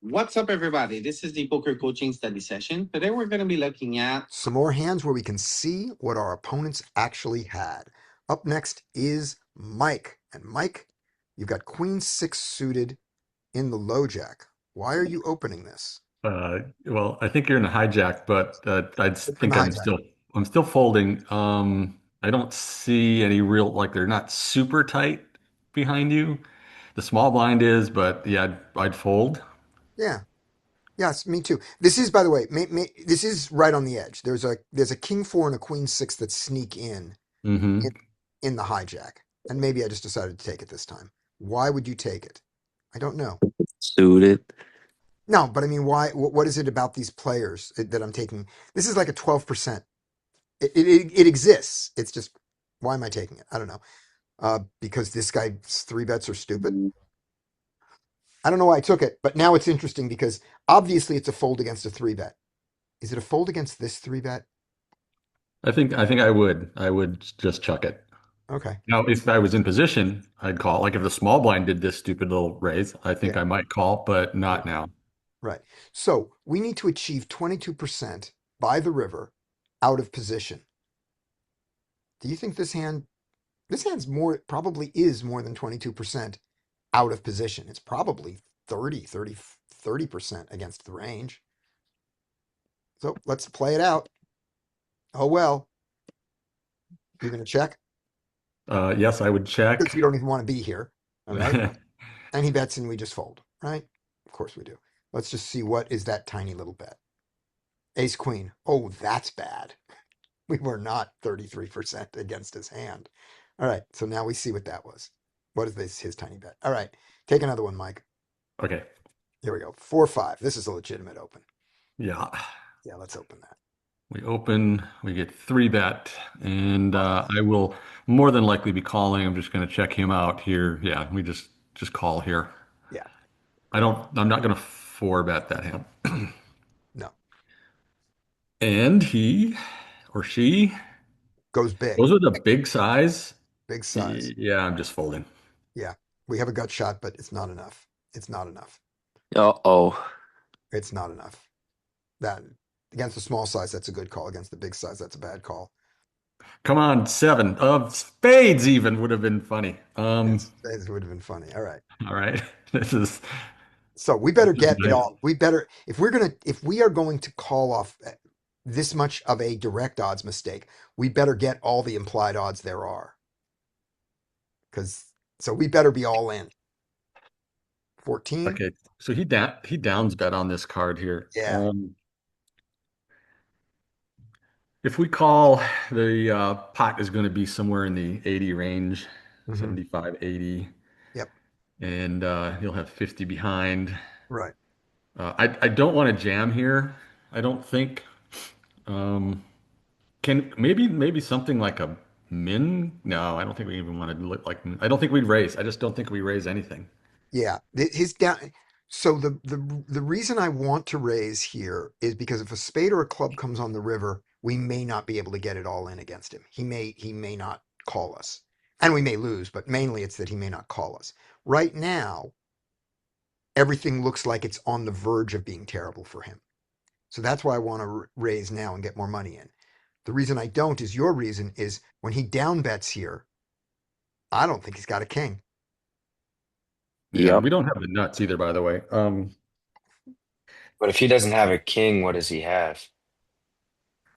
What's up, everybody? This is the poker coaching study session. Today, we're going to be looking at Some more hands where we can see what our opponents actually had. Up next is Mike. And Mike, you've got Queen 6 suited in the low jack. Why are you opening this? Well, I think you're in a hijack, but I In the think hijack. I'm still folding. I don't see any real like they're not super tight behind you. The small blind is, but yeah, I'd fold. Yeah. Yes, me too. This is, by the way, this is right on the edge. There's a king 4 and a queen 6 that sneak in, Hmm. in the hijack. And maybe I just decided to take it this time. Why would you take it? I don't know. Suited. No, but I mean, why? What is it about these players that I'm taking? This is like a 12%. It exists. It's just, why am I taking it? I don't know. Because this guy's three bets are stupid. I don't know why I took it, but now it's interesting because obviously it's a fold against a three bet. Is it a fold against this three bet? I think I would just chuck it. Okay. Now, if I was in position, I'd call. Like if the small blind did this stupid little raise, I think Yeah. I might call, but Yeah. not now. Right. So we need to achieve 22% by the river out of position. Do you think this hand's more, probably is more than 22% out of position? It's probably 30% against the range. So let's play it out. Oh, well, you're going to check Yes, I would because check. you don't even want to be here. All right. And he bets and we just fold, right? Of course we do. Let's just see what is that tiny little bet. Ace queen. Oh, that's bad. We were not 33% against his hand. All right. So now we see what that was. What is this? His tiny bet. All right. Take another one, Mike. Okay. Here we go. 4-5. This is a legitimate open. Yeah. Yeah, let's open that. We open, we get three bet, and I will more than likely be calling. I'm just going to check him out here. Yeah, we just call here. Yeah. I'm not going to four bet that hand. No. And he or she Goes big. goes with a big size. Big size. Yeah, I'm just folding. Yeah. We have a gut shot, but it's not enough. It's not enough. Uh-oh. It's not enough. That against the small size, that's a good call. Against the big size, that's a bad call. Come on, seven of spades even would have been funny. Yes, it would have been funny. All right. All right. This is So we this better is get it nice. all. We better if we are going to call off this much of a direct odds mistake, we better get all the implied odds there are. Because so we better be all in. 14? Okay, so he downs bet on this card here. Yeah. If we call, the pot is going to be somewhere in the 80 range, Hmm. 75, 80, Yep. and he'll have 50 behind. Right. I don't want to jam here. I don't think. Um, can maybe something like a min? No, I don't think we even want to look like. I don't think we'd raise. I just don't think we raise anything. Yeah. His down. So the reason I want to raise here is because if a spade or a club comes on the river, we may not be able to get it all in against him. He may not call us. And we may lose, but mainly it's that he may not call us. Right now, everything looks like it's on the verge of being terrible for him. So that's why I want to raise now and get more money in. The reason I don't is your reason is when he down bets here, I don't think he's got a king. Yeah, Yep. we don't have the nuts either, by the way. But if he doesn't have a king, what does he have?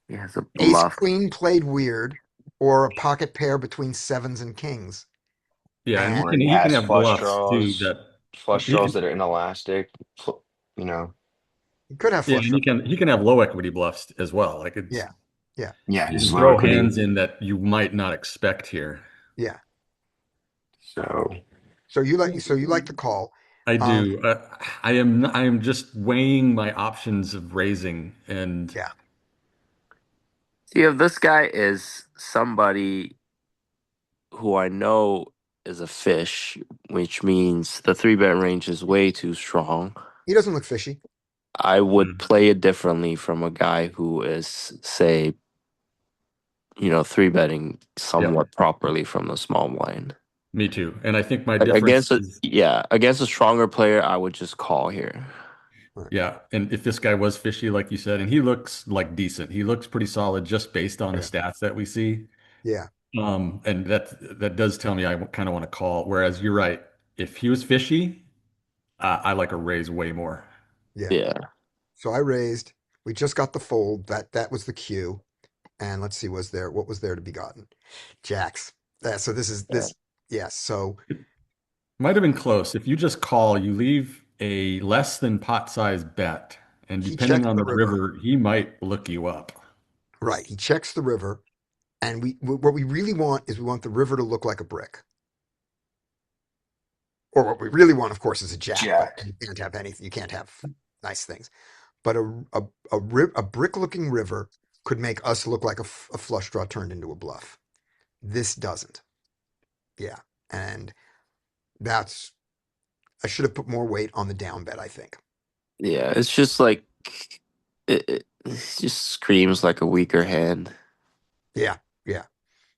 He has a Ace bluff. queen played weird, or a pocket pair between sevens and kings. Yeah, and And Or he he can has have bluffs too. That flush he draws can that are inelastic, you know. he could have Yeah, flush and draws. he can have low equity bluffs as well. Like it's Yeah. Yeah. Yeah, he he's can low throw equity. hands in that you might not expect here. Yeah. So So you like to call. I Um, do. I am just weighing my options of raising, and yeah. See, if this guy is somebody who I know is a fish, which means the three bet range is way too strong, He doesn't look fishy. I would mm, play it differently from a guy who is, say, three betting yeah, somewhat properly from the small blind. me too. And I think my Like difference against a is yeah, against a stronger player, I would just call here. Right. Yeah, and if this guy was fishy, like you said, and he looks like decent, he looks pretty solid just based on the Yeah. stats that we see. Yeah. And that does tell me I kind of want to call. Whereas you're right, if he was fishy, I like a raise way more. Yeah. Yeah. So I raised. We just got the fold. That was the cue. And let's see, what was there to be gotten? Jacks. So this is Yeah. this. Yes. So Might have been close. If you just call, you leave a less than pot size bet, and he depending checks on the the river. river, he might look you up. Right. He checks the river. And what we really want is we want the river to look like a brick. Or what we really want, of course, is a jack, but Jack. you can't have anything. You can't have nice things. But a brick looking river could make us look like a flush draw turned into a bluff. This doesn't. Yeah. And that's, I should have put more weight on the down bet, I think. Yeah. It's just like it just screams like a weaker hand. Yeah. Yeah.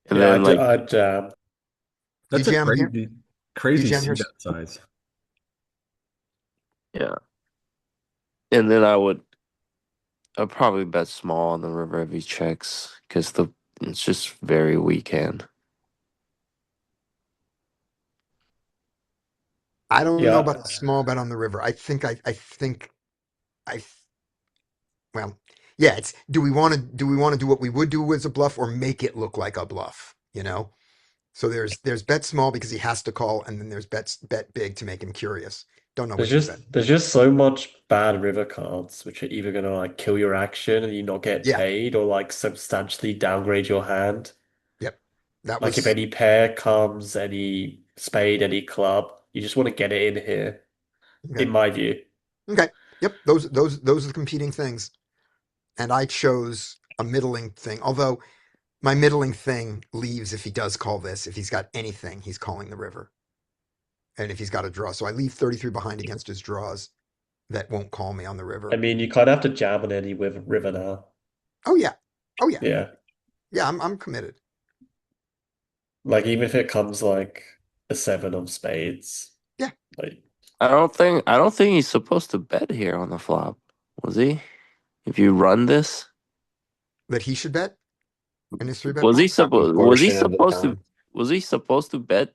And Yeah, then like I'd jam. You That's a jam here? crazy, You crazy jam C here? bet size. yeah. And then I'd probably bet small on the river if he checks because it's just very weak hand. I don't know Yeah, about the small bet on the river. I, well, yeah, it's, do we want to do what we would do as a bluff or make it look like a bluff, you know? So there's bet small because he has to call, and then there's bet big to make him curious. Don't know there's which is better. just so much bad river cards which are either gonna like kill your action and you not get Yeah, paid or like substantially downgrade your hand. yep. That Like if was any pair comes, any spade, any club, you just want to get it in here, okay. in my view. Okay. Yep, those are the competing things. And I chose a middling thing. Although my middling thing leaves if he does call this. If he's got anything, he's calling the river. And if he's got a draw. So I leave 33 behind against his draws that won't call me on the I river. mean, you kind of have to jam on any with river now. Oh yeah. Oh yeah. Yeah. Yeah, I'm committed. Like even if it comes like a seven of spades. Yeah. Like I don't think he's supposed to bet here on the flop, was he? If you run this, That he should bet in his three bet was he pot. supposed Portion of the time. was he supposed to bet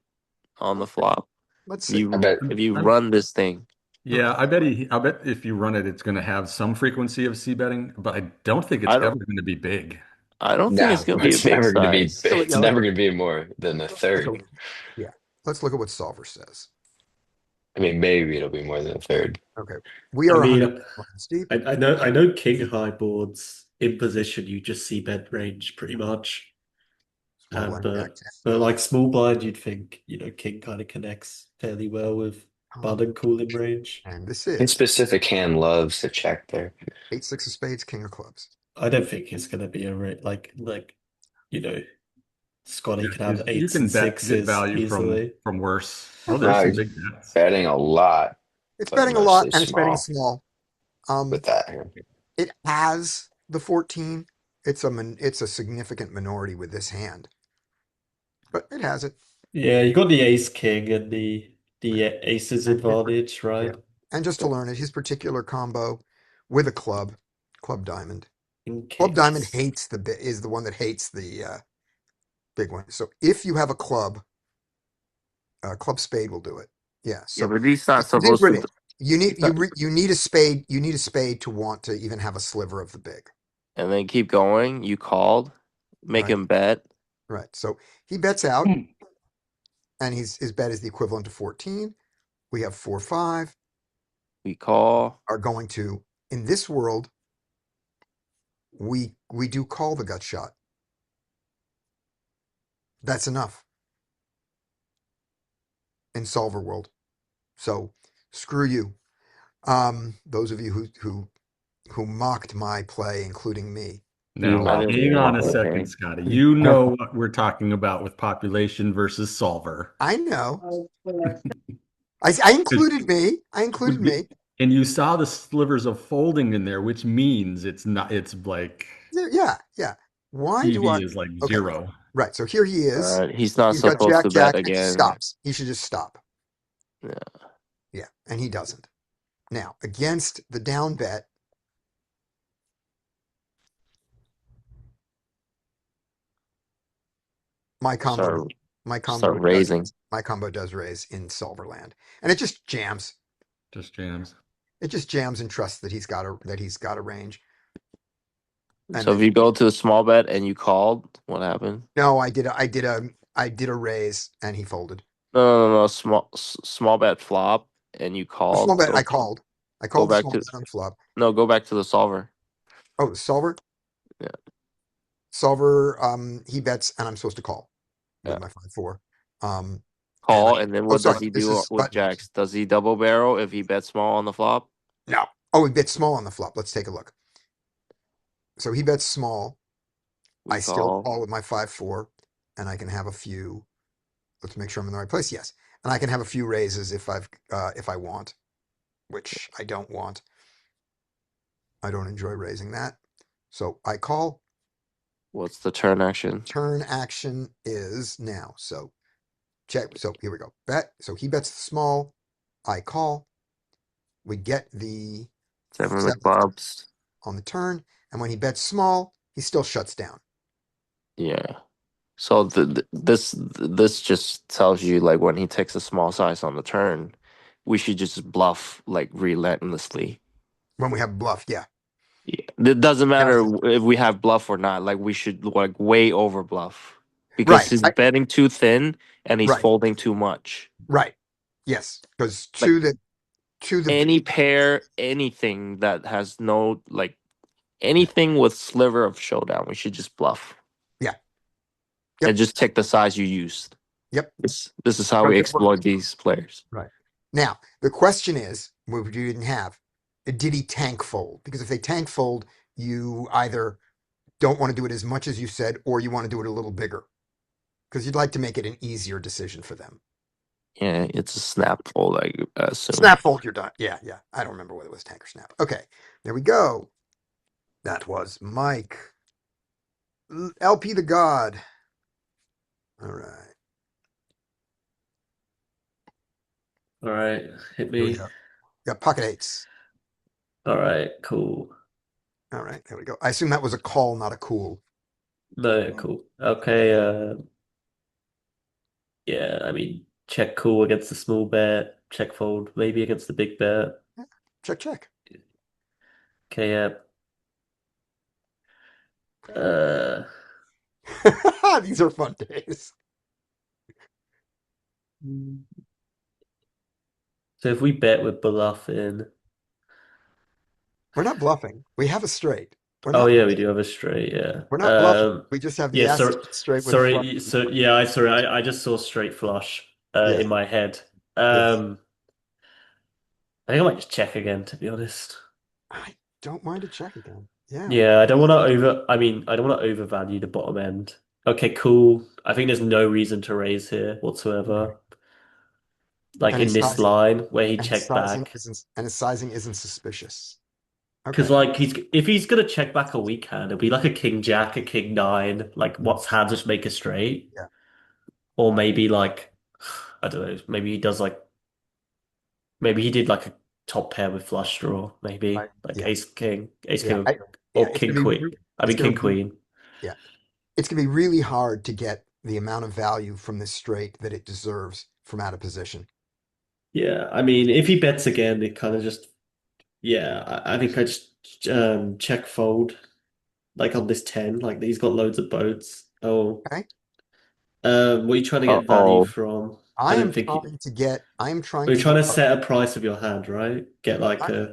on the flop? Let's If see. I you bet if you I'm- run this thing, Yeah, I bet if you run it, it's going to have some frequency of C betting, but I don't think it's I ever don't going to be big. I don't think it's no, gonna be a it's big never gonna be size. it's Yeah, never gonna be more than a let's look third. at- yeah. Let's look at what Solver says. I mean, maybe it'll be more than a third. Okay. We I are mean, 100 lines deep. I know king high boards in position you just see bet range pretty much. Small blind But jack 10. but like small blind you'd think, king kind of connects fairly well with button calling range. And this His is specific hand loves to check there. 8-6 of spades, king of clubs. I don't think it's gonna be a like Scotty can have You eights can and get sixes value easily. from worse. Oh, there's Now some he's big bets. betting a lot, It's but betting a lot mostly and it's betting small small. with that hand. It has the 14. It's a significant minority with this hand. But it has it. Yeah, you got the ace king and the aces advantage, right? Yeah. And just to learn it, his particular combo with a club diamond. In Club diamond kings. is the one that hates the big one. So if you have a club spade will do it. Yeah. Yeah, So but he's not it is supposed what it to. is. You need He's not- you need a spade. You need a spade to want to even have a sliver of the big. and then keep going. You called, make Right. him bet. Right. So he bets out, Hmm. and his bet is the equivalent to 14. We have 4-5. We call. Are going to, in this world, we do call the gut shot. That's enough in solver world. So screw you. Those of you who mocked my play, including me. Now, I didn't hang know on a that, second, okay. Scotty. You know what we're talking about with population versus solver. I know. I included me. I included me. And you saw the slivers of folding in there, which means it's not, it's like Yeah, yeah. Why do I? EV is like Okay, zero. right. So here he is. He's not He's got supposed Jack to Jack bet and he again. stops. He should just stop. Yeah. Yeah, and he doesn't. Now, against the down bet, my combo, Start my start combo does, raising. my combo does raise in Solverland, and it just jams. Just jams. It just jams and trusts that he's got a range. And So if then you go to a small bet and you called, what happened? no, I did a raise and he folded. No. Small bet flop and you The small called. bet I called. I Go called the back small to bet on flop. go back to the solver. Oh, the solver. Yeah. Solver, he bets, and I'm supposed to call Yeah. with my 5-4. Um, and Call, and then oh, what does sorry, he this do is with button. jacks? Does he double barrel if he bets small on the flop? No. Oh, he bets small on the flop. Let's take a look. So he bets small. We I still call. call with my 5-4, and I can have a few. Let's make sure I'm in the right place. Yes, and I can have a few raises if I want, which I don't want. I don't enjoy raising that. So I call. What's the turn action? Turn action is now. So check. So here we go. Bet. So he bets the small. I call. We get the 7 of 7 of clubs. on the turn, and when he bets small, he still shuts down. Yeah. So this just tells you like when he takes a small size on the turn, we should just bluff like relentlessly. When we have bluff, yeah. Yeah. It doesn't matter Everything. if we have bluff or not. Like we should like way over bluff because Right. he's betting too thin and he's Right. folding too much. Right. Yes. Because Like to the any pair, anything that has no like anything with sliver of showdown, we should just bluff. Yeah. Yep. And just take the size you used. Yep. This is how we Because it exploit works. these players. Right. Now, the question is, what you didn't have, did he tank fold? Because if they tank fold, you either don't want to do it as much as you said, or you want to do it a little bigger. Because you'd like to make it an easier decision for them. Yeah, it's a snap fold, I assume. Snap fold, you're done. Yeah, yeah. I don't remember whether it was tank or snap. Okay, there we go. That was Mike. LP the God. All right. All right, hit Here we me. go. Got pocket eights. All right, cool. All right, there we go. I assume that was a call, not a cool. No, cool. Okay, yeah, I mean, check call against the small bet, check fold maybe against the big bet. Check, check. Okay, yeah. Uh, These are fun days. so if we bet with bluff in, We're not bluffing. We have a straight. We're oh not. yeah, we do have a straight, yeah. We're not bluffing. We just have the Yeah, ass so straight with a flush. sorry, so yeah, I just saw straight flush Yes, in my head. yes. I think I might just check again, to be honest. I don't mind a check again. Yeah. Yeah, I don't want to I don't want to overvalue the bottom end. Okay, cool. I think there's no reason to raise here whatsoever. Like And in his this sizing line where he and his checked sizing back. isn't and his sizing isn't suspicious. Because Okay. like if he's gonna check back a weak hand, it'll be like a king jack, a king nine, like what's hands which make a straight. Yeah. Or maybe like I don't know, maybe he did like a top pair with flush draw, maybe Right. like Yeah. ace king, Yeah. Yeah. or king queen. I It's mean gonna king be queen. yeah. It's gonna be really hard to get the amount of value from this straight that it deserves from out of position. Yeah, I mean if he bets again, it kind of just yeah, I think I just check fold like on this 10, like he's got loads of boats. Oh, Okay. what are you trying to get value Uh-oh. from? I I don't am think you, trying to get I am trying we're to trying get to set a price of your hand, right? Get like I, a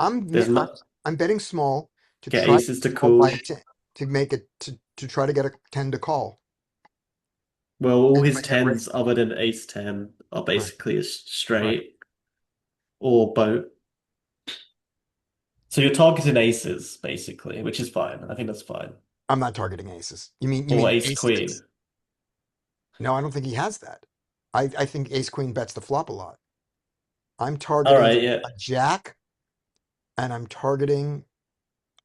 I'm there's I'm not I'm betting small to get try to aces to call by call. a 10 to make it to try to get a 10 to call. Well, all And if his I get tens other than ace 10 are right, basically a right. straight or boat. So you're targeting aces, basically, which is fine. I think that's fine. I'm not targeting aces. You Or mean ace ace queen. six? No, I don't think he has that. I think ace queen bets the flop a lot. I'm All targeting right, yeah. a jack and I'm targeting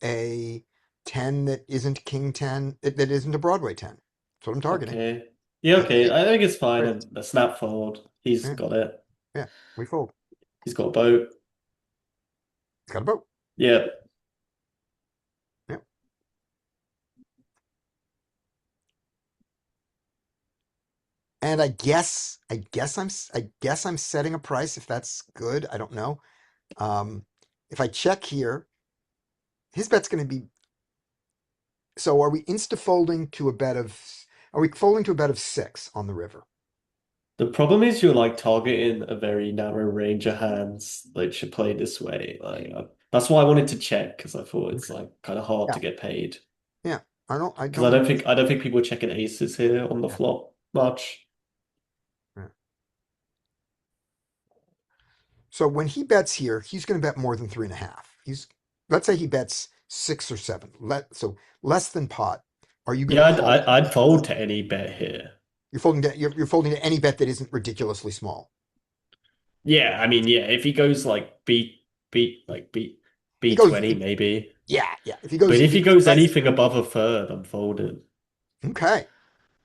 a 10 that isn't king 10 that isn't a Broadway 10. That's what I'm targeting. Okay. Yeah, And okay. it- I think it's fine. right. And the snap fold, he's Yeah, got it. yeah, we fold. He's got a boat. got a boat. Yeah. Yep. And I guess I'm setting a price if that's good. I don't know. If I check here, his bet's going to be. So are we insta folding to a bet of? Are we folding to a bet of 6 on the river? The problem is you're like targeting a very narrow range of hands that should play this way. That's why I wanted to check because I thought it's like kind of hard Yeah. to get paid. Yeah. I don't. Because I don't think people are checking aces here on the Yeah. flop much. Yeah. So when he bets here, he's going to bet more than 3.5. Let's say he bets 6 or 7. So less than pot. Are you going Yeah, to I'd, call? I- I'd fold to any bet here. You're folding to any bet that isn't ridiculously small. Yeah, I mean, yeah, if he goes like B He goes. B20 maybe. Yeah. If he But goes. if he goes anything above a third, I'm folding. Okay.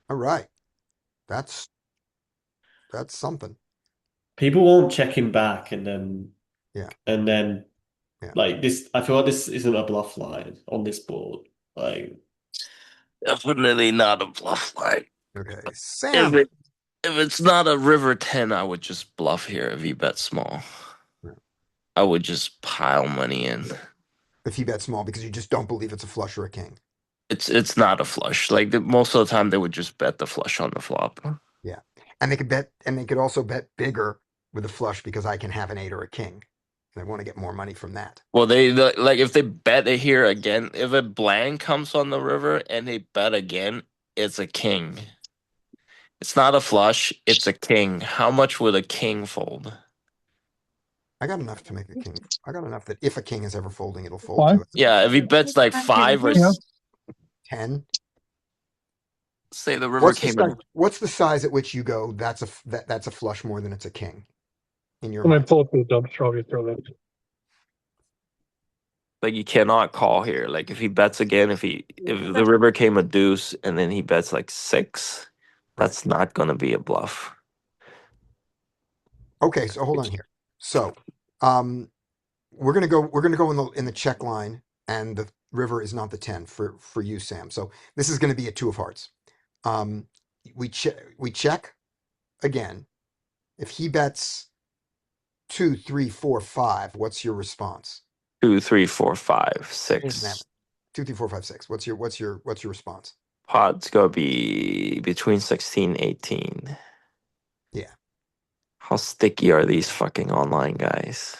All right. That's something. People won't check him back and then Yeah. and then Yeah. like this I feel like this isn't a bluff line on this board. Like Definitely not a bluff line. Okay. If Sam. it if it's not a river 10, I would just bluff here if he bet small. I would just pile money in. If he bets small because you just don't believe it's a flush or a king. It's not a flush. Like most of the time, they would just bet the flush on the flop. Yeah. And they could also bet bigger with a flush because I can have an 8 or a king. They want to get more money from that. Well, like if they bet it here again, if a blank comes on the river and they bet again, it's a king. It's not a flush. It's a king. How much would a king fold? I got enough to make a king. I got enough that if a king is ever folding, it'll fold to it. Yeah, if he bets like 5 or 10. say the river What's the came in. size, what's the size at which you go? That's a flush more than it's a king. In your When I mind. pull up the dumpster, I'll get throw that. Like you cannot call here. Like if he bets again, if the river came a deuce and then he bets like 6, that's not gonna be a bluff. Okay, so hold on here. So, we're gonna go in the check line, and the river is not the 10 for you, Sam. So this is gonna be a 2 of hearts. We check again. If he bets 2, 3, 4, 5, what's your response? 2, 3, 4, 5, 6. 2, 3, 4, 5, 6. What's your response? Pot's gonna be between 16, 18. Yeah. How sticky are these fucking online guys?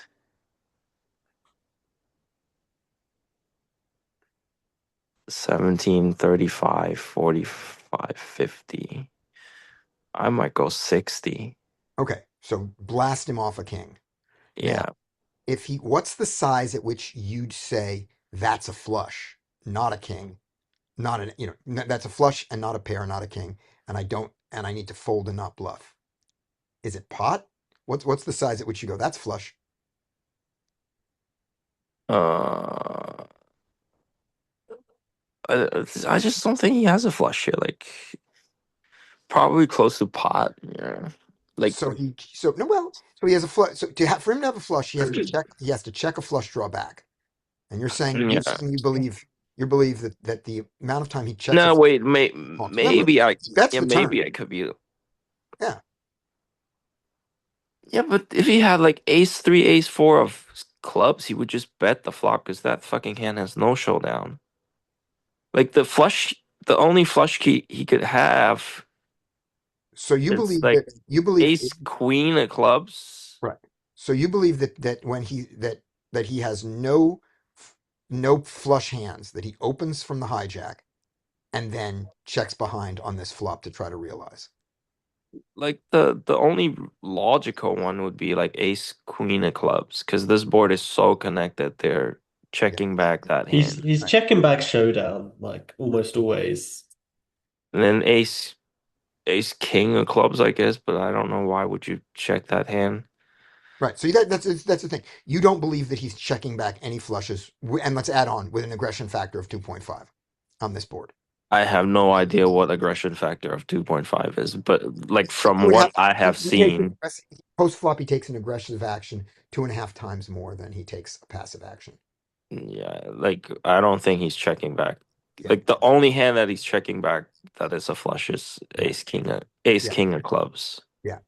17, 35, 45, 50. I might go 60. Okay, so blast him off a king. Yeah. Now, what's the size at which you'd say that's a flush, not a king, not an, that's a flush and not a pair, not a king, and I need to fold and not bluff. Is it pot? What's the size at which you go? That's flush. Uh, I just don't think he has a flush here. Like, probably close to pot. Yeah. Like, So he has a flush. So for him to have a flush, he has to check. He has to check a flush draw back. And you're saying yeah. you believe that the amount of time he checks. No, wait, Remember, maybe I. that's Yeah, the maybe turn. I could be. Yeah. Yeah, but if he had like ace 3, ace 4 of clubs, he would just bet the flop because that fucking hand has no showdown. Like the only flush key he could have So you is believe like that ace queen of clubs. right. So you believe that when that he has no flush hands, that he opens from the hijack and then checks behind on this flop to try to realize. Like the only logical one would be like ace queen of clubs because this board is so connected. They're checking back that hand. he's checking back showdown like almost always. And then ace king of clubs, I guess, but I don't know why would you check that hand. Right. So that's the thing. You don't believe that he's checking back any flushes, and let's add on with an aggression factor of 2.5 on this board. I have no idea what aggression factor of 2.5 is, but like He from would what have I have he takes seen, post flop. He takes an aggressive action 2.5 times more than he takes a passive action. yeah, like I don't think he's checking back. Yeah, Like the only hand that he's checking back that is a flush is yeah, ace yeah, king of clubs. yeah.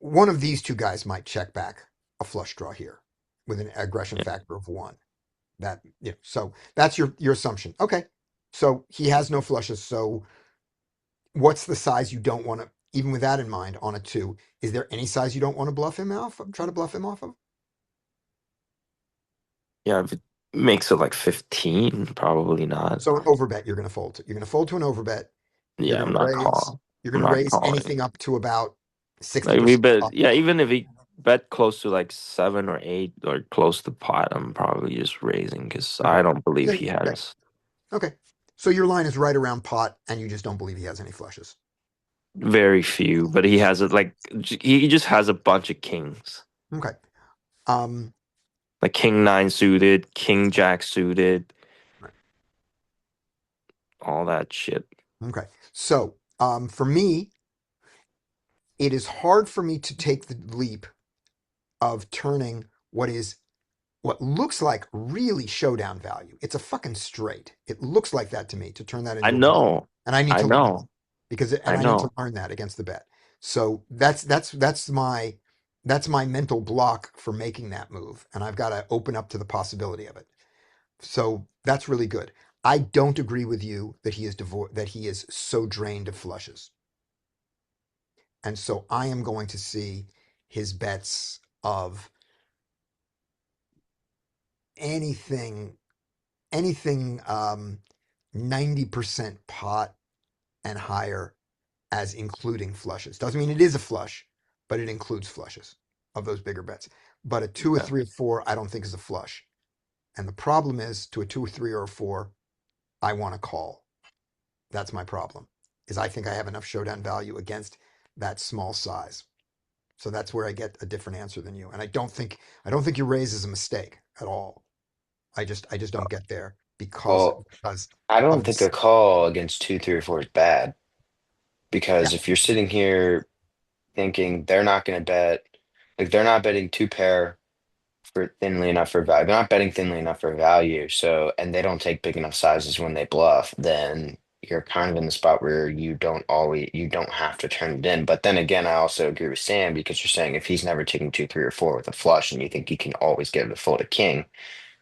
One of these two guys might check back a flush draw here with an aggression Yeah. factor of 1. That so that's your assumption. Okay, so he has no flushes. So what's the size you don't want to? Even with that in mind, on a 2, is there any size you don't want to bluff him off of? Try to bluff him off of? Yeah, if it makes it like 15, probably not. So an overbet you're going to fold to. You're going to fold to an overbet. You're Yeah, going I'm to not raise. calling. You're I'm going to not raise calling. anything up to about Like we 60%. bet, yeah, even if he bet close to like 7 or 8 or close to pot, I'm probably just raising because Okay. I don't believe Yeah. he Okay. has Okay. So your line is right around pot, and you just don't believe he has any flushes. very few, but he has it like he just has a bunch of kings, Okay. Um. like king nine suited, king jack suited, all that shit. Okay. So, for me, it is hard for me to take the leap of turning what looks like really showdown value. It's a fucking straight. It looks like that to me to turn that I into a bluff. know, And I need I to learn know, and I I need to know. learn that against the bet. So that's my mental block for making that move. And I've got to open up to the possibility of it. So that's really good. I don't agree with you that that he is so drained of flushes. And so I am going to see his bets of anything anything 90% pot and higher as including flushes. Doesn't mean it is a flush, but it includes flushes of those bigger bets. But a 2, a Yeah. 3, a 4, I don't think is a flush. And the problem is to a 2, a 3, or a 4, I want to call. That's my problem. Is I think I have enough showdown value against that small size. So that's where I get a different answer than you. And I don't think your raise is a mistake at all. I just don't get there Well, because I don't of think a this. call against 2, 3, or 4 is bad Yeah, because if you're sitting here thinking they're not going to bet, like they're not betting two pair for thinly enough for value. They're not betting thinly enough for value. So, and they don't take big enough sizes when they bluff, then you're kind of in the spot where you don't have to turn it in. But then again, I also agree with Sam because you're saying if he's never taking 2, 3, or 4 with a flush and you think you can always get him to fold a king,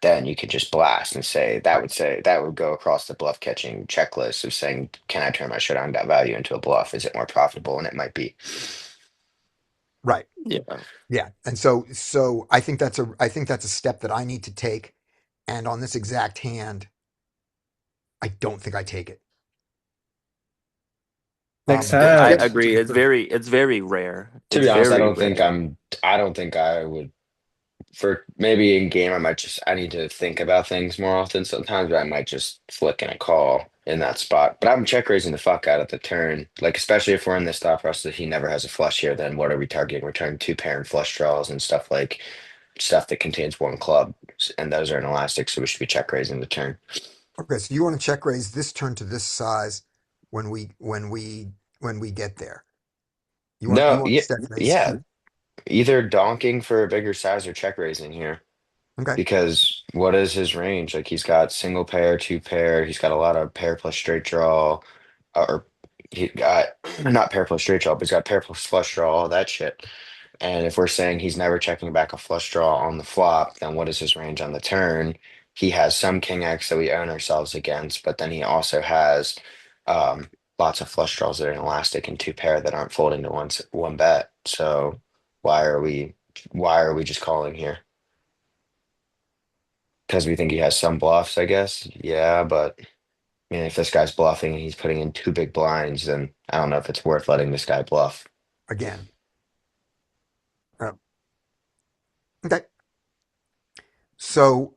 then you could just blast and right, say that would go across the bluff catching checklist of saying, can I turn my showdown value into a bluff? Is it more profitable? And it might be. right. Yeah. Yeah. And so I think that's a step that I need to take. And on this exact hand, I don't think I take it. Next I hand. agree. It's very rare. To It's be honest, very rare. I don't think I would for maybe in game I need to think about things more often. Sometimes I might just flick in a call in that spot. But I'm check raising the fuck out of the turn. Like especially if we're in this thought process that he never has a flush here, then what are we targeting? We're targeting two pair and flush draws and stuff that contains one club. And those are inelastic, so we should be check raising the turn. Okay. So you want to check raise this turn to this size when we get there. You No, want yeah, to check raise yeah. here. Either donking for a bigger size or check raising here. Okay. Because what is his range? Like he's got single pair, two pair, he's got a lot of pair plus straight draw, or he got not pair plus straight draw, but he's got pair plus flush draw, all that shit. And if we're saying he's never checking back a flush draw on the flop, then what is his range on the turn? He has some king X that we own ourselves against, but then he also has um, lots of flush draws that are inelastic and two pair that aren't folding to one bet. So why are we why are we just calling here? Because we think he has some bluffs, I guess. Yeah, but I mean, if this guy's bluffing and he's putting in two big blinds, then I don't know if it's worth letting this guy bluff. Again. Uh, okay. So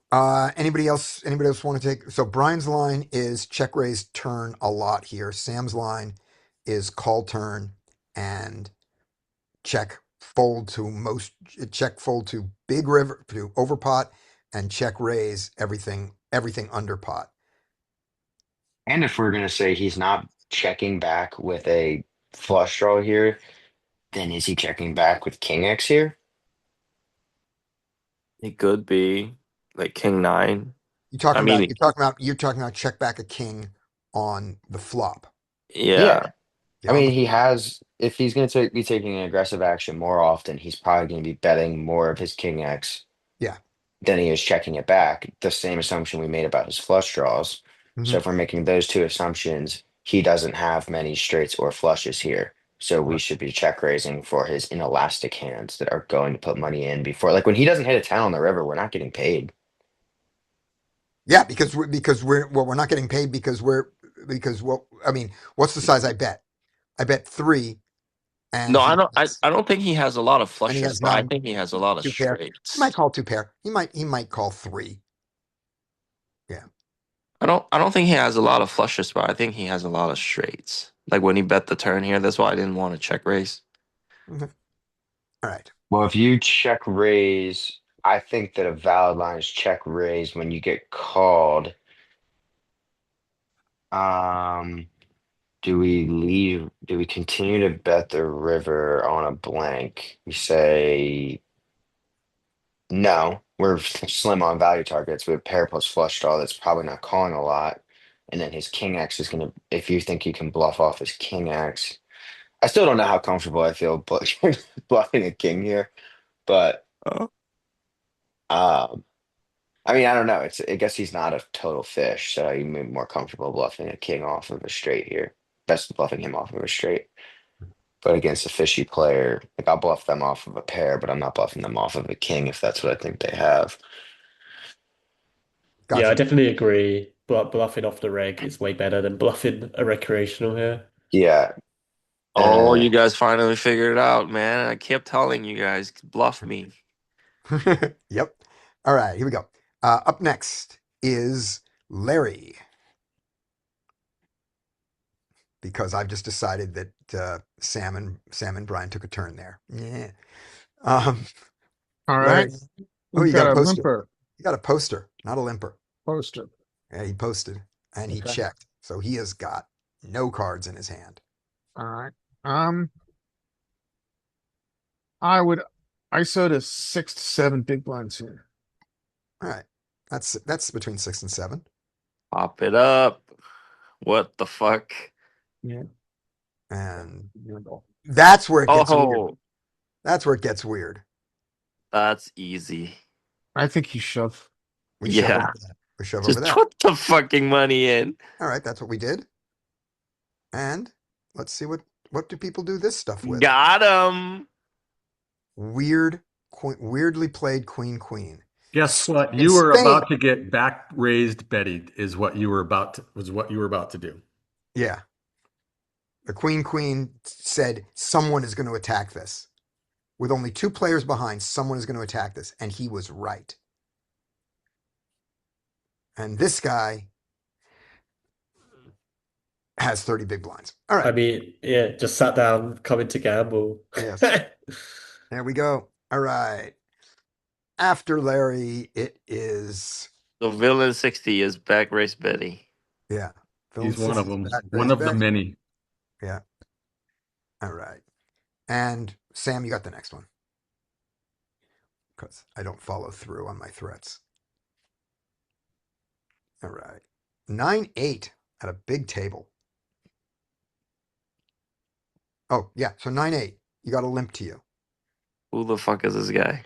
anybody else want to take? So Brian's line is check raise turn a lot here. Sam's line is call turn and check fold to big river to over pot and check raise everything under pot. And if we're gonna say he's not checking back with a flush draw here, then is he checking back with King X here? It could be like King Nine. You're I talking about mean, you're talking about check back a king on the flop. Yeah. yeah. I Yeah, on mean, the he has, if he's going to be taking an aggressive action more often, he's probably going to be betting more of his King X yeah. than he is checking it back. The same assumption we made about his flush draws. So Hmm. if we're making those two assumptions, he doesn't have many straights or flushes here. So we Right. should be check raising for his inelastic hands that are going to put money in before. Like when he doesn't hit a 10 on the river, we're not getting paid. Yeah, we're not getting paid because what I mean, what's the size I bet? I bet three, and No, I he don't. I don't think he has a lot of and he flushes, has but I nine, think he has a lot of two pair. He might straights. call two pair. He might call three. Yeah. I don't think he has a lot of flushes, but I think he has a lot of straights. Like when he bet the turn here, that's why I didn't want to check raise. Mhm. All right. Well, if you check raise, I think that a valid line is check raise when you get called. Um, do we continue to bet the river on a blank? We say no, we're slim on value targets. We have pair plus flush draw that's probably not calling a lot. And then his king X is gonna, if you think you can bluff off his king X. I still don't know how comfortable I feel bluffing a king here, but Oh. um I mean, I don't know. I guess he's not a total fish, so you may be more comfortable bluffing a king off of a straight here. Best bluffing him off of a straight. But against a fishy player, like I'll bluff them off of a pair, but I'm not bluffing them off of a king if that's what I think they have. Yeah, I Gotcha. definitely agree. But bluffing off the reg is way better than bluffing a recreational here. Yeah. Oh, Uh, you guys finally figured it out, man. I kept telling you guys, bluff me. Yep. All right. Here we go. Up next is Larry, because I've just decided that Sam and Brian took a turn there. Yeah. Um, All right. Larry. Oh, We've you got a got a poster. limper You got a poster, not a limper. poster. Yeah, he posted and he Okay. checked. So he has got no cards in his hand. All right. Um, I would ISO to 6 to 7 big blinds here. All right. That's between 6 and 7. Pop it up. What the fuck? Yeah. And Handle. that's where it gets weird. Oh, That's where it gets weird. that's easy. I think you shove. We shove over Yeah. that. We shove over Just that. put the fucking money in. All right, that's what we did. And let's see what do people do this stuff with? Got him. Weirdly played queen. Guess what? In You were Spain, about to get back raised Betty is what you were about to do. yeah, the queen said someone is going to attack this. With only two players behind, someone is going to attack this, and he was right. And this guy has 30 big blinds. All I right. mean, yeah, just sat down, coming to gamble. Yes. There we go. All right. After Larry, it is, So Villain 60 is back race Betty. yeah, Villain He's one of 60's them, back one raised of the Betty. many. Yeah. All right. And Sam, you got the next one because I don't follow through on my threats. All right. 9-8 at a big table. Oh, yeah. So 9-8. You got a limp to you. Who the fuck is this guy?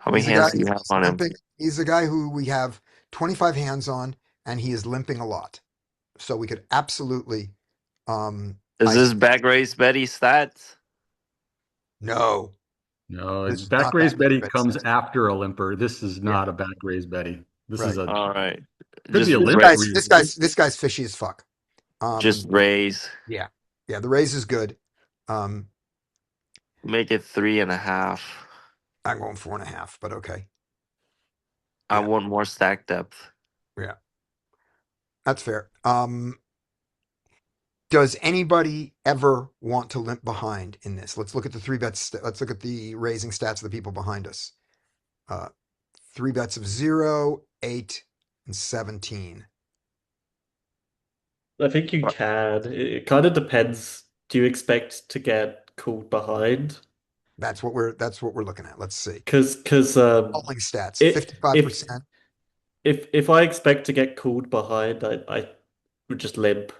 How many He's a guy, hands do you have he's on him? limping. He's a guy who we have 25 hands on, and he is limping a lot. So we could absolutely, Is I this back race Betty stats? no, No, this is back not back raised Betty raised comes stats. after a limper. This is Yeah, not a back raised Betty. This is right. a All right. could be Just a This limp ra- guy's this raise. guy's this guy's fishy as fuck. just raise. Yeah, yeah. The raise is good. Um, Make it 3.5. I'm going 4.5, but okay. I Yeah, want more stack depth. yeah, that's fair. Does anybody ever want to limp behind in this? Let's look at the three bets. Let's look at the raising stats of the people behind us. Uh, three bets of 0, 8, and 17. I think you can. It kind of depends. Do you expect to get called behind? That's what we're looking at. Let's see. Because Calling stats, it if 55%. if I expect to get called behind, I would just limp.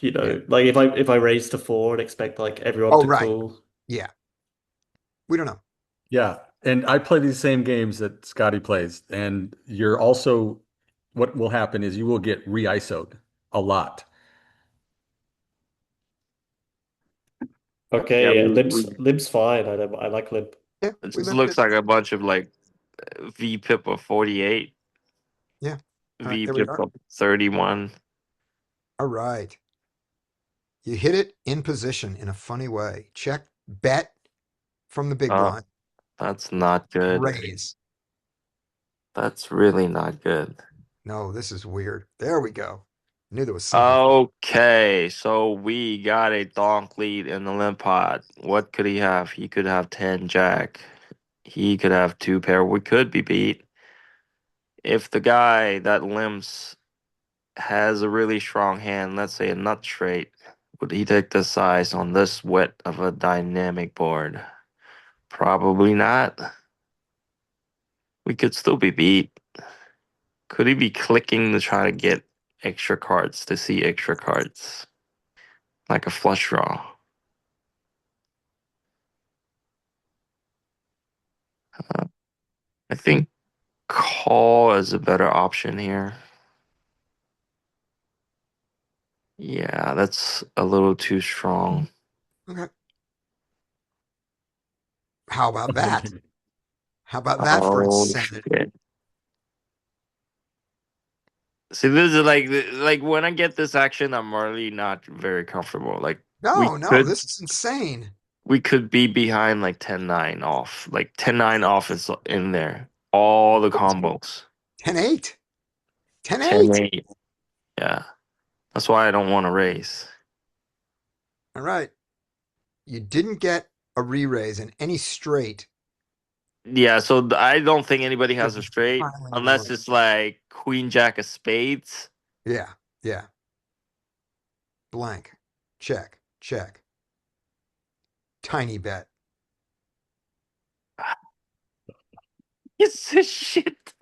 You Yeah. know, like if I raise to four and expect like everyone Oh, to right. call. Yeah. We don't know. Yeah, and I play these same games that Scotty plays, and you're also what will happen is you will get re-ISO'd a lot. Yeah, Okay, yeah, limp's fine. I like limp. Yeah, it we just limped looks it. like a bunch of like VPIP of 48, Yeah. All right, there we VPIP are. of 31. All right. You hit it in position in a funny way. Check, bet from the big Uh, blind, that's not good. raise. That's really not good. No, this is weird. There we go. Knew there was something. Okay, so we got a donk lead in the limp pot. What could he have? He could have 10 jack. He could have two pair. We could be beat. If the guy that limps has a really strong hand, let's say a nut straight, would he take the size on this wet of a dynamic board? Probably not. We could still be beat. Could he be clicking to try to get extra cards to see extra cards? Like a flush draw. I think call is a better option here. Yeah, that's a little too strong. Okay. How about that? How about that for Oh insanity? shit. See, this is like when I get this action, I'm really not very comfortable. Like we No, no, could this is insane. we could be behind like 10-9 off. Like 10-9 off is in there. All the combos. 10-8. 10-8. 10-8. Yeah. That's why I don't want to raise. All right. You didn't get a re-raise in any straight. Yeah, so I don't think anybody has a You're straight piling unless on. it's like Queen Jack of Spades. Yeah, yeah. Blank. Check, check. Tiny bet. It's a shit.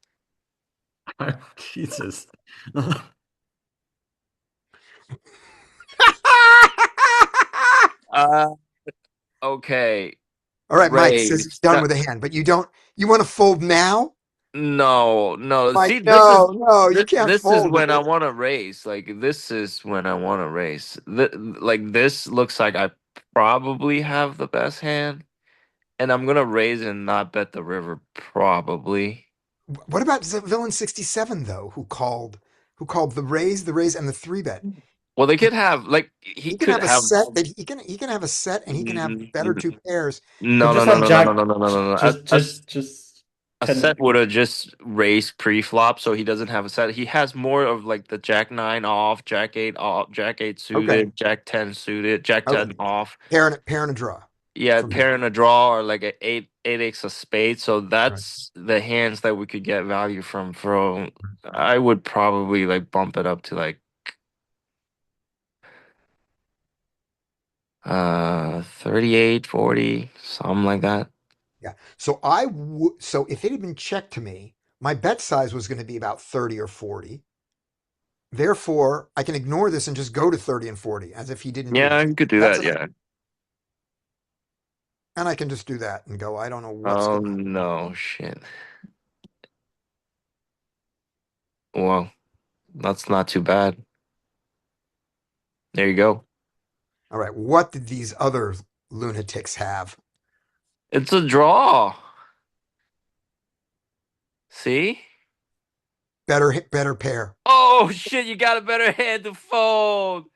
Jesus. Uh, okay. All right, Mike says he's Raise. done with a hand, but you want to fold now? No, no. Mike, See, no, no, you can't this is fold with when I it. want to race. Like this is when I want to race. Like this looks like I probably have the best hand, and I'm gonna raise and not bet the river probably. What about Villain 67 though, who called the raise and the three bet? Well, they could have like he He can could have a have. set that he can have a set and he can have better two pairs. He'll No, no, just no, have no, no, no, Jack. no, no, no, no, no. Just A ten. set would have just raised pre-flop, so he doesn't have a set. He has more of like the Jack 9 off, Jack 8 off, Jack 8 Okay, suited, Jack 10 suited, Jack okay. 10 off. Pair and a draw Yeah, from here. pair and a draw or like a 8x of spades. So Right. that's the hands that we could get value from. I would probably like bump it up to like 38, 40, something like that. Yeah. So if it had been checked to me, my bet size was going to be about 30 or 40. Therefore, I can ignore this and just go to 30 and 40 as if he didn't do Yeah, this. you could do That's that. enough. Yeah. And I can just do that and go, I don't know what's Oh going on. no, shit. Well, that's not too bad. There you go. All right. What did these other lunatics have? It's a draw. See? Better pair. Oh shit, you got a better hand to fold.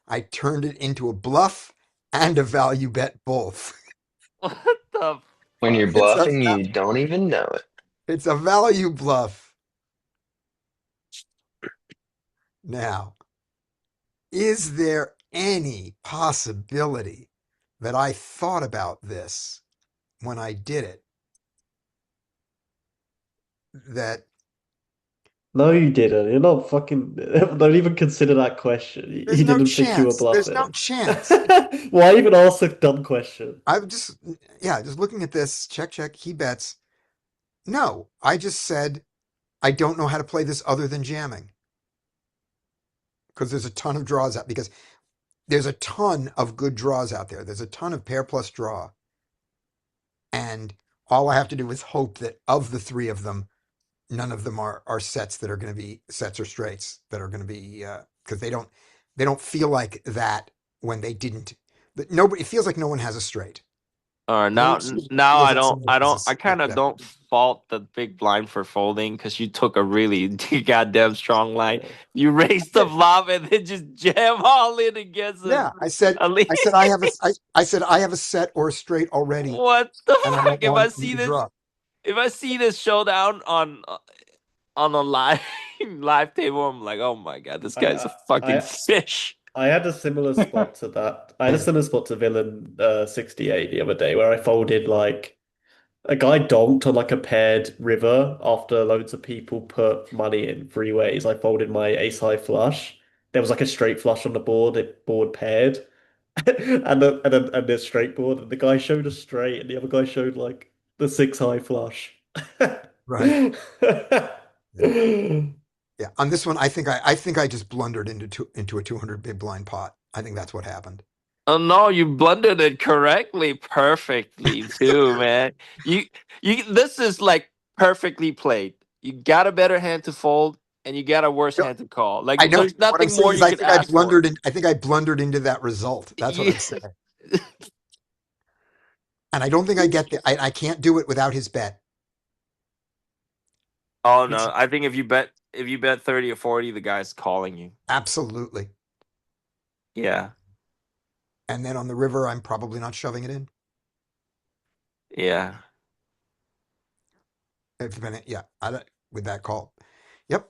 I turned it into a bluff and a value bet both. What the When fuck? you're It's a bluffing, you don't even know it. it's a value bluff. Now, is there any possibility that I thought about this when I did it? That No, you didn't. You're not fucking. Don't even consider that question. There's He no didn't think you were chance. There's no bluffing. chance. Why even ask a dumb question? I'm just, yeah, just looking at this. Check, check. He bets. No, I just said I don't know how to play this other than jamming because there's a ton of draws out because there's a ton of good draws out there. There's a ton of pair plus draw. And all I have to do is hope that of the three of them, none of them are sets that are going to be sets or straights that are going to be because they don't feel like that when they didn't. Nobody, it feels like no one has a straight. No one Now feels like someone has a I a kind of seven. don't fault the big blind for folding because you took a really goddamn strong line. You raised the flop and then just jam all in against it. Yeah, I said I mean, I said I have a I said I have a set or a straight already, what the and I fuck? don't want them to draw. If I see this showdown on a live live table, I'm like, oh my god, this I, guy's a I, fucking I fish. I had a similar spot to that. I had a similar spot to Villain 68 the other day where I folded like a guy donked on like a paired river after loads of people put money in three ways. I folded my ace high flush. There was like a straight flush on the board, it board paired. And the straight board, and the guy showed a straight, and the other guy showed like the six high flush. Right. Yeah. Yeah. On this one, I think I just blundered into a 200 big blind pot. I think that's what happened. Oh no, you blundered it correctly, perfectly too, man. You this is like perfectly played. You got a better hand to fold and you got a worse No, hand to call. I Like know. there's What I'm nothing saying more is you could ask for. I think I blundered into that result. That's what You- I'm saying. And I don't think I get the I can't do it without his bet. oh He's no, I think if you bet 30 or 40, the guy's calling you. absolutely. Yeah. And then on the river, I'm probably not shoving it in. Yeah. If been, yeah, with that call. Yep.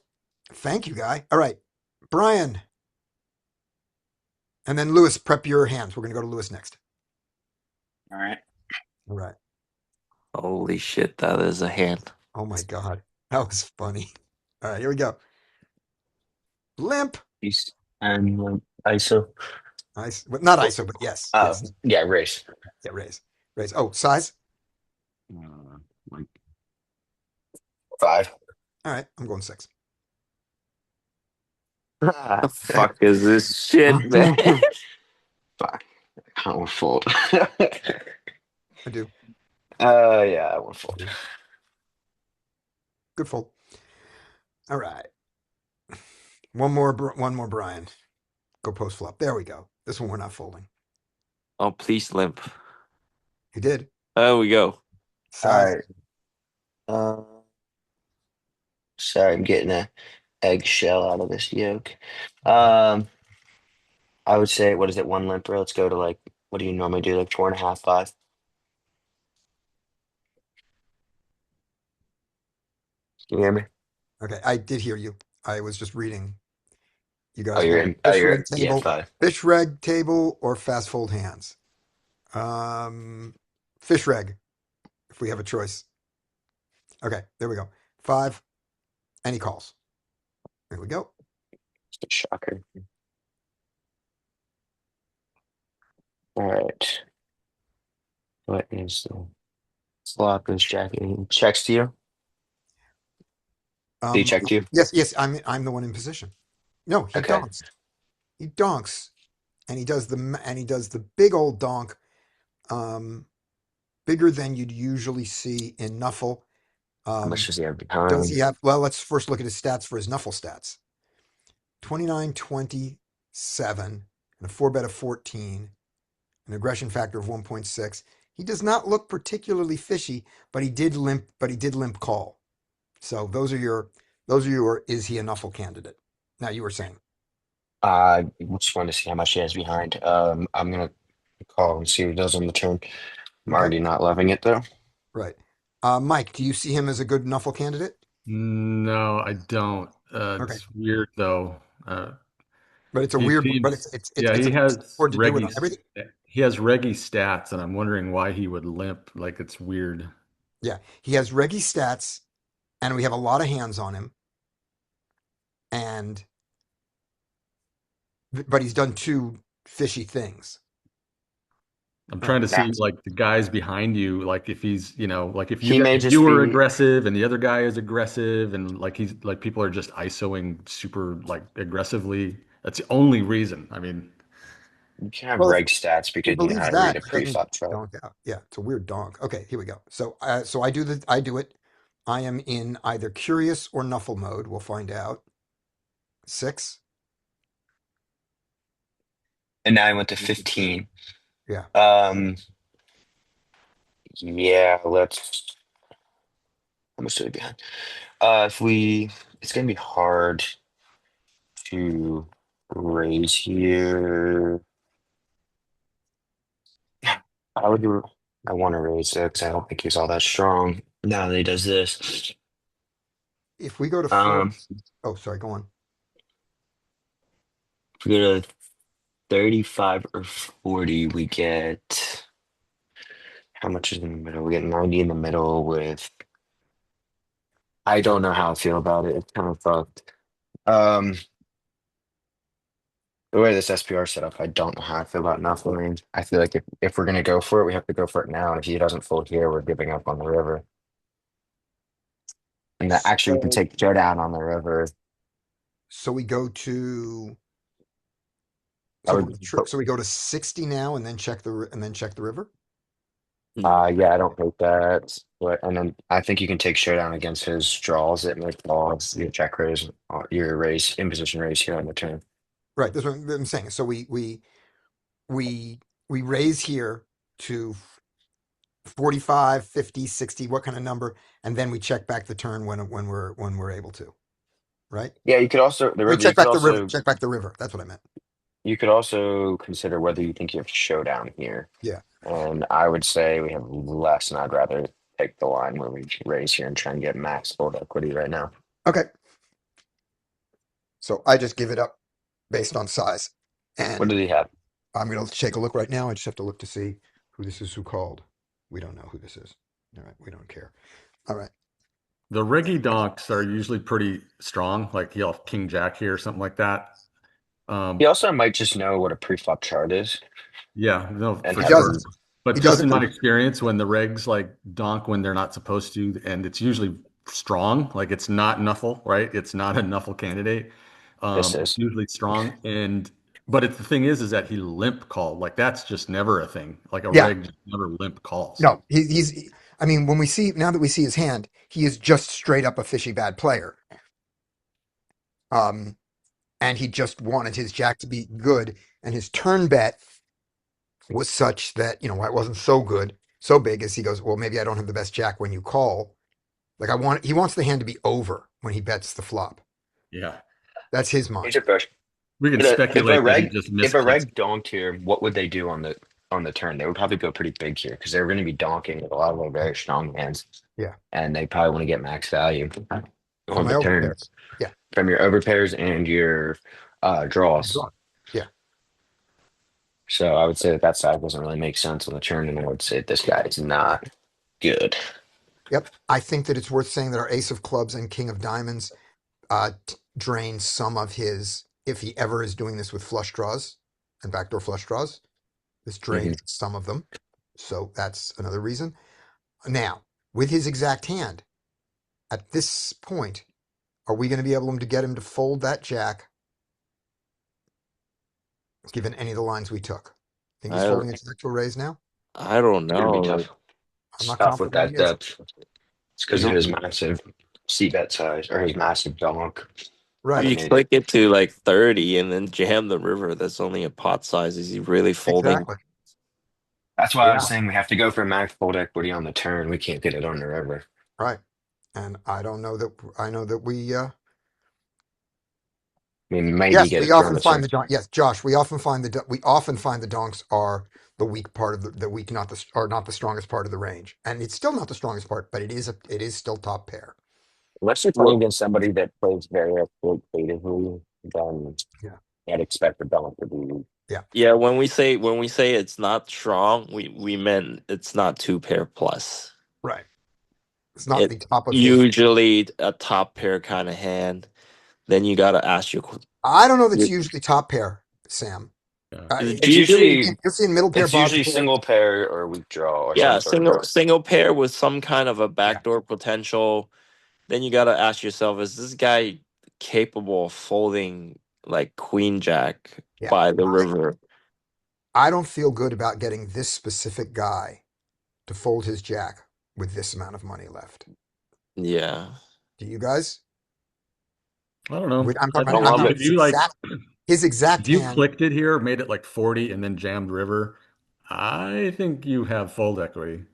Thank you, guy. All right, Brian, and then Lewis. Prep your hands. We're gonna go to Lewis next. All right. All right. Holy shit, that is a hand. Oh my God, that was funny. All right, here we go. Limp. He's and ISO. Nice. Well, not ISO, but yes, yes. Yeah, race. Yeah, raise, raise. Oh, size. Like 5. All right, I'm going 6. The fuck is this shit, man? Fuck. I can't fold. I do. Yeah, I want I fold. do. Good fold. All right. One more, Brian. Go post flop. There we go. This one we're not folding. Oh, please limp. You did. There we go. All Size. right. Uh, sorry, I'm getting a eggshell out of this yolk. Um, I would say, what is it? One limper. Let's go to like, what do you normally do? Like 4.5, 5. Can you hear me? Okay, I did hear you. I was just reading. You Oh, guys you're want in. Oh, fish you're reg yeah, table, 5. fish reg table, or fast fold hands? Um, fish reg, if we have a choice. Okay, there we go. 5. Any calls? There we go. It's a shocker. All right. What is the flop is jacking? Checks to you. Did he Um, check to you? yes, yes, I'm the one in position. No, he Okay. donks. He donks, and he does the big old donk, um, bigger than you'd usually see in Nuffle. How much Um, does he have does behind? he have? Well, let's first look at his stats for his Nuffle stats. 29, 27, and a 4 bet of 14, an aggression factor of 1.6. He does not look particularly fishy, but he did limp. But he did limp call. So those are your. Is he a Nuffle candidate? Now you were saying. I just wanted to see how much he has behind. I'm gonna call and see what he does on the turn. I'm Okay, already not loving it though. right. Mike, do you see him as a good Nuffle candidate? No, I don't. Okay, It's weird though. but it's a He weird. But seems, it's yeah, it's a board to do it on everything. He has reggy stats, and I'm wondering why he would limp. Like it's weird. Yeah, he has Reggie stats, and we have a lot of hands on him. and but he's done two fishy things. I'm trying to see That's like the guys behind you, like if he's, like if he may if you just were be. aggressive and the other guy is aggressive and like he's like people are just ISOing super like aggressively. That's the only reason. I mean, You can have Well, reg stats he because you know how believes to read that, a it doesn't preflop chart. donk out. Yeah, it's a weird donk. Okay, here we go. So, so I do it. I am in either curious or nuffle mode. We'll find out. 6. And now I went to 15. Yeah. Um, yeah, let's. How much do we behind? If we, it's gonna be hard to raise here. I would do. I want to raise 6. I don't think he's all that strong. Now that he does this. If we go to 4, Um, oh, sorry, go on. if we go to 35 or 40, we get how much is in the middle? We get 90 in the middle with. I don't know how I feel about it. It's kind of fucked. Um, the way this SPR is set up, I don't know how I feel about not folding. I feel like if we're gonna go for it, we have to go for it now. And if he doesn't fold here, we're giving up on the river. And that actually we can So, take showdown on the river. so we go to I so would, so we go to 60 now and then check the river. yeah, I don't hate that. But and then I think you can take showdown against his draws that make balls, your check raise, your raise, imposition raise here on the turn. Right, that's what I'm saying. So we we raise here to 45, 50, 60, what kind of number, and then we check back the turn when we're able to, right? Yeah, you could also the I mean, river. check back the river. Check back the river. That's what I meant. You could also consider whether you think you have showdown here. Yeah. And I would say we have less, and I'd rather take the line where we raise here and try and get max full equity right now. Okay. So I just give it up based on size, What and did he have? I'm going to take a look right now. I just have to look to see who this is who called. We don't know who this is. All right. We don't care. All right. the Reggie donks are usually pretty strong. Like he'll have King Jack here or something like that. He also might just know what a preflop chart is Yeah, no, and for He have sure. doesn't. But He just doesn't. in my experience, when the regs like donk when they're not supposed to, and it's usually strong, like it's not Nuffle, right? It's not a Nuffle candidate. this It's is. usually strong, but the thing is that he limp called. Like that's just never a thing. Like a Yeah. reg just never limp calls. No. I mean, when we see now that we see his hand, he is just straight up a fishy bad player. And he just wanted his jack to be good, and his turn bet was such that why it wasn't so good, so big as he goes, well, maybe I don't have the best jack when you call. Like he wants the hand to be over when he bets the flop. Yeah, That's his He's a mind. push. we can If a speculate that he reg just if a misclicks. reg donked here, what would they do on the turn? They would probably go pretty big here because they're going to be donking with a lot of their very strong hands. Yeah. And they probably want to get max value From on my the turn overpairs. Yeah. from your overpairs and your draws. Yeah. So I would say that side doesn't really make sense on the turn, and I would say this guy is not good. Yep. I think that it's worth saying that our ace of clubs and king of diamonds drain some of his, if he ever is doing this with flush draws and backdoor flush draws, this drains some of them. So that's another reason. Now, with his exact hand, at this point, are we going to be able to get him to fold that jack, given any of the lines we took? Think he's I folding a jack to a raise now? I don't It's gonna know. be Like, tough. I'm It's not tough with confident that he is. depth. It's because of his massive C bet size or his massive donk. Right. you Maybe. click it to like 30 and then jam the river. That's only a pot size. Is he really folding? Exactly. That's why I was Yeah. saying we have to go for max fold equity on the turn. We can't get it on the river. Right. And I don't know that I know that we I mean, maybe yes, get we it often from find the the donk. Yes, Josh, we often find the donks are the weak part of the weak, not the strongest part of the range. And it's still not the strongest part, but it is still top pair. unless you're What? playing against somebody that plays very exploitatively, then Yeah. I'd expect the donk to be. Yeah, when we say it's not strong, we meant it's not 2 pair plus. Right. It's not It the top of his usually a top pair kind of hand then you gotta ask your. I don't know. That's usually top pair, Sam. Yeah. It's It's usually You're seeing middle pair, it's bottom usually pair. single pair or weak draw or some yeah, sort of single draw. single pair with some kind of a Yeah, backdoor potential. Then you gotta ask yourself, is this guy capable of folding like queen jack yeah. by the river? I don't feel good about getting this specific guy to fold his jack with this amount of money left. Yeah. Do you guys? I don't know. I'm I talking I about, don't think I'm love talking if about it. his you like, exact if you hand. clicked it here, made it like 40 and then jammed river, I think you have fold equity,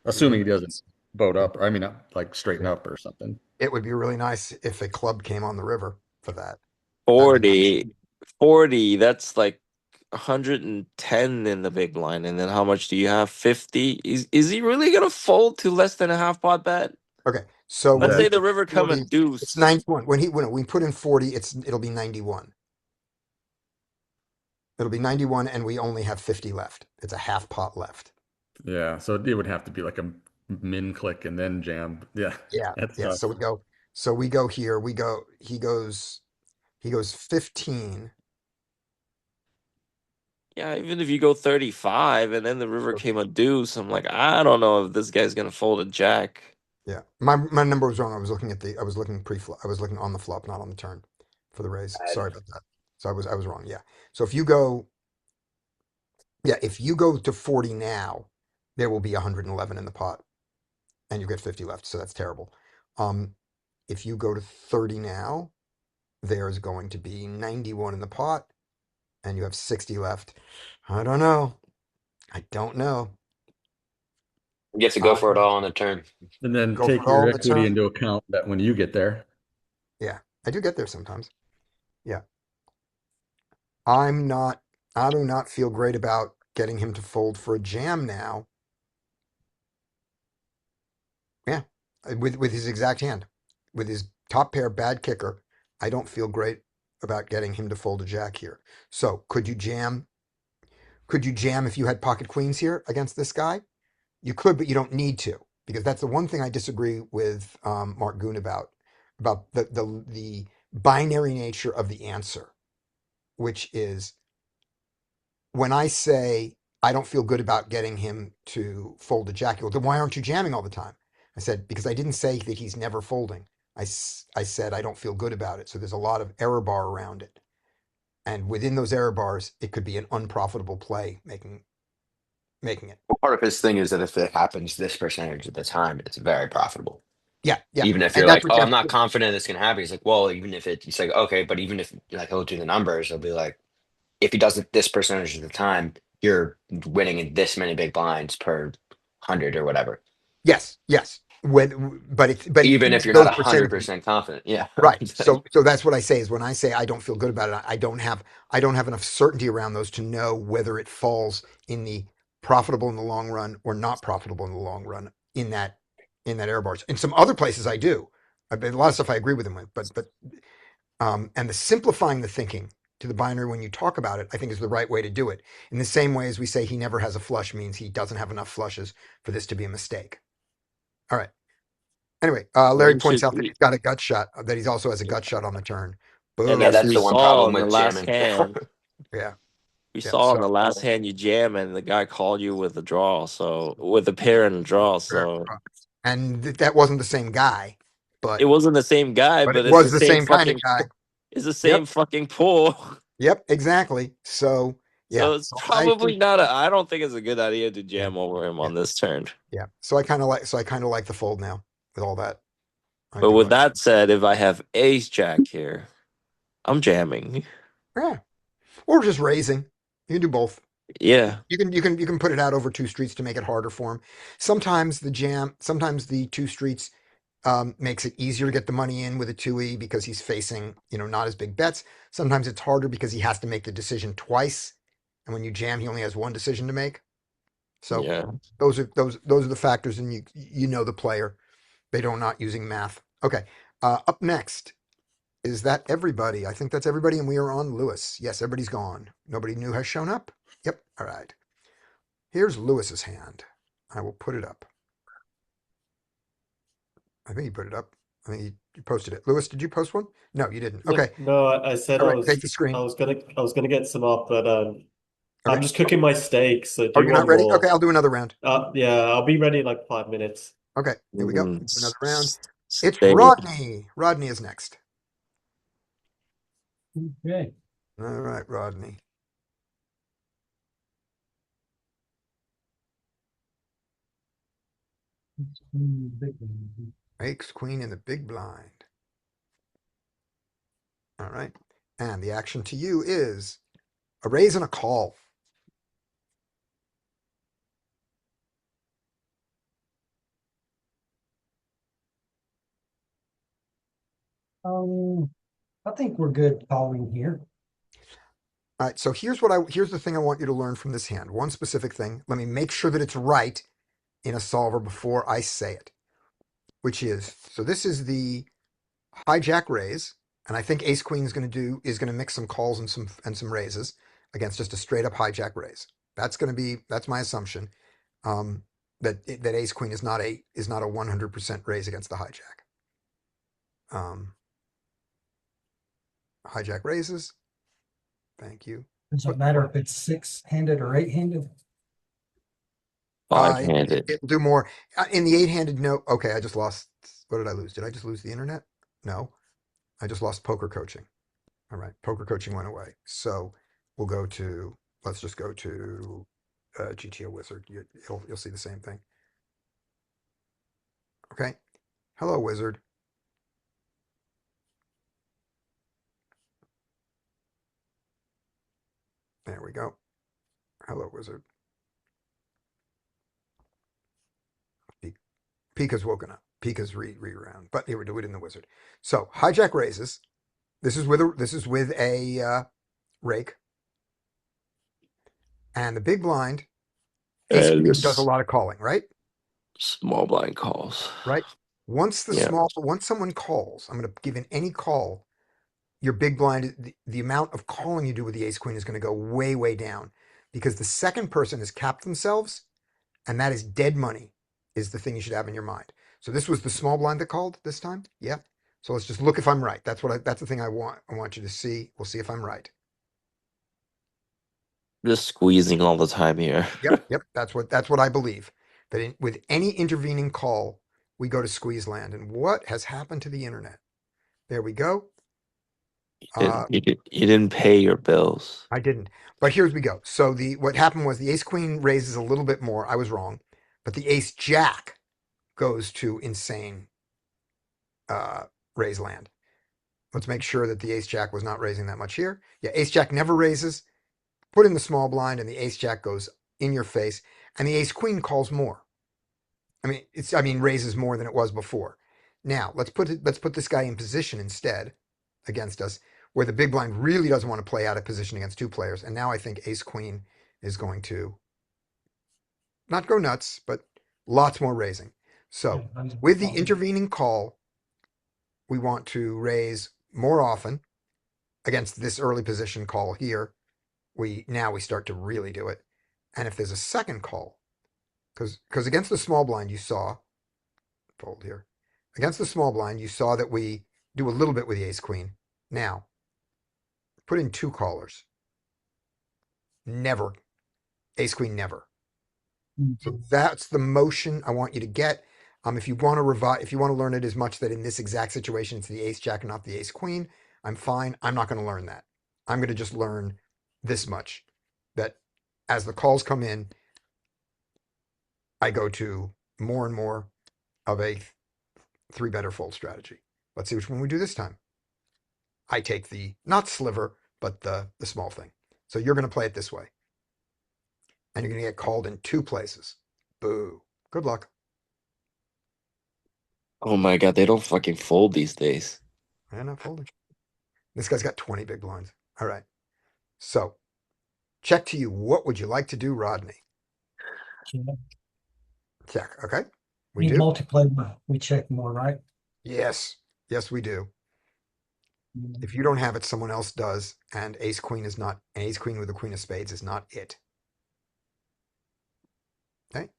It'd be assuming he doesn't nice. boat up. I mean, like straighten Yeah. up or something. It would be really nice if a club came on the river for that. That'd be nice. 40, 40, that's like 110 in the big blind. And then how much do you have? 50? Is he really gonna fold to less than a half pot bet? Okay, so when Let's we That say the put river come a 40, it's deuce. 91. When we put in 40, it'll be 91. It'll be 91, and we only have 50 left. It's a half pot left. Yeah, so it would have to be like a min click and then jam. Yeah, Yeah, that's yeah. tough. So we go here. He goes 15. Yeah, even if you go 35 and then the river came a deuce, I'm like, I don't know if this guy's gonna fold a jack. Yeah, my number was wrong. I was looking pre-flop. I was looking on the flop, not on the turn for the raise. Bad. Sorry about that. So I was wrong. Yeah. So if you go to 40 now, there will be 111 in the pot, and you get 50 left. So that's terrible. Um, if you go to 30 now, there's going to be 91 in the pot, and you have 60 left. I don't know. I don't know. You get to go I for it all on the turn. And then go for take it all your in the equity turn. into account that when you get there. Yeah, I do get there sometimes. Yeah. I'm not, I do not feel great about getting him to fold for a jam now. Yeah, with his exact hand, with his top pair bad kicker, I don't feel great about getting him to fold a jack here. So could you jam? Could you jam if you had pocket queens here against this guy? You could, but you don't need to, because that's the one thing I disagree with Mark Goon about the binary nature of the answer, which is when I say I don't feel good about getting him to fold a jack, he goes, then why aren't you jamming all the time? I said, because I didn't say that he's never folding. I said I don't feel good about it. So there's a lot of error bar around it. And within those error bars, it could be an unprofitable play making it. Part of his thing is that if it happens this percentage of the time, it's very profitable. Yeah, yeah. Even if And you're that's like, what oh, you I'm have to not do. confident it's gonna happen. He's like, well, even if it's like, okay, but even if like he'll do the numbers, he'll be like, if he does it this percentage of the time, you're winning in this many big blinds per 100 or whatever. Yes, yes. But Even if each of you're not those a hundred percentages. percent confident. Yeah. Right. So that's what I say is when I say I don't feel good about it, I don't have enough certainty around those to know whether it falls in the profitable in the long run or not profitable in the long run in that error bars. In some other places I do. A lot of stuff I agree with him with, but and the simplifying the thinking to the binary when you talk about it, I think is the right way to do it. In the same way as we say he never has a flush means he doesn't have enough flushes for this to be a mistake. All right. Anyway, And Larry you points should, out that he's got a gut shot, that he also has a gut shot on the turn. and Yeah, Boom. as that's we the one saw problem in the with last jamming. hand, Yeah. we Yeah. saw in So, the last hand you jam and the guy called you with a draw, so with a pair and a draw. So and that wasn't the same guy, it but wasn't the same guy, it but it's was the the same same kind of fucking guy. it's the same Yep. fucking pull. Yep. Exactly. So, yeah. So it's So I probably think, not a. I don't think it's a good idea to yeah. jam over him Yeah. on this turn. Yeah. So I kind of like the fold now with all that. I But do with like, that said, if I have ace jack here, I'm jamming. yeah. Or just raising. You can do both. Yeah, You can put it out over two streets to make it harder for him. Sometimes the two streets makes it easier to get the money in with a 2E because he's facing, not as big bets. Sometimes it's harder because he has to make the decision twice. And when you jam, he only has one decision to make. So yeah. those are the factors, and you know the player. They don't not using math. Okay. Up next, is that everybody? I think that's everybody, and we are on Lewis. Yes, everybody's gone. Nobody new has shown up. Yep. All right. Here's Lewis's hand. I will put it up. I think he put it up. I think you posted it. Lewis, did you post one? No, you didn't. No, Okay. no, I said All right. Take the screen. I was gonna get some up, but I'm Okay. just cooking my steak, so Oh, do you're not one ready? Okay, more. I'll do another round. Yeah, I'll be ready in like 5 minutes. Okay, here we go. Mm, Do another round. It's stay. Rodney. Rodney is next. Okay. All right, Rodney. Ace queen in the big blind. All right. And the action to you is a raise and a call. I think we're good calling here. All right, so here's the thing I want you to learn from this hand. One specific thing. Let me make sure that it's right in a solver before I say it. Which is, so this is the hijack raise, and I think ace queen is going to mix some calls and some raises against just a straight up hijack raise. That's my assumption. That ace queen is not a 100% raise against the hijack. Hijack raises. Thank you. Does it matter if it's 6-handed or 8-handed? Five-handed. It'll do more in the 8-handed. No, okay. I just lost. What did I lose? Did I just lose the internet? No, I just lost poker coaching. All right, poker coaching went away. So we'll go to. Let's just go to GTO Wizard. You'll see the same thing. Okay. Hello, Wizard. There we go. Hello, Wizard. Pika's woken up. Pika's re-round. But here we do it in the Wizard. So hijack raises. This is with a rake. And the big blind ace And queen does a this lot of calling, right? small blind calls. Right. Once Yeah. someone calls, I'm going to give in any call, your big blind, the amount of calling you do with the ace queen is going to go way, way down because the second person has capped themselves, and that is dead money, is the thing you should have in your mind. So this was the small blind that called this time. Yeah. So let's just look if I'm right. That's the thing I want you to see. We'll see if I'm right. Just squeezing all the time here. Yep. That's what I believe. That with any intervening call, we go to squeeze land. And what has happened to the internet? There we go. You didn't pay your bills. I didn't. But here's we go. So what happened was the ace queen raises a little bit more. I was wrong. But the ace jack goes to insane raise land. Let's make sure that the ace jack was not raising that much here. Yeah, ace jack never raises. Put in the small blind and the ace jack goes in your face. And the ace queen calls more. Raises more than it was before. Now let's put this guy in position instead against us, where the big blind really doesn't want to play out of position against two players. And now I think ace queen is going to not go nuts, but lots more raising. So with the intervening call, we want to raise more often against this early position call here. We start to really do it. And if there's a second call, because against the small blind, you saw, fold here, against the small blind, you saw that we do a little bit with the ace queen. Now, put in two callers. Never. Ace queen, never. So that's the motion I want you to get. If you want to learn it as much that in this exact situation, it's the ace jack and not the ace queen, I'm fine. I'm not going to learn that. I'm going to just learn this much, that as the calls come in, I go to more and more of a three better fold strategy. Let's see which one we do this time. I take the not sliver, but the small thing. So you're going to play it this way. And you're going to get called in two places. Boo. Good luck. Oh my god, they don't fucking fold these days. I'm not folding. This guy's got 20 big blinds. All right. So, check to you. What would you like to do, Rodney? Check. Okay. We do. Multiplayer, we check more, right? Yes. Yes, we do. If you don't have it, someone else does. And ace queen with a queen of spades is not it. Okay.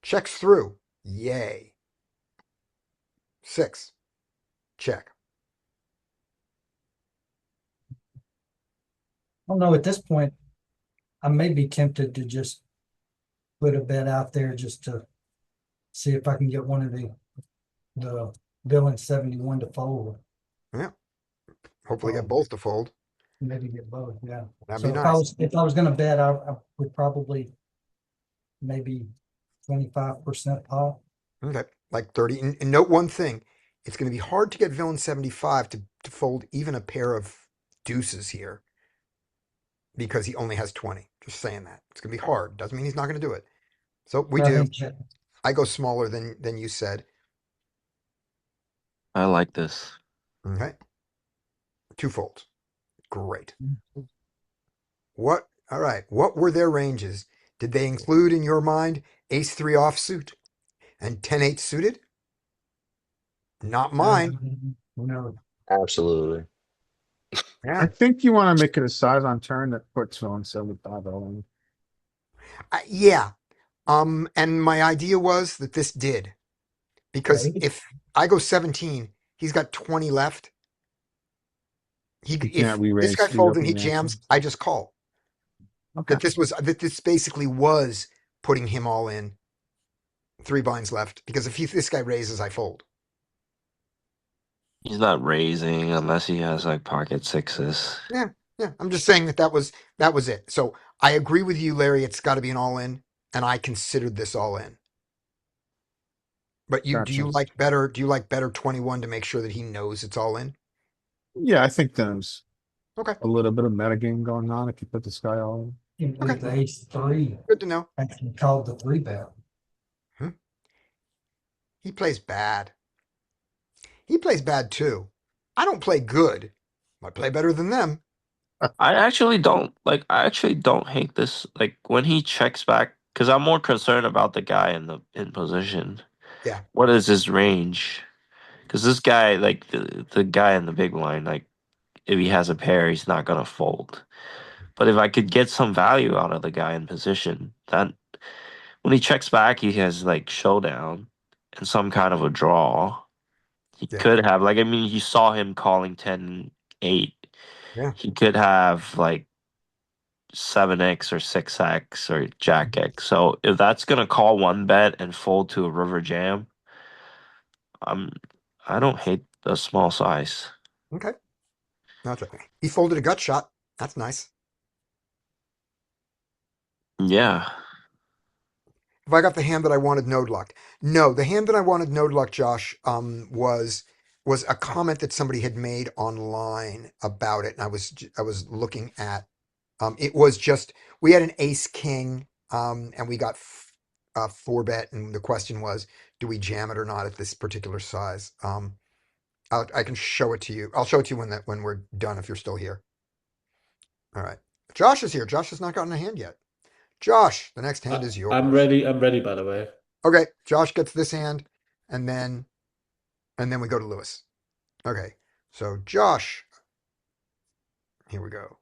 Checks through. Yay. 6. check. I don't know, at this point, I may be tempted to just put a bet out there just to see if I can get one of the villain 71 to fold. Yeah. Hopefully get Um, both to fold. Maybe get both, yeah. That'd So be if nice. I was gonna bet, I would probably maybe 25% off. Okay. Like 30. And note one thing. It's going to be hard to get villain 75 to fold even a pair of deuces here because he only has 20. Just saying that. It's going to be hard. Doesn't mean he's not going to do it. So we I do. think check. I go smaller than you said. I like this. Okay. Two folds. Great. What? All right. What were their ranges? Did they include in your mind ace three offsuit and 10-8 suited? Not mine. No, Absolutely. I Yeah. think you want to make it a size on turn that puts on 75 in. Yeah. And my idea was that this did because right? if I go 17, he's got 20 left. You If can't this guy re-raise, folds and he reopen the action. jams, I just call. Okay. That this basically was putting him all in. 3 blinds left because if this guy raises, I fold. He's not raising unless he has like pocket sixes. Yeah, yeah. I'm just saying that was it. So I agree with you, Larry. It's got to be an all in, and I considered this all in. But do you Gotcha. like better? Do you like better 21 to make sure that he knows it's all in? Yeah, I think there's Okay, a little bit of metagame going on if you put this guy all in. Can't okay. believe the ace three Good to know. actually called the three bet. He plays bad. He plays bad too. I don't play good. I play better than them. I actually don't like. I actually don't hate this. Like when he checks back, because I'm more concerned about the guy in position. Yeah. What is his range? Because this guy, like the guy in the big line, like if he has a pair, he's not gonna fold. But if I could get some value out of the guy in position, then when he checks back, he has like showdown and some kind of a draw. He Yeah. could have like I mean, you saw him calling 10-8. Yeah. He could have like 7x or 6x or Jack X. So if that's gonna call one bet and fold to a river jam, I'm I don't hate the small size. Okay. That's right. He folded a gut shot. That's nice. Yeah. If I got the hand that I wanted node locked. No, the hand that I wanted node locked, Josh, was a comment that somebody had made online about it, and I was looking at. It was just we had an ace king, and we got four bet, and the question was, do we jam it or not at this particular size? I can show it to you. I'll show it to you when we're done if you're still here. All right, Josh is here. Josh has not gotten a hand yet. Josh, the next hand is yours. I'm ready. I'm ready, by the way. Okay, Josh gets this hand, and then we go to Lewis. Okay, so Josh, here we go.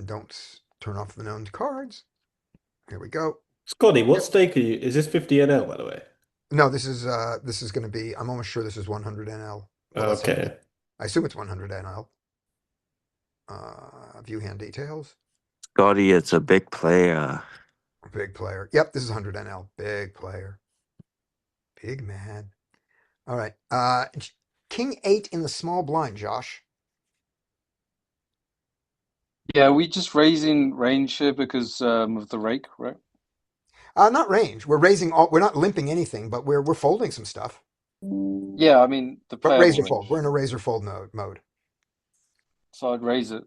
Don't turn off the known cards. Here we go. Scotty, what stake are you? Is this 50 NL, by the way? No, this is going to be. I'm almost sure this is 100 NL. Well, let's see. Okay. I assume it's 100 NL. View hand details. Scotty, it's a big player. Big player. Yep, this is 100 NL. Big player. Big man. All right. King 8 in the small blind, Josh. Yeah, we just raising range here because of the rake, right? Not range. We're raising all. We're not limping anything, but we're folding some stuff. Yeah, I mean the But playable razor range. fold. We're in a razor fold mode. So I'd raise it.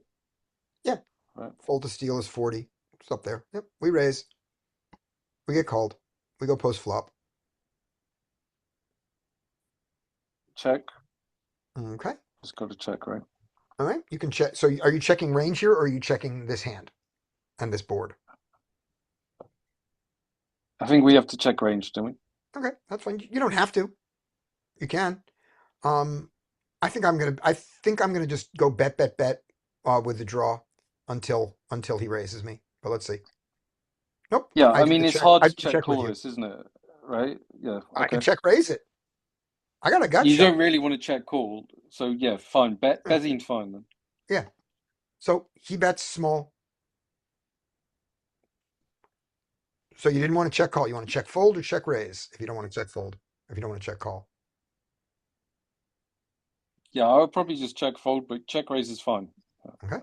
Yeah. Right. Fold to steal is 40. It's up there. Yep. We raise. We get called. We go post flop. Check. Okay. Just got to check, right? All right. You can check. So are you checking range here, or are you checking this hand and this board? I think we have to check range, don't we? Okay, that's fine. You don't have to. You can. I think I'm gonna just go bet with the draw until he raises me. But let's see. Nope. Yeah, I I did mean the it's check. hard I to did the check check with call you. this, isn't it? Right? Yeah. I can Okay. check raise it. I got a gut You shot. don't really want to check call, so yeah, fine. Betting's fine then. Yeah. So he bets small. So you didn't want to check call. You want to check fold or check raise if you don't want to check fold. If you don't want to check call. Yeah, I would probably just check fold, but check raise is fine. Okay.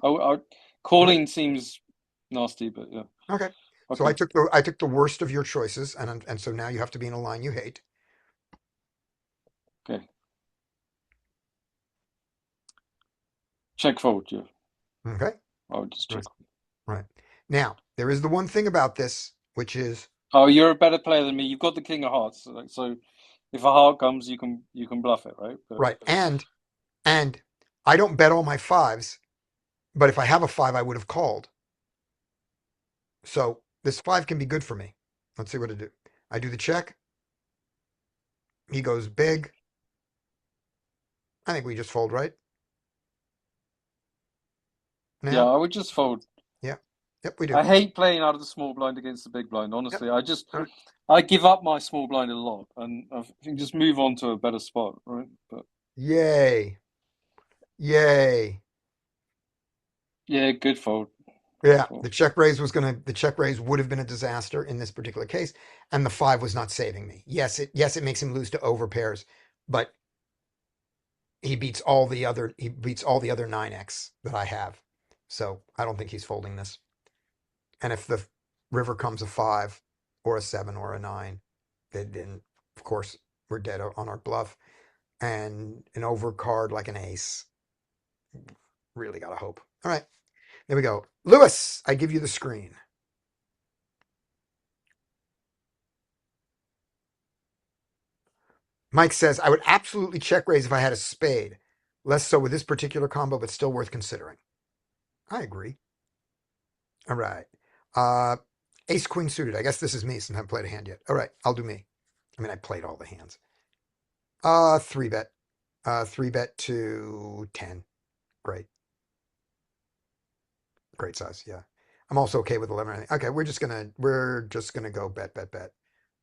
Calling seems nasty, but yeah. Okay. So Okay. I took the worst of your choices, and so now you have to be in a line you hate. Okay. Check fold, yeah. Okay. I would just check. Right. Now, there is the one thing about this, which is Oh, you're a better player than me. You've got the king of hearts, so if a heart comes, you can bluff it, right? But right. And I don't bet all my fives, but if I have a five, I would have called. So this five can be good for me. Let's see what I do. I do the check. He goes big. I think we just fold, right? yeah, Now, I would just fold. yeah. Yep, we do. I hate playing out of the small blind against the big blind. Honestly, Yep. All right. I give up my small blind a lot, and I think just move on to a better spot, right? But Yay. Yay. yeah, good fold. Yeah, Fold. the check raise would have been a disaster in this particular case, and the five was not saving me. Yes, it makes him lose to over pairs, but he beats all the other 9x that I have. So I don't think he's folding this. And if the river comes a five or a seven or a nine, then of course we're dead on our bluff. And an overcard like an ace, really gotta hope. All right, there we go. Lewis, I give you the screen. Mike says, I would absolutely check raise if I had a spade. Less so with this particular combo, but still worth considering. I agree. All right. Ace queen suited. I guess this is me since I haven't played a hand yet. All right, I'll do me. I mean, I played all the hands. Three bet. Three bet to 10. Great. Great size. Yeah. I'm also okay with 11. Okay, we're just gonna go bet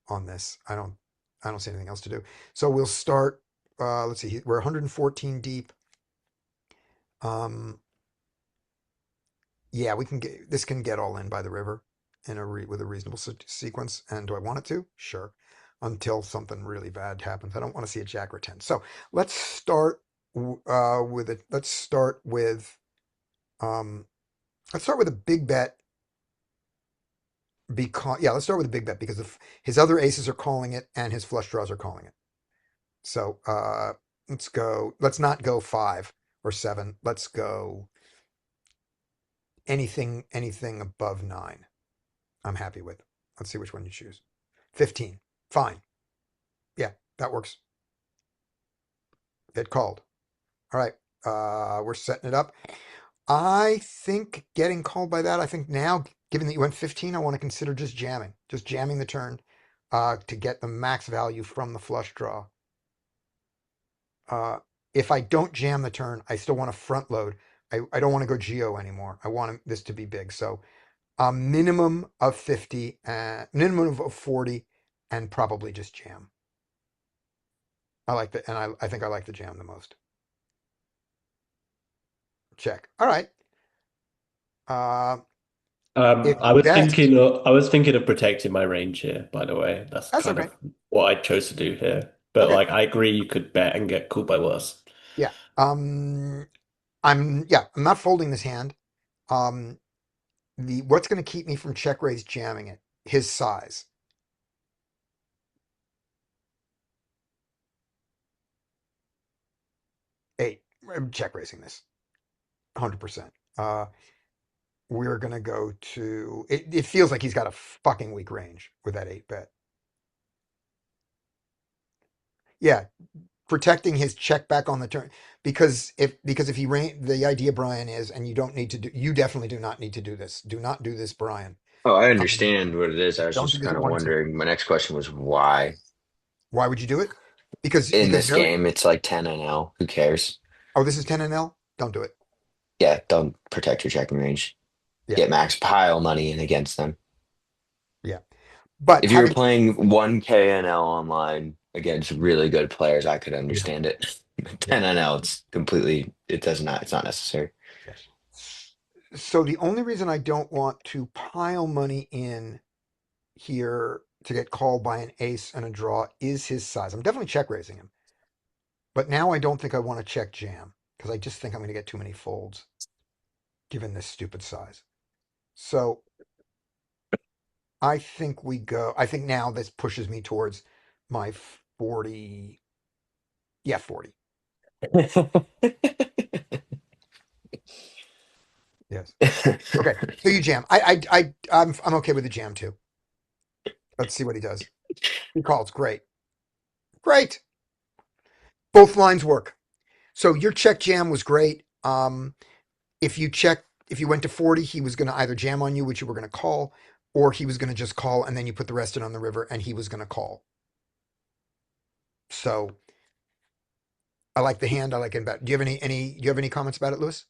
on this. I don't see anything else to do. So we'll start. Let's see. We're 114 deep. Yeah, we can get this can get all in by the river with a reasonable sequence. And do I want it to? Sure. Until something really bad happens. I don't want to see a jack or 10. So let's start with it. Let's start with a big bet because let's start with a big bet because his other aces are calling it and his flush draws are calling it. So let's not go 5 or 7. Let's go anything above 9. I'm happy with. Let's see which one you choose. 15. Fine. Yeah, that works. It called. All right. We're setting it up. I think getting called by that, I think now, given that you went 15, I want to consider just jamming the turn to get the max value from the flush draw. If I don't jam the turn, I still want to front load. I don't want to go geo anymore. I want this to be big. So a minimum of 50, minimum of 40, and probably just jam. I like that, and I think I like the jam the most. Check. All right. If I you was bet, thinking of protecting my range here, by the way. That's that's kind okay. of what I chose to do here. But Okay. like I agree you could bet and get called by worse. Yeah. I'm not folding this hand. What's going to keep me from check raise jamming it? His size. Eight. I'm check raising this. 100%. We're going to go to it feels like he's got a fucking weak range with that 8 bet. Yeah, protecting his check back on the turn because if he the idea, Brian, is, and you definitely do not need to do this. Do not do this, Brian. Oh, I Um, understand what it is. I was don't do just this kind at of 1-2. wondering. My next question was why Why would you do it? Because in this very game it's like 10 and L. Who cares? this is 10 and L. Don't do it. Yeah, don't protect your checking range. Yeah, Get max pile money in against them. yeah. But If you're having playing 1K NL online against really good players, I could understand it. 10 NL, it's not necessary. Yeah. So the only reason I don't want to pile money in here to get called by an ace and a draw is his size. I'm definitely check raising him. But now I don't think I want to check jam because I just think I'm going to get too many folds given this stupid size. So I think I think now this pushes me towards my 40. Yeah, 40. Yes. Okay. So you jam. I'm okay with the jam too. Let's see what he does. He calls. Great. Great. Both lines work. So your check jam was great. If you went to 40, he was going to either jam on you, which you were going to call, or he was going to just call and then you put the rest in on the river and he was going to call. So I like the hand. I like it better. Do you have any comments about it, Lewis?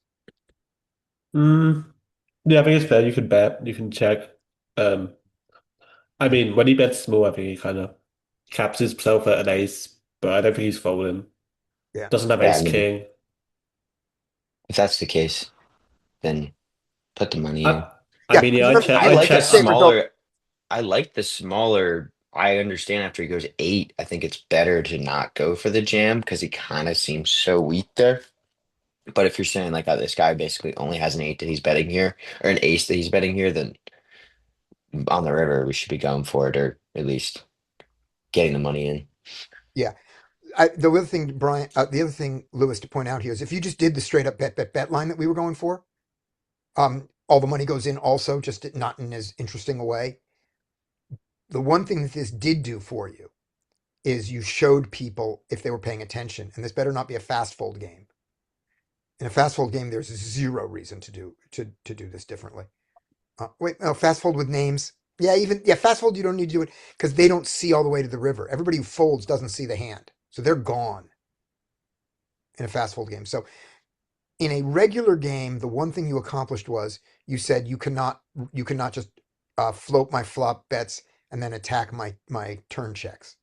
Yeah, I think it's fair. You can bet, you can check. I mean, when he bets small, I think he kind of caps himself at an ace, but I don't think he's folding. Yeah. Doesn't have Yeah, I ace mean, king. if that's the case, then put the money in. I mean, yeah, I I like a check. Safe result. smaller. I like the smaller. I understand after he goes 8, I think it's better to not go for the jam because he kind of seems so weak there. But if you're saying like this guy basically only has an 8 that he's betting here, or an ace that he's betting here, then on the river we should be going for it, or at least getting the money in. Yeah. The other thing, Brian, the other thing, Lewis, to point out here is if you just did the straight up bet line that we were going for, all the money goes in also, just not in as interesting a way. The one thing that this did do for you is you showed people if they were paying attention, and this better not be a fast fold game. In a fast fold game, there's zero reason to do this differently. Wait, no, fast fold with names. Yeah, fast fold you don't need to do it because they don't see all the way to the river. Everybody who folds doesn't see the hand, so they're gone in a fast fold game. So in a regular game, the one thing you accomplished was you said you cannot just float my flop bets and then attack my turn checks.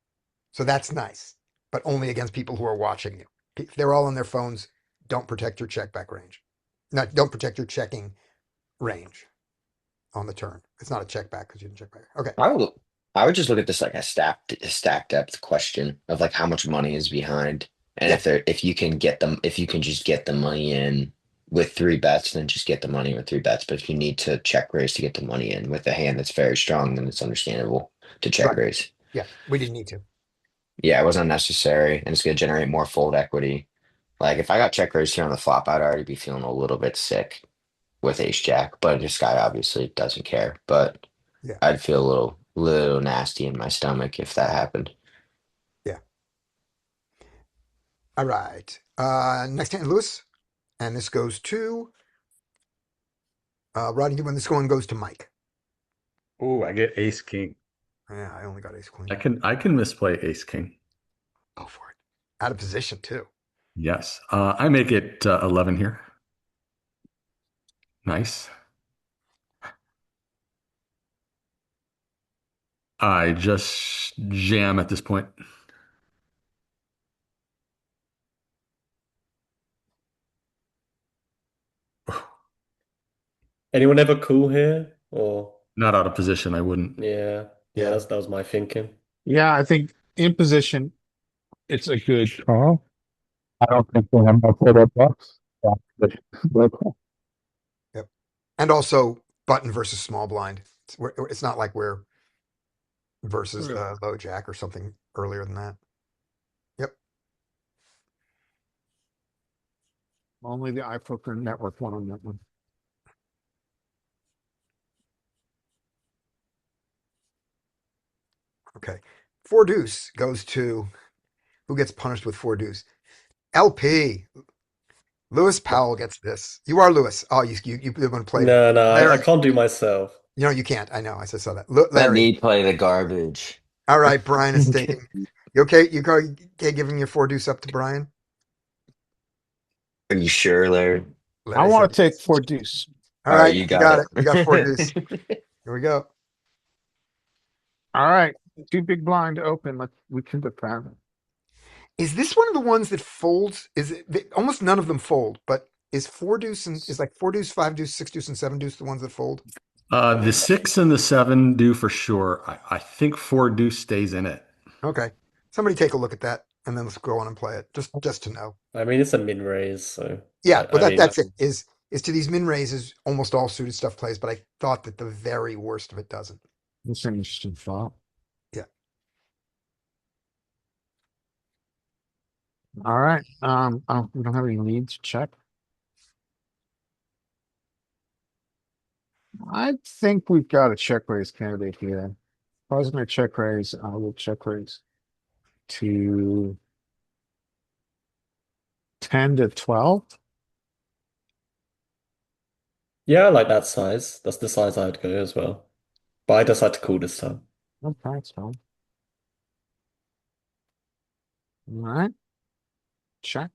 So that's nice, but only against people who are watching you. If they're all on their phones, don't protect your check back range. Not don't protect your checking range on the turn. It's not a check back because you didn't check back. Okay. I would just look at this like a stack depth question of like how much money is behind, and Yeah. if you can just get the money in with 3 bets, then just get the money with 3 bets. But if you need to check raise to get the money in with a hand that's very strong, then it's understandable to check Right. raise. Yeah. We didn't need to. Yeah, it was unnecessary, and it's going to generate more fold equity. Like if I got check raised here on the flop, I'd already be feeling a little bit sick with ace jack, but this guy obviously doesn't care. But Yeah. I'd feel a little nasty in my stomach if that happened. Yeah. All right. Next hand, Lewis. And this goes to Rodney. When this one goes to Mike. Oh, I get ace king. Yeah, I only got ace queen. I can misplay ace king. Go for it. Out of position too. Yes. I make it 11 here. Nice. I just jam at this point. Anyone ever cool here? Or Not out of position, I wouldn't. yeah, Yeah. that was my thinking. Yeah, I think in position, it's a good call. I don't think they have no photo bucks. Yeah, but Yep. And also button versus small blind. It's not like we're versus low jack or something earlier than that. Yep. only the iPoker network one on that one. Okay. Four deuce goes to who gets punished with four deuce? LP. Lewis Powell gets this. You are Lewis. Oh, you're going to play. No, I Larry. can't do myself. You know, you can't. I know. I just saw that. Let Larry. me play the garbage. All right. Brian is taking. You okay? Okay giving your four deuce up to Brian? Are you sure, Larry? I want to take four deuce. All right. You You got got it. You got four deuce. Here we go. All right. Two big blind open. We can defend. Is this one of the ones that folds? Almost none of them fold, but is four deuce and is like four deuce, five deuce, six deuce, and seven deuce the ones that fold? The 6 and the 7 do for sure. I think 4 deuce stays in it. Okay, somebody take a look at that, and then let's go on and play it just to know. I mean, it's a min raise, so Yeah, but I mean, that's it. Is to these min raises almost all suited stuff plays, but I thought that the very worst of it doesn't. That's an interesting thought. Yeah. All right. We don't have any leads. Check. I think we've got a check raise candidate here. If I was going to check raise, I will check raise to 10 to 12. yeah, I like that size. That's the size I'd go as well. But I decided to call this time. Okay, it's fine. All right. Check.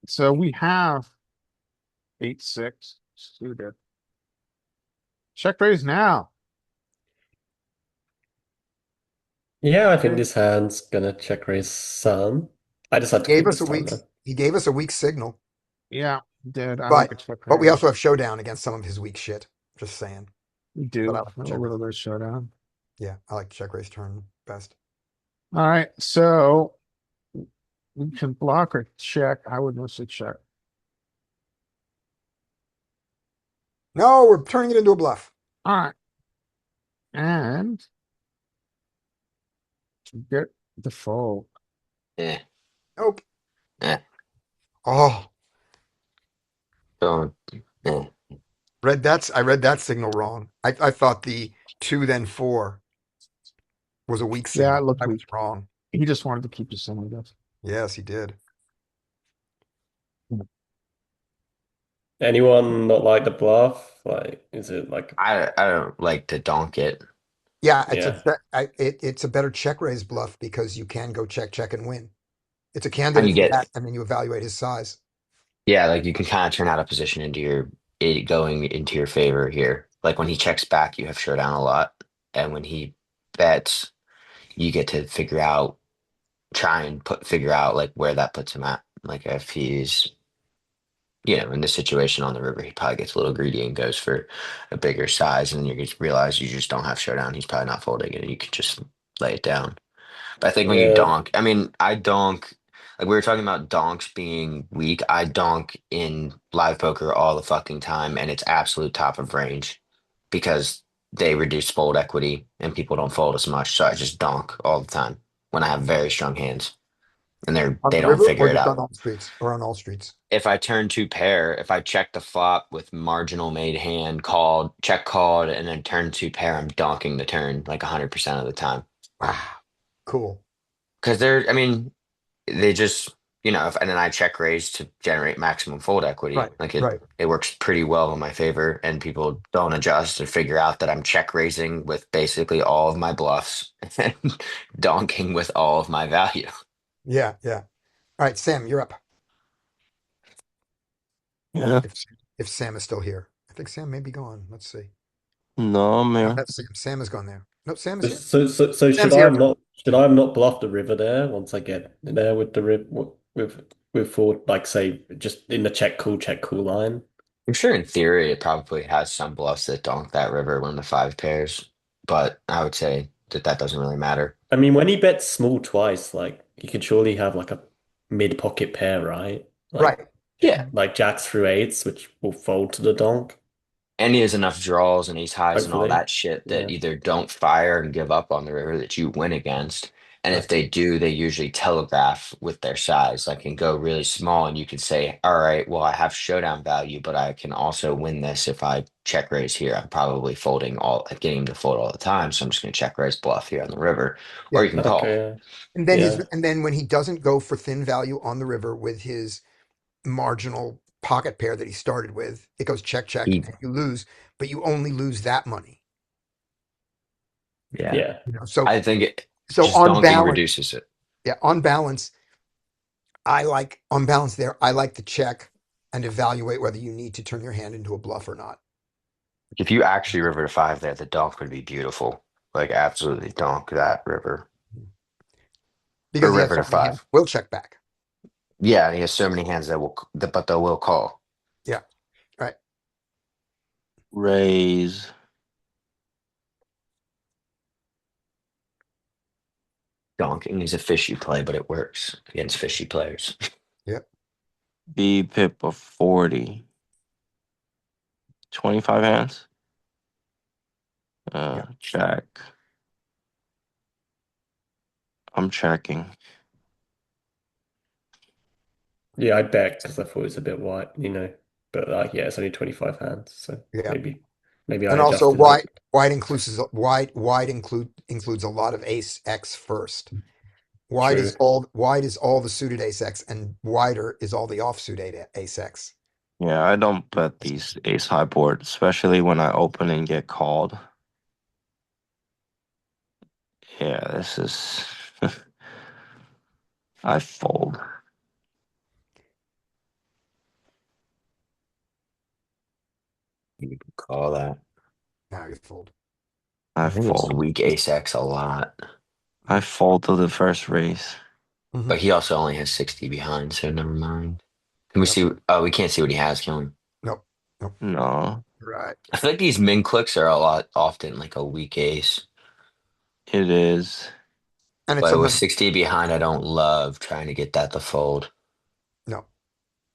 So we have 8-6 suited. Check raise now. Yeah, I think this hand's gonna check raise some. I decided to call this time though. He gave us a weak signal, Yeah, did. I like but a check but we raise. also have showdown against some of his weak shit. Just saying. We But do. I like A check raise. little bit of showdown. Yeah, I like check raise turn best. All right, so we can block or check. I would mostly check. No, we're turning it into a bluff. All right. And to get the fold. Eh, Nope. eh, Oh, going. Eh. I read that signal wrong. I thought the 2 then 4 was a weak signal. Yeah, it looked I was weak. wrong. He just wanted to keep the same, I guess. Yes, he did. Anyone not like the bluff? Like, is it like, I don't like to donk it. Yeah, yeah, it's a better check raise bluff because you can go check check and win. It's a And candidate you for get, that, and then you evaluate his size. yeah, like you can kind of turn out a position into it going into your favor here. Like when he checks back, you have showdown a lot. And when he bets, you get to figure out like where that puts him at. Like if he's, in this situation on the river, he probably gets a little greedy and goes for a bigger size, and you just realize you just don't have showdown. He's probably not folding it, and you could just lay it down. But I think when you yeah, donk, I mean, I donk, like we were talking about donks being weak. I donk in live poker all the fucking time, and it's absolute top of range because they reduce fold equity and people don't fold as much. So I just donk all the time when I have very strong hands and On they the don't river figure or it just on out. all streets or on all streets. If I turn two pair, if I check the flop with marginal made hand called, check called, and then turn two pair, I'm donking the turn like 100% of the time. Wow, cool. Because I mean, they just, and then I check raise to generate maximum fold equity. Right, Like right. it works pretty well in my favor, and people don't adjust and figure out that I'm check raising with basically all of my bluffs and donking with all of my value. Yeah, yeah. All right, Sam, you're up. Yeah. If if Sam is still here, I think Sam may be gone. Let's see. No, I'm No, here. that's Sam. Sam has gone there. No, Sam is here. so Sam's here. should I have not bluffed the river there once I get there with the river with forward like say just in the check call line? I'm sure in theory it probably has some bluffs that donk that river when the five pairs, but I would say that doesn't really matter. I mean, when he bets small twice, like he can surely have like a mid pocket pair, right? Right. Yeah. Like jacks through eights, which will fold to the donk, And he has enough draws and ace highs and all hopefully. that shit that Yeah. either don't fire and give up on the river that you win against. And if Right. they do, they usually telegraph with their size, like can go really small. And you can say, all right, well, I have showdown value, but I can also win this if I check raise here. I'm probably getting him to fold all the time. So I'm just going to check raise bluff here on the river. Or Yeah. you can call. Okay. And Yeah. then when he doesn't go for thin value on the river with his marginal pocket pair that he started with, it goes check check He, and you lose, but you only lose that money. yeah. Yeah. So I think so just on donking balance, reduces it. yeah, on balance, I like on balance there. I like to check and evaluate whether you need to turn your hand into a bluff or not. If you actually river to five there, the donk would be beautiful. Like absolutely donk that river. Or Because he has river so to many hands. five. We'll check back. Yeah, he has so many hands but they will call. Yeah. Right. Raise. Donking is a fishy play, but it works against fishy players. Yep. B pip of 40. 25 hands. Yeah. Check. I'm checking. Yeah, I bet because I thought it was a bit wide, But yeah, it's only 25 hands, so Yeah. maybe I And also adjusted it. includes a lot of ace X first. True. Wide is all the suited ace X, and wider is all the offsuit ace X. Yeah, I don't bet these ace high board, especially when I open and get called. Yeah, this is. I fold. You can call that. Now you fold. I I think it's fold. weak ace X a lot. I fold to the first raise. Mhm. But he also only has 60 behind, so never mind. Can we Yep. see? Oh, we can't see what he has, can we? Nope. Nope. No, Right. I feel like these min clicks are a lot often like a weak ace. it is. And it's But with sometimes 60 behind, I don't love trying to get that to fold. no.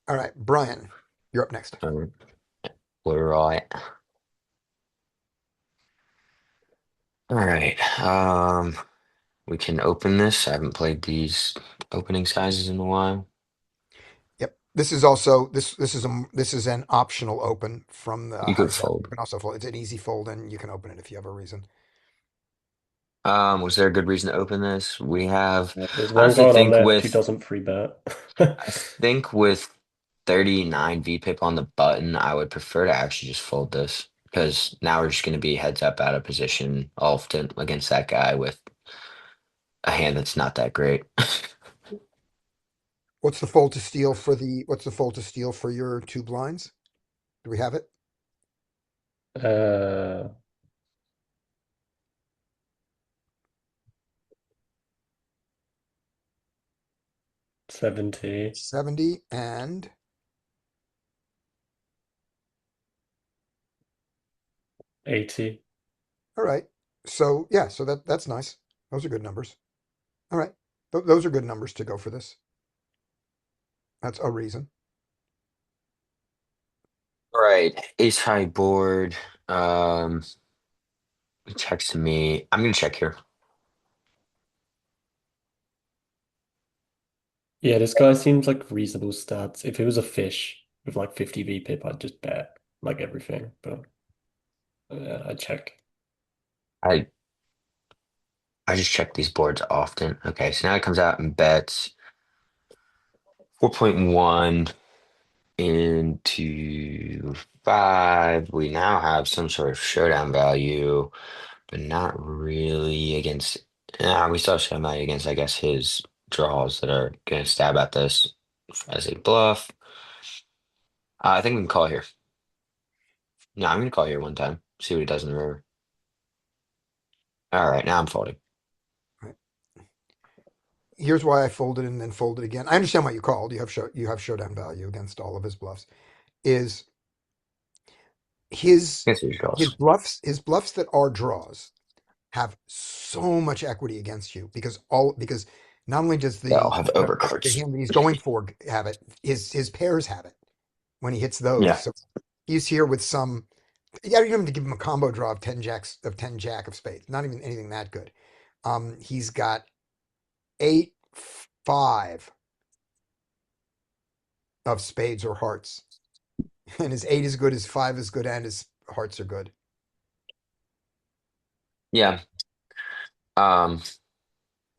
All right, Brian, you're up next. We're right. All right. We can open this. I haven't played these opening sizes in a while. Yep. This is also this is an optional open from the You how could to bet. You fold. can also fold. It's an easy fold, and you can open it if you have a reason. Was there a good reason to open this? We have, There's I one honestly guy on our think left who with doesn't free bet. I think with 39 VPIP on the button, I would prefer to actually just fold this because now we're just going to be heads up out of position often against that guy with a hand that's not that great. What's the fold to steal for your two blinds? Do we have it? Uh, 70, 70 and 80. all right. So yeah, so that's nice. Those are good numbers. All right. Those are good numbers to go for this. That's a reason. All right, ace high board. He checks to me. I'm gonna check here. Yeah, this guy seems like reasonable stats. If it was a fish with like 50 VPIP, I'd just bet like everything. But I'd check. I I just check these boards often. Okay, so now it comes out and bets 4.1 into 5. We now have some sort of showdown value, but not really against. We still have showdown value against, I guess, his draws that are gonna stab at this as a bluff. I think we can call here. No, I'm gonna call here one time. See what he does in the river. All right, now I'm folding. Right. Here's why I folded and then folded again. I understand what you called. You have showdown value against all of his bluffs. Is his Against his draws. his bluffs that are draws have so much equity against you because not only does They all have the overcards. hand that he's going for have it, his pairs have it when he hits those. Yeah. So he's here with some. Yeah, you don't have to give him a combo draw of 10 jack of spades. Not even anything that good. He's got 8-5 of spades or hearts, and his 8 is good, his 5 is good, and his hearts are good. Yeah.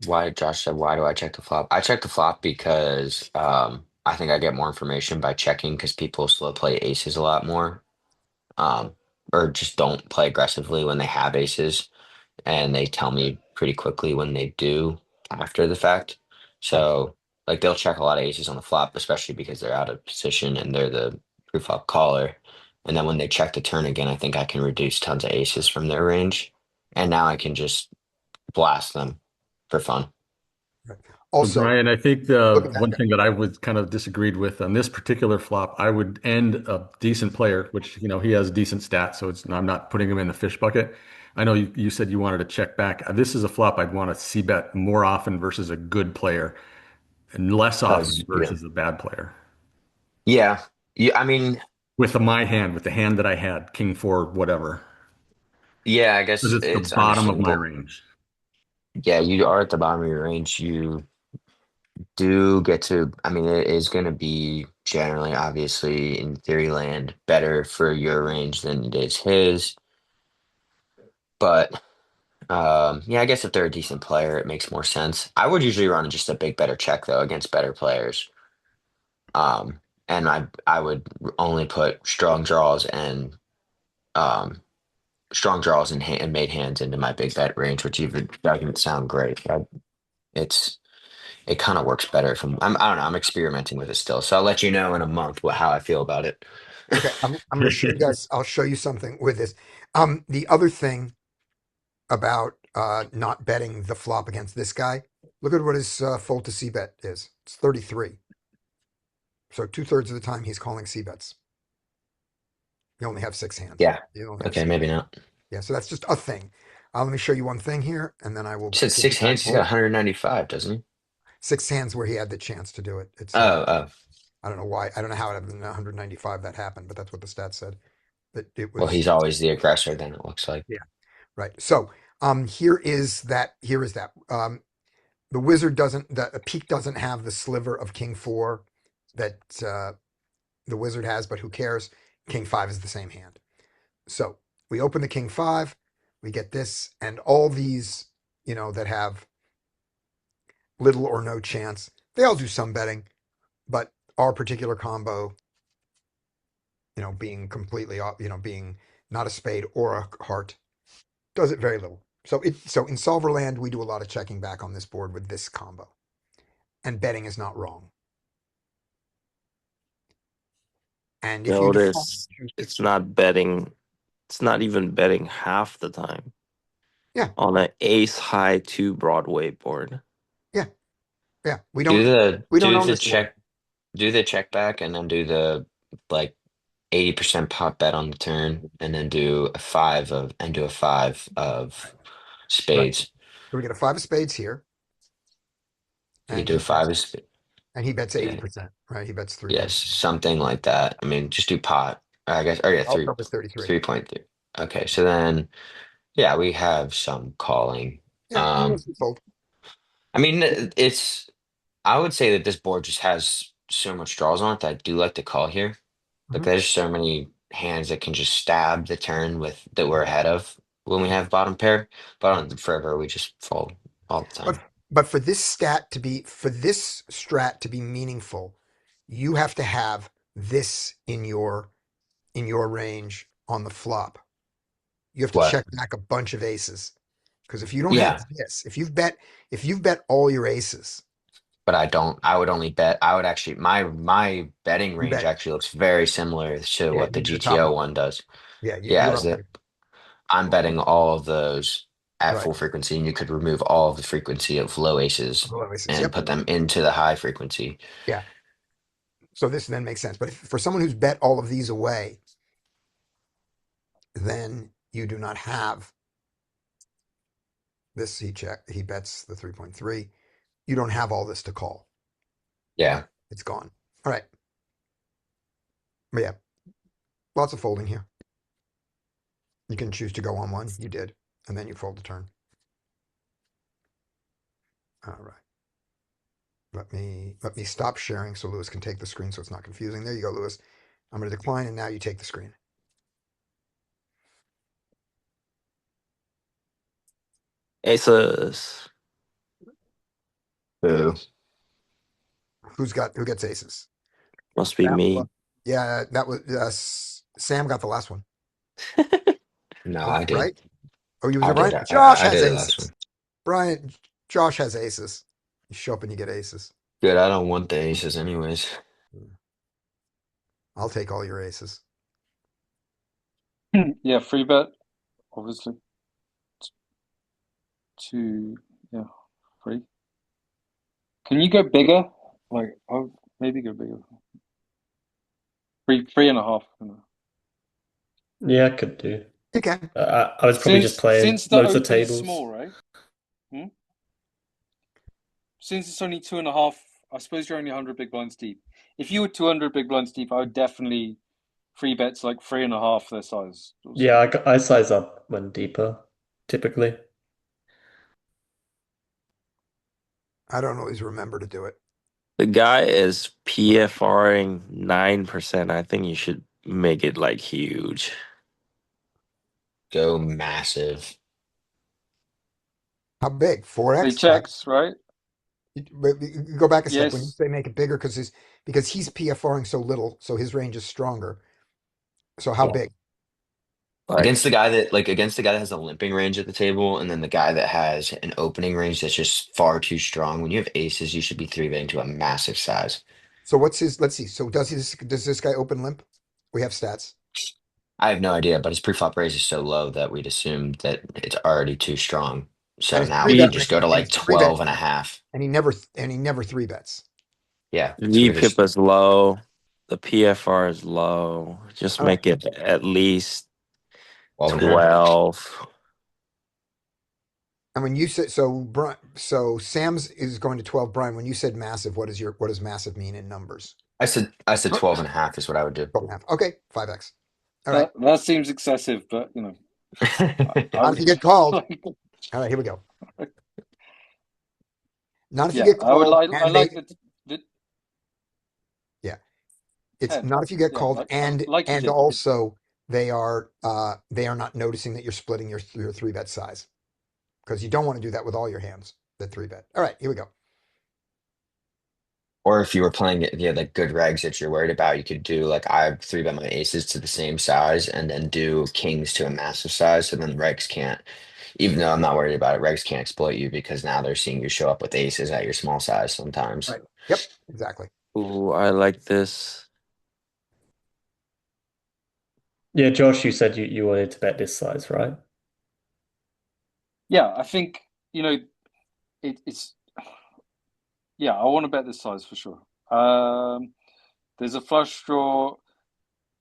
Why Josh said, why do I check the flop? I check the flop because I think I get more information by checking because people slow play aces a lot more. Um, or just don't play aggressively when they have aces, and they tell me pretty quickly when they do after the fact. So Like they'll check a lot of aces on the flop, especially because they're out of position and they're the pre-flop caller. And then when they check the turn again, I think I can reduce tons of aces from their range. And now I can just blast them for fun. Right. So Also, Brian, I think look the at that one guy. thing that I would kind of disagreed with on this particular flop, I would end a decent player, which, he has decent stats, so I'm not putting him in the fish bucket. I know you said you wanted to check back. This is a flop I'd want to see bet more often versus a good player and less often Because yeah, versus a bad player. yeah, yeah. I mean, With my hand, with the hand that I had, king four, whatever, yeah. I because guess it's the it's bottom of my understandable. range. Yeah, you are at the bottom of your range. You do get to. I mean, it is going to be generally, obviously, in theory land, better for your range than it is his. But yeah, I guess if they're a decent player, it makes more sense. I would usually run just a big better check though against better players. And I would only put um strong draws and made hands into my big bet range, which even doesn't sound great. But it's it kind of works better from I don't know, I'm experimenting with it still. So I'll let you know in a month how I feel about it. Okay, I'm going to show you guys. I'll show you something with this. The other thing about not betting the flop against this guy. Look at what his fold to C bet is. It's 33. So 2/3 of the time he's calling C bets. You only have six hands. Yeah. You only have Okay, six. maybe not. Yeah, so that's just a thing. Let me show you one thing here, and then I will You said give you six back hands, he's got hold. 195, doesn't he? Six hands where he had the chance to do it. It's Oh, oh. I don't know why. I don't know how out of the 195 that happened, but that's what the stats said. That it Well, was. he's always the aggressor then it looks like. Yeah, right. So here is that. Here is that. The wizard doesn't. The peak doesn't have the sliver of king four that the wizard has, but who cares? King five is the same hand. So we open the king five, we get this, and all these, that have little or no chance, they all do some betting, but our particular combo, being completely off, being not a spade or a heart, does it very little. So in Solverland, we do a lot of checking back on this board with this combo, and betting is not wrong. And if you default, Notice it's not betting. It's not even betting half the time yeah, on an ace high two Broadway board. yeah, yeah, we Do don't the we don't do own the this board. check do the check back and then do the like 80% pot bet on the turn and then do a five of Right. spades. So we get a five of spades here, You could and do a he five bets, of spades. and he bets Yeah. 80%, right? He bets Yes, 3.3. something like that. I mean, just do pot. I guess or yeah, I'll go with 33. 3.3. Okay, so then yeah, we have some calling. Yeah, we Um mostly fold. I mean I would say that this board just has so much draws on it that I do like to call here. Like Mhm. there's so many hands that can just stab the turn with that we're ahead of when we have bottom pair. But on the forever we just fold all the But time. but for this strat to be meaningful, you have to have this in your range on the flop. You have to What? check back a bunch of aces. Because if you don't have Yeah, this, if you've bet all your aces, but I don't. I would only bet. I would actually my betting you range bet. actually looks very similar to Yeah, what the you'd be the top GTO one. one does. Yeah, Yeah, you're is up that there. I'm betting all of those at Right. full frequency, and you could remove all of the frequency of low aces Below aces. and Yep. put them into the high frequency. Yeah. So this then makes sense. But for someone who's bet all of these away, then you do not have this. He bets the 3.3. You don't have all this to call. Yeah. It's gone. All right. But yeah, lots of folding here. You can choose to go on one. You did. And then you fold the turn. All right. Let me stop sharing so Lewis can take the screen so it's not confusing. There you go, Lewis. I'm going to decline, and now you take the screen. Aces. Boo. Who gets aces? Must be Sam? me. Yeah, that was Sam got the last one. No, Oh, I did. right? Oh, you was I it, did. Brian? Josh I has did the last aces. one. Brian, Josh has aces. You show up and you get aces. Good, I don't want the aces anyways. I'll take all your aces. Yeah, free bet, obviously. Two, yeah, free. Can you go bigger? Like, oh, maybe go bigger. Three and a half. Yeah, I could do. You can. I was probably just playing Since the loads of open is tables. small, right? Hmm? Since it's only 2.5, I suppose you're only 100 big blinds deep. If you were 200 big blinds deep, I would definitely free bets like 3.5 their size. Yeah, I size up when deeper, typically. I don't always remember to do it. The guy is PFRing 9%. I think you should make it like huge. Go massive. How big? So he 4x? checks, right? But go back a step. When you Yes. say make it bigger, because he's PFRing so little, so his range is stronger. So how Yeah. big? Like, Against the guy that has a limping range at the table, and then the guy that has an opening range that's just far too strong. When you have aces, you should be three betting to a massive size. So what's his? Let's see. So does this guy open limp? We have stats. I have no idea, but his pre-flop raise is so low that we'd assume that it's already too strong. And So his now three we bet could range, just go to and like his three bet, 12 and a half. and he never three bets. Yeah. So we're VPIP just is low. The PFR is low. Just All right. make it at least 12 and a half. 12. And when you said so Sam's is going to 12. Brian, when you said massive, what does massive mean in numbers? I said 12 and a half is what I would do. 12.5. Okay, 5x. All right. That seems excessive, but you know, I Not if would you get called. like, All right, here we go. Not if you yeah, get I would called, like I and like they the yeah. It's 10. not if you get Yeah, called, I and like your tip. also they are not noticing that you're splitting your three bet size, because you don't want to do that with all your hands that three bet. All right, here we go. Or if you were playing it, yeah, like good regs that you're worried about, you could do like I three bet my aces to the same size and then do kings to a massive size. So then regs can't, even though I'm not worried about it, regs can't exploit you because now they're seeing you show up with aces at your small size sometimes. Right. Yep, exactly. Ooh, I like this. Yeah, Josh, you said you wanted to bet this size, right? Yeah, I think you know it's yeah. I want to bet this size for sure. There's a flush draw.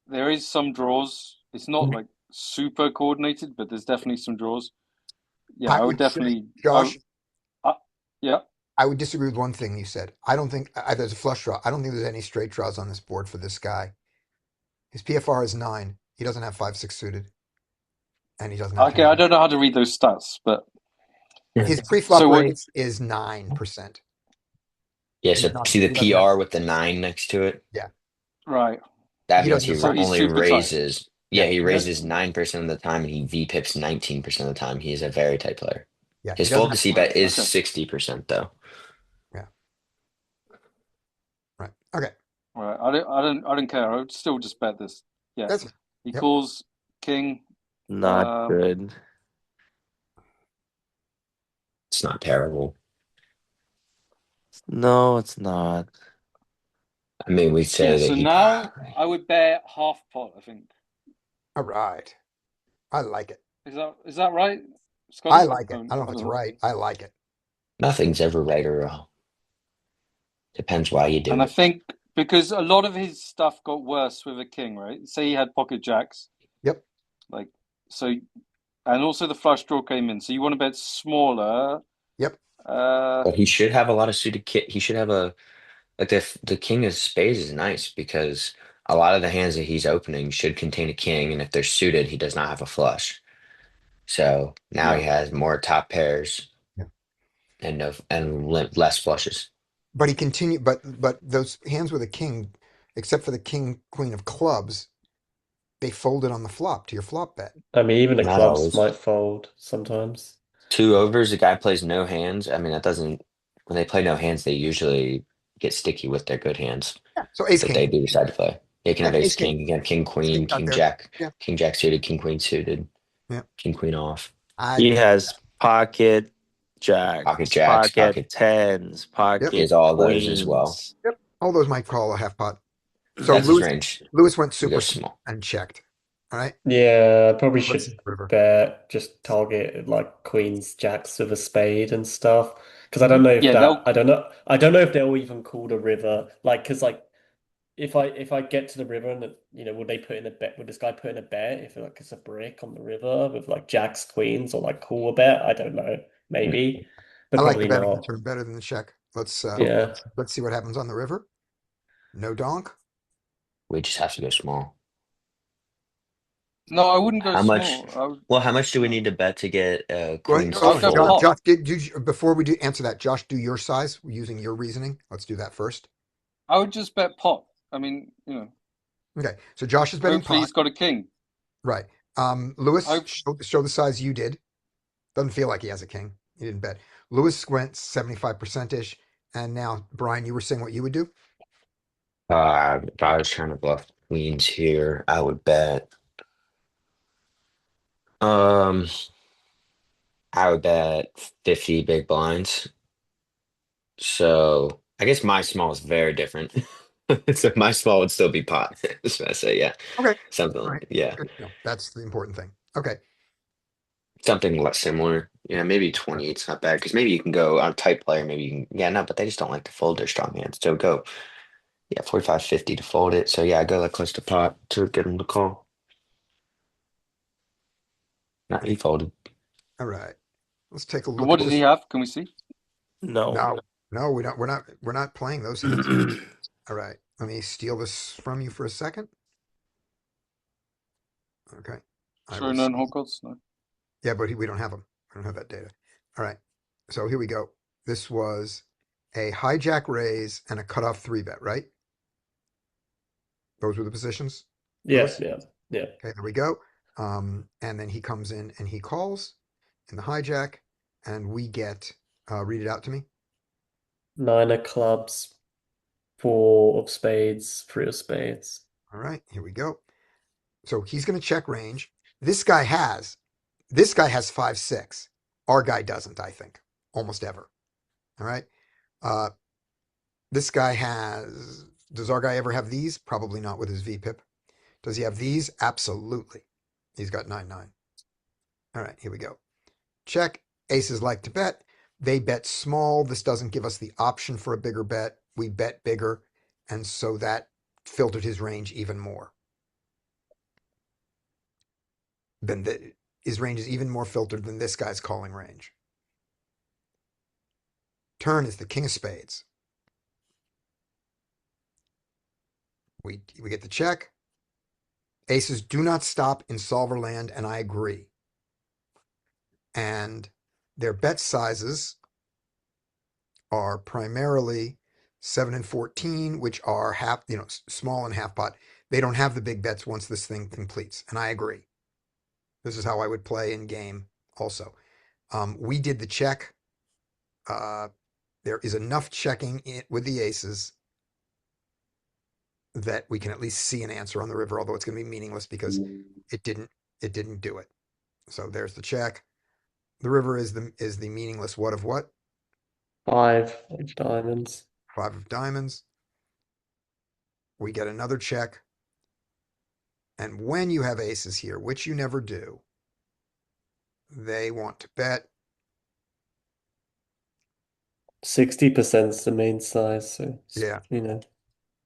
There is some draws. It's not like super coordinated, but there's definitely some draws. Yeah, I would definitely. Josh, Yeah. I would disagree with one thing you said. I don't think there's a flush draw. I don't think there's any straight draws on this board for this guy. His PFR is 9. He doesn't have 5-6 suited, and he doesn't have. Okay, I don't know how to read those stats, but His pre-flop so what? raise is 9%. Yeah, He's so not. see the He doesn't have. PR with the 9 next to it? Yeah. Right. That He means doesn't he have So five. he's only super tight. raises. Yeah, Yeah. he raises 9% of the time and he V pips 19% of the time. He is a very tight player. Yeah. His He doesn't full have. C bet is Okay. 60% though. Yeah. Right. Okay. All right. I don't care. I would still just bet this. Yeah. That's. He Yep. calls king. Not good. It's not terrible. No, it's not. I mean, we say Yeah. that So he. now I would bet half pot. I think. All right. I like it. Is that right, Scotty? I like it. I don't know if it's know. right. I like it. Nothing's ever right or wrong. Depends why you do And I it. think because a lot of his stuff got worse with a king, right? Say he had pocket jacks. Yep. Like so, and also the flush draw came in. So you want to bet smaller. Yep. But he should have a lot of suited kit. He should have a like the king of spades is nice because a lot of the hands that he's opening should contain a king, and if they're suited, he does not have a flush. So now he has more top pairs Yeah. and less flushes. But he continued. But those hands with a king, except for the king queen of clubs, they folded on the flop to your flop bet. I mean, even the Not clubs always. might fold sometimes. Two overs, the guy plays no hands. I mean, that doesn't. When they play no hands, they usually get sticky with their good hands Yeah. So ace that king. they do decide to play. They can have Yeah, ace ace king. king, you can have king queen, King's not there. Yeah. king jack suited, king queen suited, Yeah. king queen off. He has pocket jacks, jacks, pocket pocket tens, pocket is all those as well. queens. Yep. All those might call a half pot. So That's his Lewis range. went We go super small small. and checked. All right. Yeah, I probably Let's see should the river. bet just target like queens, jacks with a spade and stuff. Because I Mhm. don't know if Yeah, they'll. I don't know if they'll even call the river. Like, because like if I get to the river and would they put in a bet? Would this guy put in a bet if like it's a brick on the river with like jacks, queens, or like call a bet? I don't know. Maybe, but I like the probably bet on the not. turn better than the check. Yeah. Let's see what happens on the river. No donk. We just have to go small. No, I wouldn't go How much? small. I would, Well, how much do we no. need to bet to get Well, queens to I'll hold on, go Josh. fold? pot. Before we do answer that, Josh, do your size using your reasoning. Let's do that first. I would just bet pot. I mean, Okay. So Josh is betting hopefully pot. he's got a king. Right. Lewis, I show the size you did. Doesn't feel like he has a king. He didn't bet. Lewis went 75% ish. And now, Brian, you were saying what you would do? If I was trying to bluff queens here, I would bet. Um, I would bet 50 big blinds. So I guess my small is very different. So my small would still be pot. So I say, yeah, Okay. something All right. like, yeah, Good. No, that's the important thing. Okay. something less similar. Yeah, maybe 20. It's not bad because maybe you can go on a tight player. Maybe you can, yeah, no, but they just don't like to fold their strong hands. So go, yeah, 45, 50 to fold it. So yeah, I go like close to pot to get them to call. Not he folded. All right. Let's take a But look what at does he this. have? Can we see? No. No, we don't. We're not playing those hands. All right. Let me steal this from you for a second. Okay. I Show will. known hot gods? No. Yeah, but we don't have them. I don't have that data. All right. So here we go. This was a hijack raise and a cutoff three bet, right? Those were the positions. Yeah, Lewis? yeah, yeah. Okay, there we go. And then he comes in and he calls in the hijack, and we get read it out to me. 9 of clubs, 4 of spades, 3 of spades. All right, here we go. So he's going to check range. This guy has 5-6. Our guy doesn't, I think, almost ever. All right. This guy does our guy ever have these? Probably not with his VPIP. Does he have these? Absolutely. He's got 9-9. All right, here we go. Check. Aces like to bet. They bet small. This doesn't give us the option for a bigger bet. We bet bigger. And so that filtered his range even more. His range is even more filtered than this guy's calling range. Turn is the king of spades. We get the check. Aces do not stop in solver land, and I agree. And their bet sizes are primarily 7 and 14, which are small and half pot. They don't have the big bets once this thing completes, and I agree. This is how I would play in game also. We did the check. There is enough checking with the aces that we can at least see an answer on the river, although it's going to be meaningless because it didn't do it. So there's the check. The river is the meaningless what of what? 5 of diamonds. 5 of diamonds. We get another check. And when you have aces here, which you never do, they want to bet. 60% is the main size, so Yeah.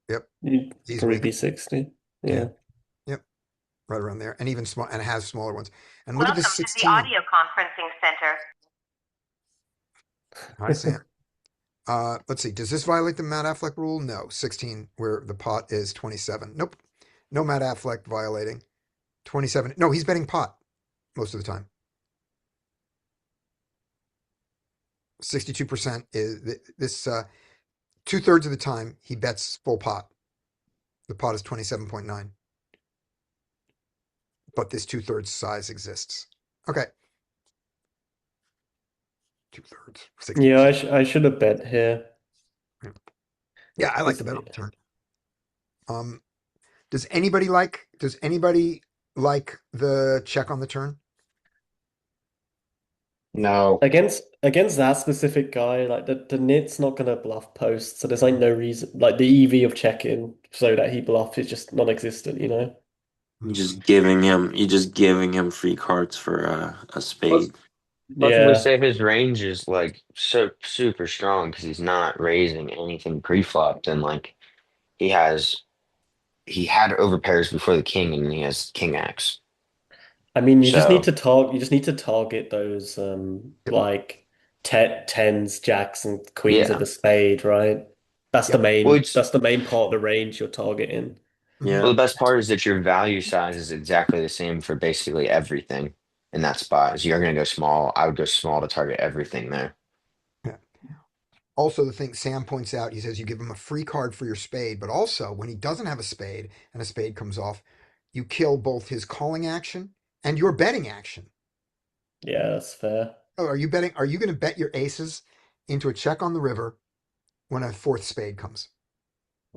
Yep. you'd He's probably weak. be 60. Yeah. Yeah. Yep. Right around there. And even small, and it has smaller ones. And look at Welcome this to the 16. audio conferencing center. Hi, Sam. Let's see. Does this violate the Matt Affleck rule? No. 16, where the pot is 27. Nope. No Matt Affleck violating. 27. No, he's betting pot most of the time. 62% is this 2/3 of the time he bets full pot. The pot is 27.9. But this 2/3 size exists. Okay. 2/3. 60%. Yeah, I should have bet here. Yeah, I like the bet on the turn. Does anybody like the check on the turn? No, Against that specific guy, like the nit's not gonna bluff post, so there's like no reason. Like the EV of checking so that he bluffs is just non-existent, you know. You're just giving him free cards for a plus, spade. plus we Yeah, say his range is like so super strong because he's not raising anything pre-flop. And like he has, he had overpairs before the king, and he has king X. I mean, So you just need to target those like tens, jacks, and queens of yeah, the spade, right? Yep. well, it's That's the main part of the range you're targeting. Mhm. well, Yeah. the best part is that your value size is exactly the same for basically everything in that spot. Is you're going to go small. I would go small to target everything there. Yeah. Also, the thing Sam points out, he says you give him a free card for your spade, but also when he doesn't have a spade and a spade comes off, you kill both his calling action and your betting action. Yeah, that's fair. Oh, are you betting? Are you going to bet your aces into a check on the river when a fourth spade comes?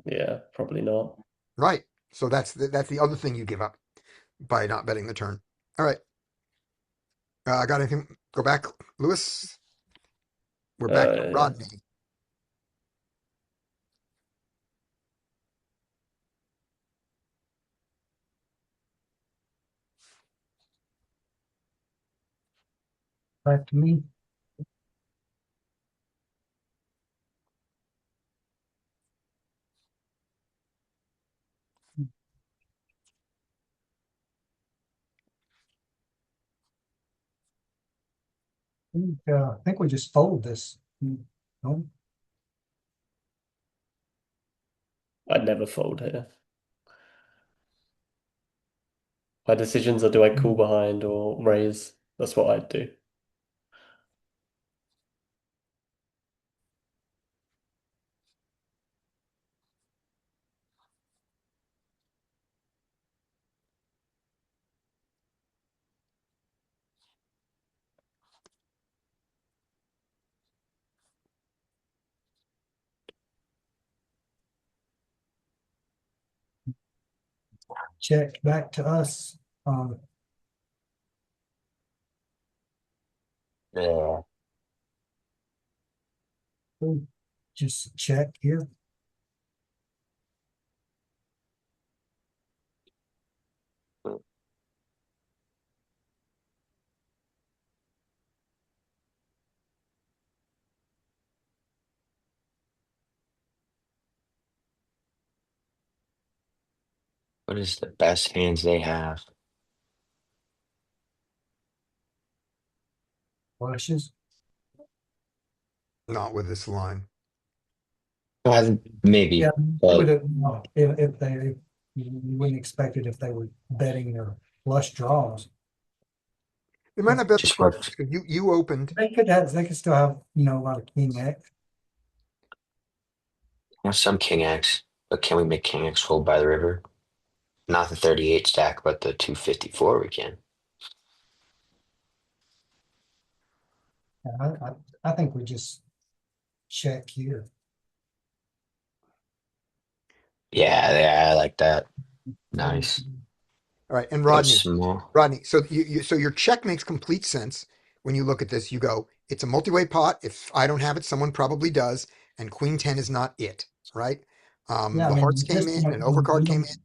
Yeah, probably not. Right. So that's the other thing you give up by not betting the turn. All right. Got anything? Go back, Lewis. We're back to Yeah. Rodney. Back to me. I think we just fold this. No, I'd never fold here. My decisions are do I call behind or raise? That's what I'd do. check back to us. Um, Yeah. just check here. What is the best hands they have? Flushes. Not with this line. Maybe, Yeah, would but have, if they, you wouldn't expect it if they were betting their flush draws. They might not bet the just flushes worked. because you opened. They could still have, a lot of king X. Some king X, but can we make king X fold by the river? Not the 38 stack, but the 254 we can. I think we just check here. Yeah, I like that. Nice. All right, and Go Rodney, small. Rodney. So so your check makes complete sense when you look at this. You go, it's a multi-way pot. If I don't have it, someone probably does, and Queen 10 is not it, right? Yeah, I The hearts mean, came just in, an overcard came in,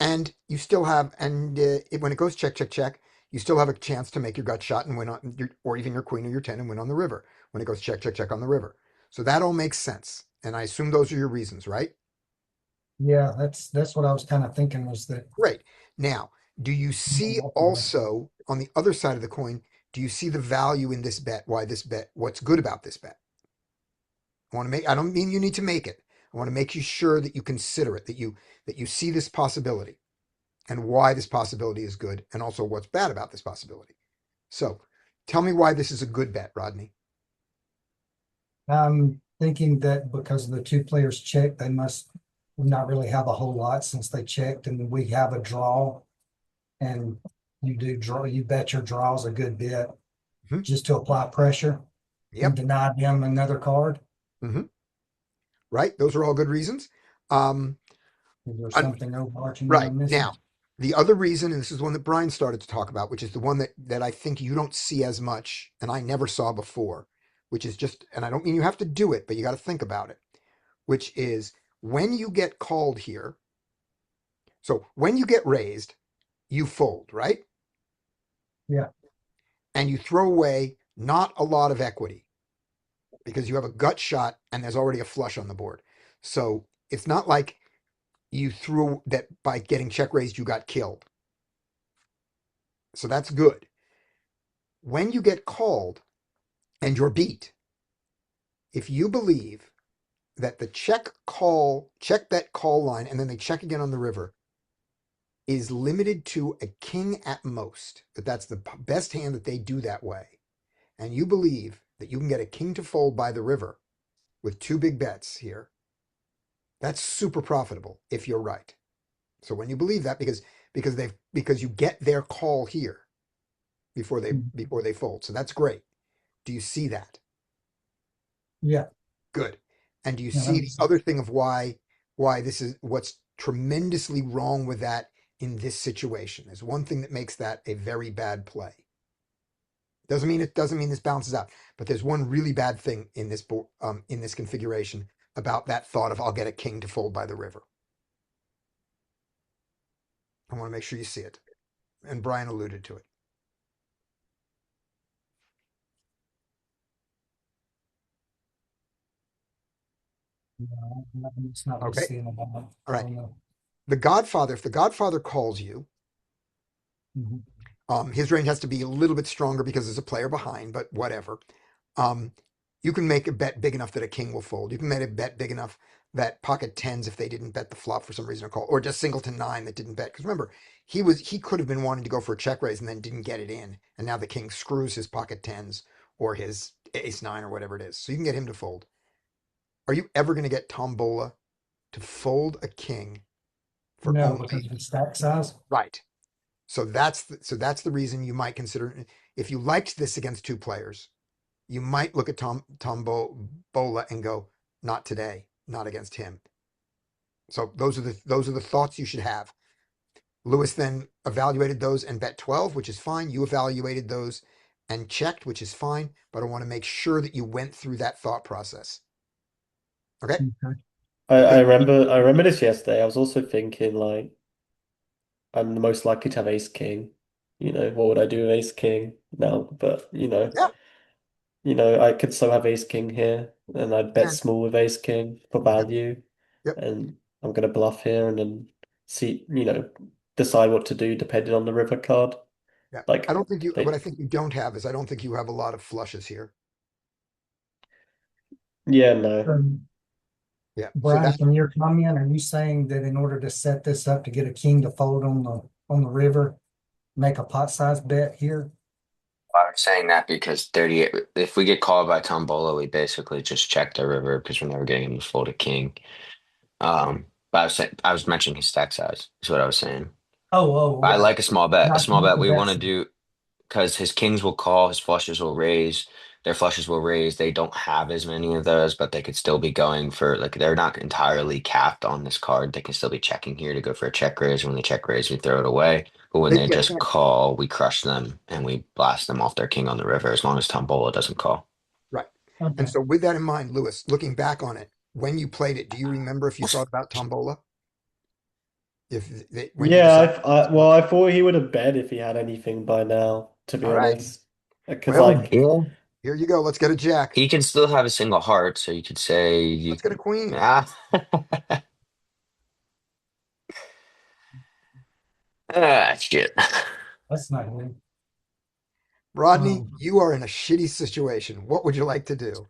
and you still have, when it goes check, check, check, you still have a chance to make your gut shot and win on your, or even your queen or your 10 and win on the river when it goes check, check, check on the river. So that all makes sense, and I assume those are your reasons, right? yeah, that's what I was kind of thinking was that. Great. Now, do you see also on the other side of the coin, do you see the value in this bet? Why this bet? What's good about this bet? I don't mean you need to make it. I want to make you sure that you consider it, that you see this possibility and why this possibility is good and also what's bad about this possibility. So tell me why this is a good bet, Rodney. I'm thinking that because the two players checked, they must not really have a whole lot since they checked, and we have a draw. And you bet your draws a good bit Mhm. just to apply pressure and Yep. deny them another card. Hmm. Right. Those are all good reasons. Is there un- something overarching that right I'm missing? now, The other reason, and this is one that Brian started to talk about, which is the one that I think you don't see as much, and I never saw before, which is just, and I don't mean you have to do it, but you got to think about it, which is when you get called here. So when you get raised, you fold, right? Yeah. And you throw away not a lot of equity because you have a gut shot and there's already a flush on the board. So it's not like you threw that by getting check raised, you got killed. So that's good. When you get called and you're beat, if you believe that the check bet call line, and then they check again on the river, is limited to a king at most, that that's the best hand that they do that way, and you believe that you can get a king to fold by the river with two big bets here, that's super profitable if you're right. So when you believe that, because you get their call here before they fold, so that's great. Do you see that? Yeah. Good. And do you Yeah, that see the makes sense. other thing of why this is what's tremendously wrong with that in this situation? There's one thing that makes that a very bad play. Doesn't mean this bounces out, but there's one really bad thing in this configuration about that thought of I'll get a king to fold by the river. I want to make sure you see it. And Brian alluded to it. No, it's not really Okay. seeing about. All I right. don't know. The Godfather, if the Godfather calls you, Mhm. his range has to be a little bit stronger because there's a player behind, but whatever. Um, you can make a bet big enough that a king will fold. You can make a bet big enough that pocket tens, if they didn't bet the flop for some reason, or call, or just singleton nine that didn't bet. Because remember, he could have been wanting to go for a check raise and then didn't get it in, and now the king screws his pocket tens or his ace nine or whatever it is. So you can get him to fold. Are you ever going to get Tombola to fold a king for No, only because of the stack size. right? So that's the reason you might consider, if you liked this against two players, you might look at Bola and go, not today, not against him. So those are the thoughts you should have. Lewis then evaluated those and bet 12, which is fine. You evaluated those and checked, which is fine. But I want to make sure that you went through that thought process. Okay. Okay. I remember this yesterday. I was also thinking like I'm the most likely to have ace king. What would I do with ace king now? But Yeah. I could still have ace king here, and I'd bet And small with ace king for yep. value, Yep. and I'm gonna bluff here and then see, decide what to do depending on the river card. Yeah. I Like don't think what they, I think you don't have is I don't think you have a lot of flushes here. yeah, no. Yeah. So Brian, from your comment, are you saying that in order to set this up to get a king to fold on the river, make a pot size bet here? I'm saying that because 38, if we get called by Tombola, we basically just check the river because we're never getting him to fold a king. But I was mentioning his stack size, is what I was saying. I Right. like a small bet. A Not small bet the we want to bets. do because his kings will call, his flushes will raise, their flushes will raise. They don't have as many of those, but they could still be going for like they're not entirely capped on this card. They can still be checking here to go for a check raise. When they check raise, we throw it away. But when they yeah, just call, we crush them and we blast them off their king on the river as long as Tombola doesn't call. right. And Okay. so with that in mind, Lewis, looking back on it, when you played it, do you remember if you thought about Tombola? When you decided, Yeah, I thought he would have bet if he had anything by now, to be all right, honest. Because well, like Yeah. here you go. Let's get a jack. He can still have a single heart, so you could say you Let's get a queen. ah, shit. That's not good. Rodney, you are in a shitty situation. What would you like to do?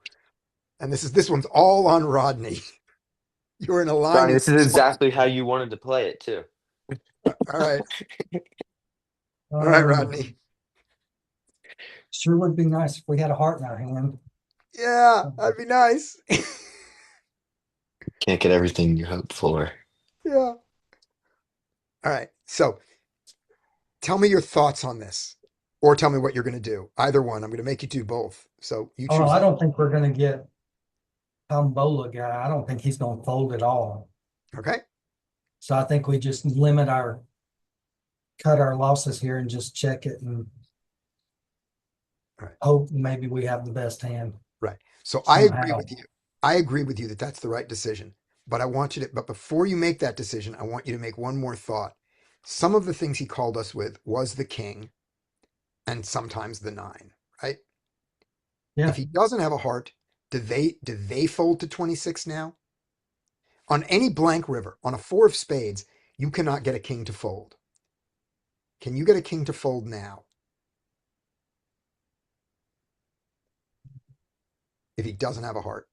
And this one's all on Rodney. You're in a line. Brian, this is exactly how you wanted to play it too. All right, all right, Um, Rodney. sure would be nice if we had a heart in our hand. Yeah, that'd be nice. Can't get everything you hope for. Yeah. All right. So tell me your thoughts on this, or tell me what you're going to do. Either one. I'm going to make you do both. So you Oh, choose. I don't think we're gonna get Tombola guy. I don't think he's gonna fold at all. Okay. So I think we just limit our cut our losses here and just check it and Right. hope maybe we have the best hand Right. So I agree somehow. with you. I agree with you that that's the right decision. But I want you to, but before you make that decision, I want you to make one more thought. Some of the things he called us with was the king and sometimes the nine, right? Yeah, If he doesn't have a heart, do they fold to 26 now? On any blank river, on a four of spades, you cannot get a king to fold. Can you get a king to fold now if he doesn't have a heart?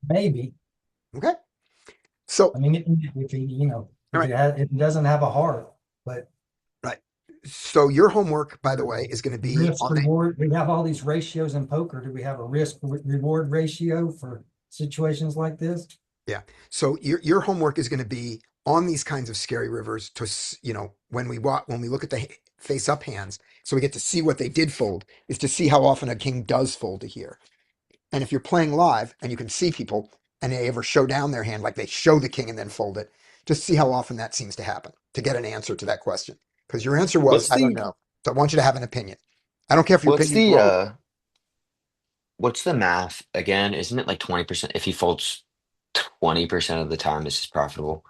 maybe. Okay. So, I mean, if he, all if right, it doesn't have a heart, but right. So your homework, by the way, is going to be risk on the, reward, we have all these ratios in poker. Do we have a risk reward ratio for situations like this? yeah. So your homework is going to be on these kinds of scary rivers to, when we look at the face up hands, so we get to see what they did fold, is to see how often a king does fold to here. And if you're playing live and you can see people and they ever show down their hand, like they show the king and then fold it, just see how often that seems to happen to get an answer to that question. Because your answer was, What's I don't the know. So I want you to have an opinion. I don't care if your what's opinion's the wrong. uh what's the math again? Isn't it like 20%? If he folds 20% of the time, this is profitable.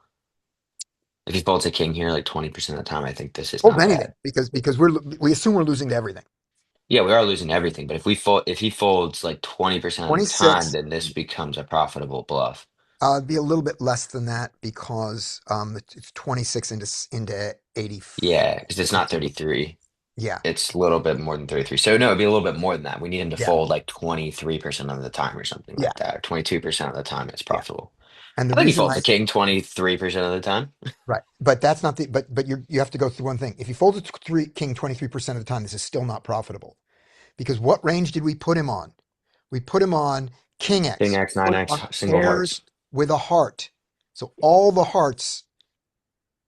If he folds a king here, like 20% of the time, I think this is Hold not anything bad. because we assume we're losing to everything. Yeah, we are losing everything, but if he folds like 20% of the time, 26, then this becomes a profitable bluff. it'd be a little bit less than that because it's 26 into 80. Yeah, because it's not 33. Yeah, It's a little bit more than 33. So no, it'd be a little bit more than that. We need him to yeah, fold like 23% of the time or something yeah, like that, or 22% of the time it's yeah. profitable. And the I think he reason folds I a king 23% of the time. right, but that's not the but you have to go through one thing. If you fold it to king 23% of the time, this is still not profitable. Because what range did we put him on? We put him on king King X. X, Put nine him X, on single pairs hearts. with a heart. So all the hearts.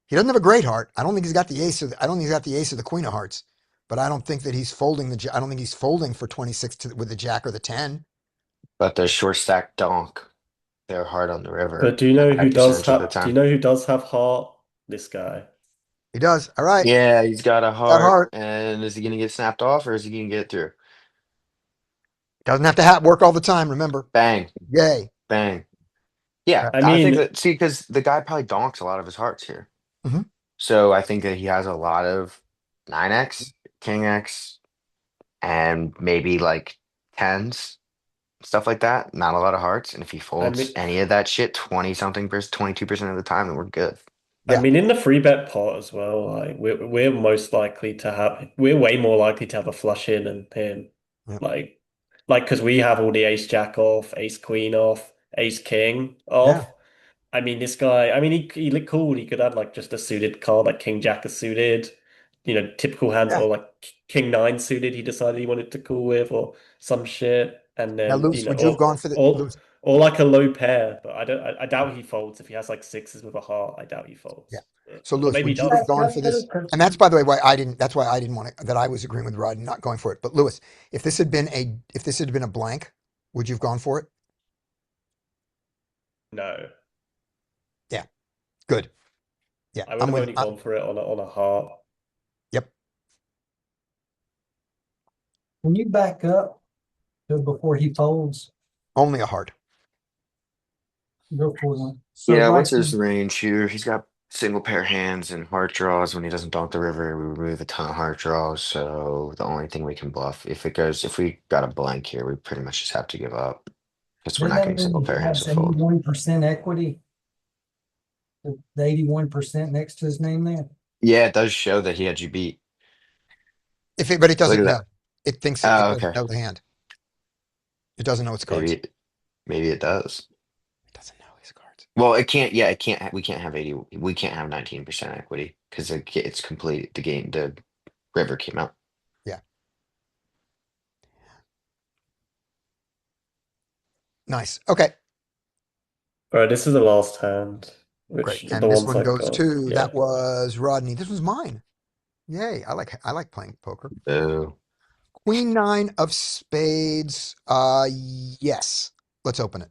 He doesn't have a great heart. I don't think he's got the ace I don't think he's got the ace of the queen of hearts. But I don't think that he's folding I don't think he's folding for 26 with the jack or the 10. But the short stack donk, they're hard on the river But do you know a high who does percentage of the have? Do you time. know who does have heart? This guy. He does. All right. Yeah, he's got a That heart, heart and is he gonna get snapped off or is he gonna get it through? doesn't have to work all the time. Remember. Bang, Yay. bang. Yeah, Right. I I think mean, that, see, because the guy probably donks a lot of his hearts here. Mhm. So I think that he has a lot of 9X, King X, and maybe like tens, stuff like that. Not a lot of hearts. And if he I folds mean, any of that shit 20 something percent, 22% of the time, then we're good. I Yeah. mean, in the free bet pot as well, like we're most likely to have, we're way more likely to have a flush in and him, Yep. like, because we have all the ace jack off, ace queen off, ace king Yeah. off. I mean, this guy, I mean, he looked cool. He could have like just a suited card, like king jack is suited, typical hands, Yeah. or like king nine suited. He decided he wanted to call with, or some shit, and Now, then Lewis, would you have gone for the Lewis? or like a low pair. But I doubt he folds if he has like sixes with a heart. I doubt he Yeah. folds, So or Lewis, maybe he would you does. have gone for this? And that's by the way why I didn't. That's why I didn't want to. That I was agreeing with Rod, not going for it. But Lewis, if this had been a blank, would you have gone for it? No, Yeah. Good. Yeah. I would I'm have with. only gone for it on a heart. Yep. Can you back up to before he folds? Only a heart. Go for one. So Yeah, right, what's his range here? He's got single pair hands and heart draws. When he doesn't donk the river, we remove a ton of heart draws. So the only thing we can bluff, if we got a blank here, we pretty much just have to give up because we're doesn't not that getting single mean pair he hands has to fold. 81% equity? The 81% next to his name there. Yeah, it does show that he had you beat. But it Look doesn't at know. that. It thinks it Oh, doesn't okay. know the hand. It doesn't know its cards. Maybe maybe it does. It doesn't know his cards. Well, it can't. Yeah, it can't. We can't have 80. We can't have 19% equity because it's complete. The river came out. Yeah. Nice. Okay. All right, this is the last hand, Great. which the And this ones one I goes got. to Yeah. that was Rodney. This was mine. Yay. I like playing poker. Oh, Queen nine of spades. Yes. Let's open it.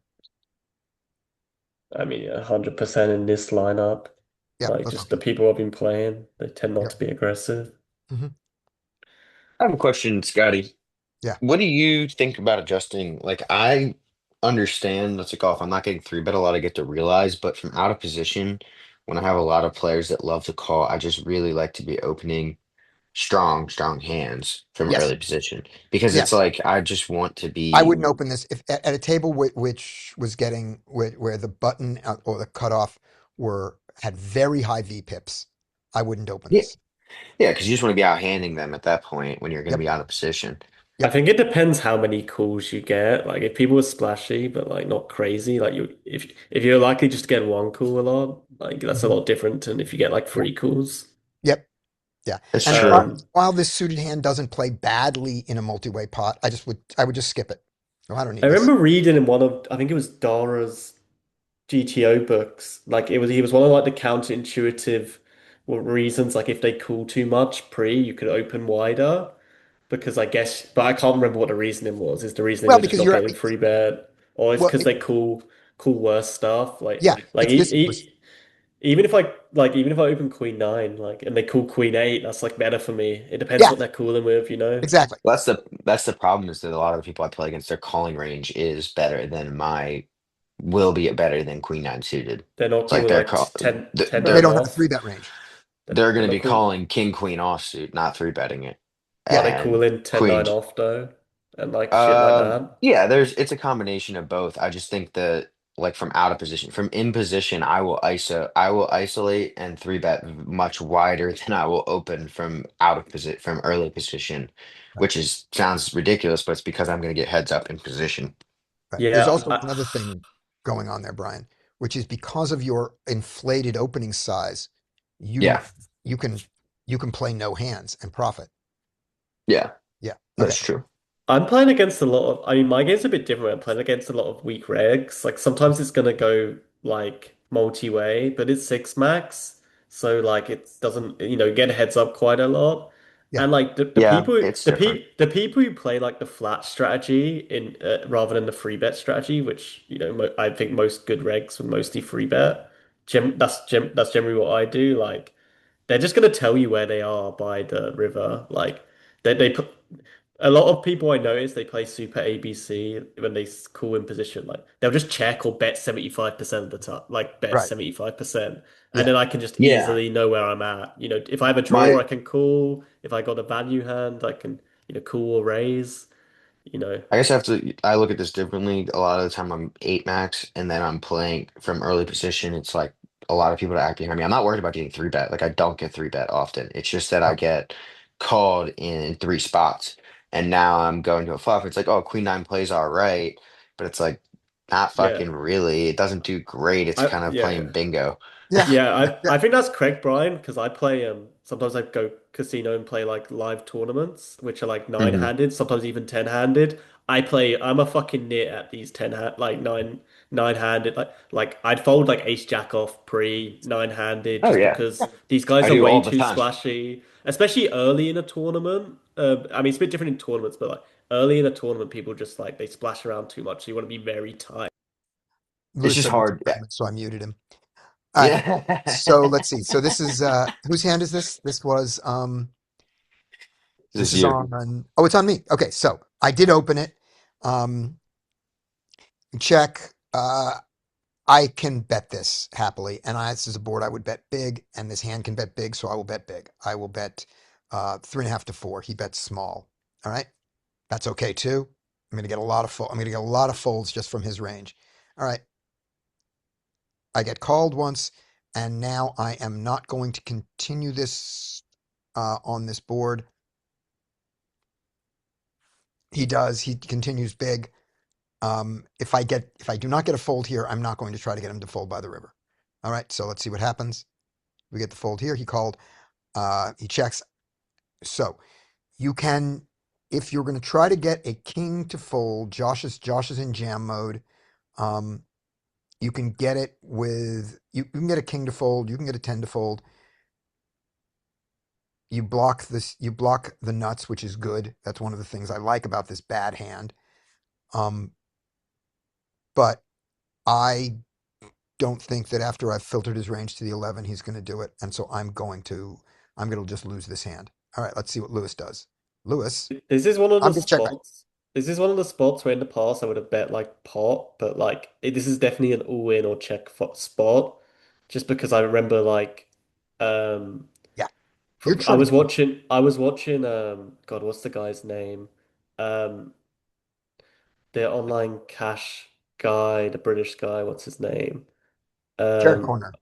I mean, 100% in this lineup. Yeah, Like that's just the people I've been playing, they tend not yeah. to be aggressive. Hmm. I have a question, Scotty. Yeah. What do you think about adjusting? Like, I understand, let's say golf, I'm not getting three bet a lot, I get to realize, but from out of position, when I have a lot of players that love to call, I just really like to be opening strong hands from Yes. early position because it's Yes. like I just want to I be. wouldn't open this if at a table which was getting where the button or the cutoff were had very high V pips. I wouldn't open Yeah, this. yeah, because you just want to be out handing them at that point when you're going to Yep. be out of position. I Yep. think it depends how many calls you get. Like if people are splashy but like not crazy, like you if you're likely just to get one call a lot, like that's a Mhm. lot different than if you get like Yeah. three calls. Yep. Yeah. That's And true. Um, while this suited hand doesn't play badly in a multi-way pot, I would just skip it. No, I don't I need this. remember reading in one of I think it was Dara's GTO books, like it was he was one of like the counterintuitive reasons, like if they call too much pre, you could open wider. Because I guess, but I can't remember what the reasoning was. Is the reasoning Well, was just because not you're getting free bet, or it's well, because they call worse stuff? yeah, Like it's this was even if even if I open Queen 9, like and they call Queen 8, that's like better for me. It depends yeah, what they're calling with, you know. exactly. Well, that's the problem is that a lot of the people I play against, their calling range is better than my will be better than Queen Nine suited. They're not It's like calling they're like call 10 But they 9 don't have a off. three bet range. they're going They're to not be cool. calling King Queen offsuit, not three betting it, Are Yeah. they and calling 10 Queen. 9 off though? And like shit like that. Yeah, it's a combination of both. I just think that like from out of position, from in position, I will isolate and three bet much wider than I will open from out of position from early position, Right. which is sounds ridiculous, but it's because I'm going to get heads up in position. Right. There's Yeah, also one other thing going on there, Brian, which is because of your inflated opening size, you Yeah, you can you can play no hands and profit. yeah, Yeah. Okay. that's true. I'm playing against a lot of, I mean, my game's a bit different. I'm playing against a lot of weak regs. Like sometimes it's gonna go like multi-way, but it's six max. So like it doesn't, get a heads up quite a lot. Yeah. And like Yeah, it's different. the people who play like the flat strategy in rather than the free bet strategy, which mo I think most good regs would mostly free bet. That's generally what I do. Like they're just gonna tell you where they are by the river. Like they put a lot of people I notice they play super ABC when they call in position. Like they'll just check or bet 75% of the time, like bet Right. 75%. And Yeah. then I can just Yeah, easily know where I'm at. If I have a draw, my I can call. If I got a value hand, I can, call or raise, you know. I guess I look at this differently. A lot of the time I'm eight max and then I'm playing from early position. It's like a lot of people that act behind me. I'm not worried about getting three bet. Like I don't get three bet often. It's just that I Oh, get called in three spots. And now I'm going to a flop. It's like, oh, Queen Nine plays all right, but it's like not Yeah. fucking really. It doesn't do great. It's kind of Yeah. playing bingo. yeah. Yeah, Yeah. I think that's correct, Brian, because I play sometimes I go casino and play like live tournaments, which are like Hmm. nine-handed, sometimes even 10-handed. I'm a fucking nit at these 10 hand like nine-handed. Like I'd fold like ace jack off pre nine-handed Oh just yeah, because these guys I are do way all the too time. splashy, especially early in a tournament. I mean it's a bit different in tournaments, but like early in a tournament people just like they splash around too much, so you want to be very tight. It's Lewis just said it's hard. Yeah. tournament, so I muted him. All right. So Yeah. let's see. So this is whose hand is this? This This is is you. on oh, it's on me. Okay, so I did open it. Um check. I can bet this happily, and this is a board I would bet big, and this hand can bet big, so I will bet big. I will bet 3.5 to 4. He bets small. All right, that's okay too. I'm gonna get a lot of I'm gonna get a lot of folds just from his range. All right, I get called once, and now I am not going to continue this on this board. He does. He continues big. If I do not get a fold here, I'm not going to try to get him to fold by the river. All right, so let's see what happens. We get the fold here. He called. He checks. So you can, if you're going to try to get a king to fold, Josh is in jam mode. Um, you can get it with you can get a king to fold. You can get a 10 to fold. You block this. You block the nuts, which is good. That's one of the things I like about this bad hand. Um, but I don't think that after I've filtered his range to the 11, he's going to do it. And so I'm going to just lose this hand. All right, let's see what Lewis does. Lewis, This is one of I'm the just check back. spots. This is one of the spots where in the past I would have bet like pot, but like this is definitely an all-in or check spot, just because I remember like um Yeah, you're trying. I was watching God, what's the guy's name? Um the online cash guy, the British guy, what's his name? Carrot Um corner.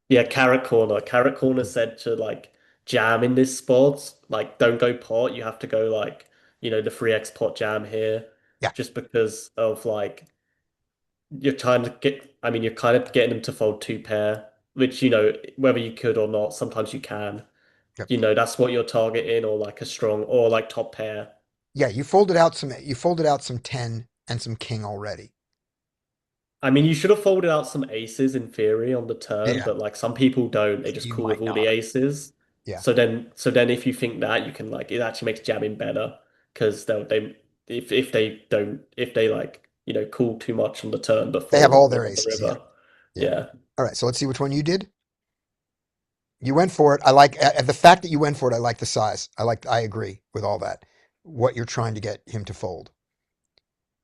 yeah, Carrot Corner. Carrot Corner said to like jam in this spot, like don't go pot, you have to go like, the 3x pot jam here, Yeah, just because of like you're trying to get, I mean, you're kind of getting them to fold two pair, which, whether you could or not, sometimes you can. yeah, That's what you're targeting, or like a strong, or like top pair. yeah. You folded out some 10 and some king already. I mean, you should have folded out some aces in theory on the turn, Yeah, but like some people don't. They just you call with might all the not. aces. Yeah, So then if you think that, you can like it actually makes jamming better because they if they like call too much on the turn but they have all fold their on the aces. Yeah, river. yeah. Yeah. All right, so let's see which one you did. You went for it. I like the fact that you went for it. I like the size. I agree with all that. What you're trying to get him to fold.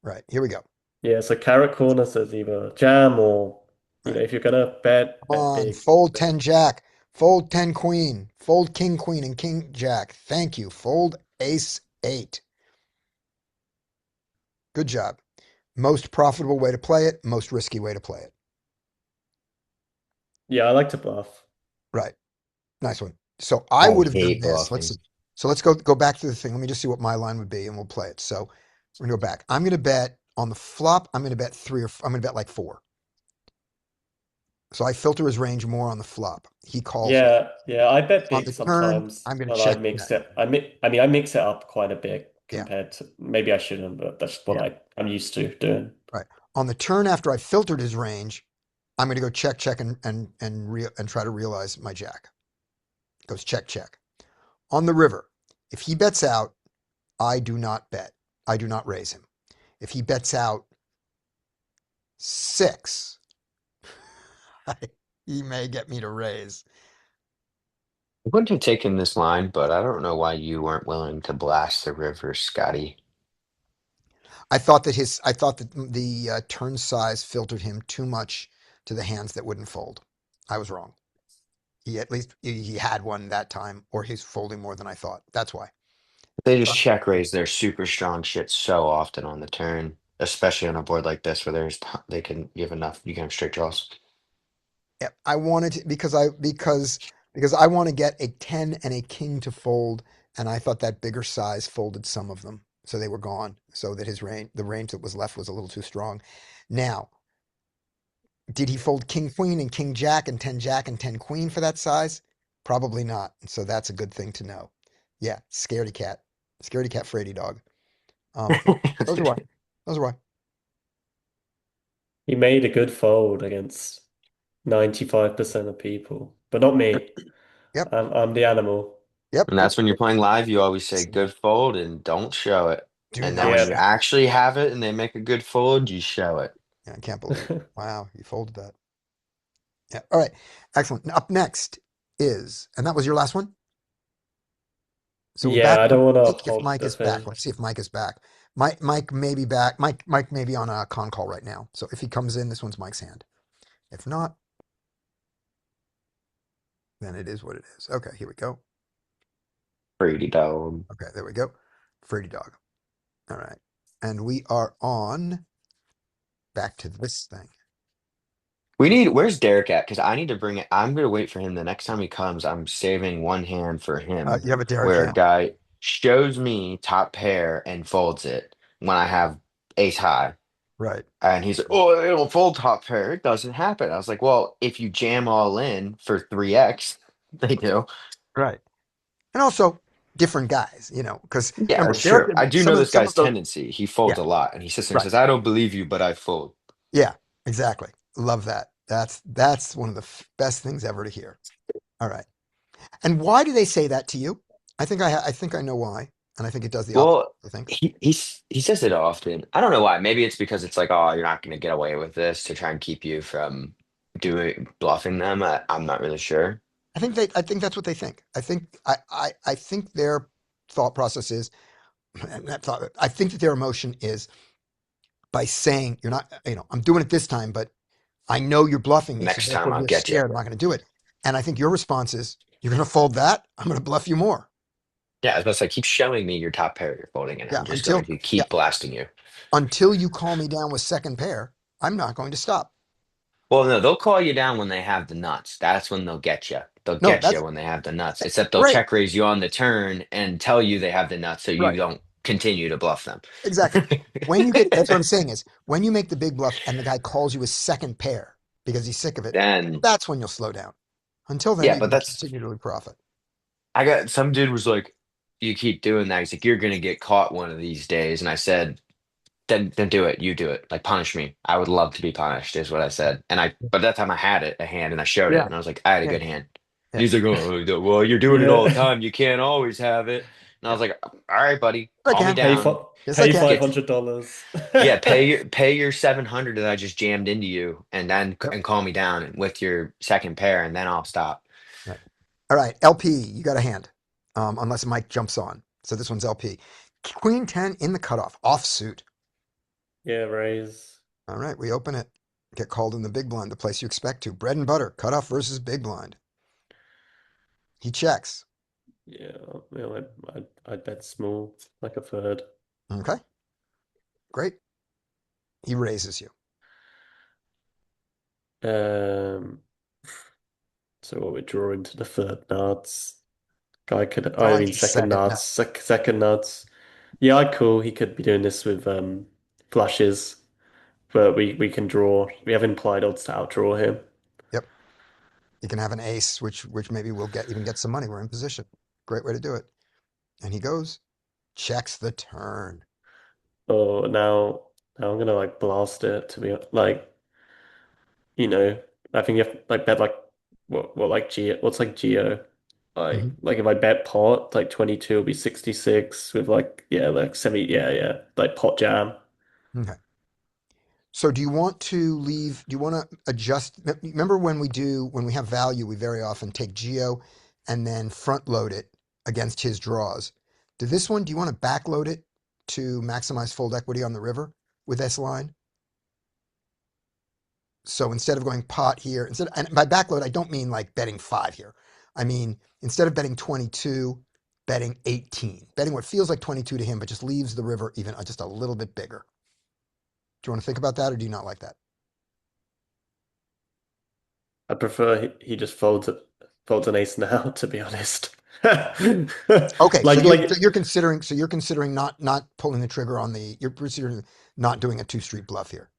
Right, here we go. Yeah, so Carrot Corner says either jam or Right. if you're gonna bet, Come bet on, big. fold 10 jack, fold 10 queen, fold king queen and king jack. Thank you. Fold ace 8. Good job. Most profitable way to play it, most risky way to play it. Yeah, I like to bluff. Right. Nice one. So I I would have done hate this. Let's bluffing. see. So let's go back to the thing. Let me just see what my line would be and we'll play it. So we're gonna go back. I'm gonna bet on the flop, I'm gonna bet I'm gonna bet like 4. So I filter his range more on the flop. He calls less. Yeah, yeah, I bet On big the turn, sometimes, I'm gonna but I check mix bet. it. I mix it up quite a bit Yeah, compared to maybe I shouldn't, but that's what yeah. I'm used to doing. Right. On the turn after I filtered his range, I'm gonna go check, check, and try to realize my jack. Goes check, check. On the river, if he bets out, I do not bet. I do not raise him. If he bets out 6, he may get me to raise. I wouldn't have taken this line, but I don't know why you weren't willing to blast the river, Scotty. I thought that the turn size filtered him too much to the hands that wouldn't fold. I was wrong. He had one that time, or he's folding more than I thought. That's why. They So, just check raise their super strong shit so often on the turn, especially on a board like this where they can give enough. You can have straight draws. yeah, I wanted to, because I want to get a 10 and a king to fold, and I thought that bigger size folded some of them, so they were gone, so that the range that was left was a little too strong. Now, did he fold king queen and king jack and 10 queen for that size? Probably not. So that's a good thing to know. Yeah, scaredy cat, Frady dog. Um, those are why. Those are why. He made a good fold against 95% of people, but not me. Yep, I'm the animal. yep, And yep. that's when you're playing live, you always say good fold and don't show it. Do And then not when Yeah. you show. actually have it and they make a good fold, you show it. Yeah, I can't believe. Wow, you folded that. Yeah. All right. Excellent. Up next is, and that was your last one. So we're Yeah, back I to don't want to Mike if hog Mike the is back. thing. Let's see if Mike is back. Mike may be back. Mike may be on a con call right now. So if he comes in, this one's Mike's hand. If not, then it is what it is. Okay, here we go. Pretty dog. Okay, there we go. Fruity dog. All right. And we are on back to this thing. Where's Derek at? Because I need to bring it. I'm gonna wait for him. The next time he comes, I'm saving one hand for him You have a Derek where a hand. guy shows me top pair and folds it when I have ace high. Right. And he's like, oh, it don't fold top pair. It doesn't happen. I was like, well, if you jam all in for 3x, they do. Right. And also different guys, because Yeah, remember, sure. I do know this some of guy's those, tendency. He folds yeah, a lot, and he sits there and right. says, I don't believe you, but I fold. Yeah, exactly. Love that. That's one of the best things ever to hear. All right. And why do they say that to you? I think I know why, and I think it does the opposite. Well, I think. he says it often. I don't know why. Maybe it's because it's like, oh, you're not going to get away with this to try and keep you from, bluffing them. I'm not really sure. I think that's what they think. I think their thought process is, I think that their emotion is by saying you're not, I'm doing it this time, but I know you're bluffing me, so Next time therefore I'll you're get you. scared. I'm not going to do it. And I think your response is, you're going to fold that. I'm going to bluff you more. Yeah, I was about to say, keep showing me your top pair you're folding, and Yeah, I'm just going to yeah, keep blasting you. until you call me down with second pair, I'm not going to stop. Well, no, they'll call you down when they have the nuts. That's when they'll get you. They'll No, get you that's when they have the nuts. Except they'll great. check raise you on the turn and tell you they have the nuts, so you Right. don't continue to bluff them. Exactly. That's what I'm saying is when you make the big bluff and the guy calls you a second pair because he's sick of it, Then, that's when you'll slow down. Until then, yeah, you but can that's continue to profit. I got some dude was like, "You keep doing that." He's like, "You're gonna get caught one of these days." And I said, "Then do it. You do it. Like punish me. I would love to be punished," is what I said. And but that time I had a hand, and I showed it, Yeah. and I was like, "I had a Yeah. good hand." And Yeah. he's like, "Oh, well, you're doing it all the Yeah. time. You can't always have it." And I was Yeah. like, "All right, buddy, I call me can. Pay down. for Yes, I pay can. five Get hundred dollars. yeah, pay your 700 that I just jammed into you, and then Yep. and call me down with your second pair, and then I'll stop." Right. All right. LP, you got a hand. Unless Mike jumps on. So this one's LP. Queen 10 in the cutoff, offsuit. Yeah, raise. All right, we open it. Get called in the big blind, the place you expect to. Bread and butter, cutoff versus big blind. He checks. Yeah, I'd bet small, like a third. Okay, great. He raises you. Um, so what we're drawing to the third nuts. Guy could, I Drawing mean, to second second nuts, nut. second nuts. Yeah, cool. He could be doing this with flushes, but we can draw. We have implied odds to outdraw him. Yep. You can have an ace, which maybe we'll even get some money. We're in position. Great way to do it. And he goes, checks the turn. Oh, now I'm gonna like blast it to be like, you know, I think you have to like bet like what like Geo what's like Geo? Mhm. Like if I bet pot, like 22 will be 66 with like yeah, like 70 yeah, like pot jam. Okay. So do you want to leave? Do you want to adjust? Remember when we have value, we very often take Geo and then front load it against his draws. Do you want to back load it to maximize fold equity on the river with S line? So instead of going pot here, and by backload, I don't mean like betting 5 here. I mean, instead of betting 22, betting 18, betting what feels like 22 to him, but just leaves the river even just a little bit bigger. Do you want to think about that, or do you not like that? I prefer he just folds an ace now, to be honest. Okay, so Like like you're considering not pulling the trigger on you're considering not doing a two street bluff here.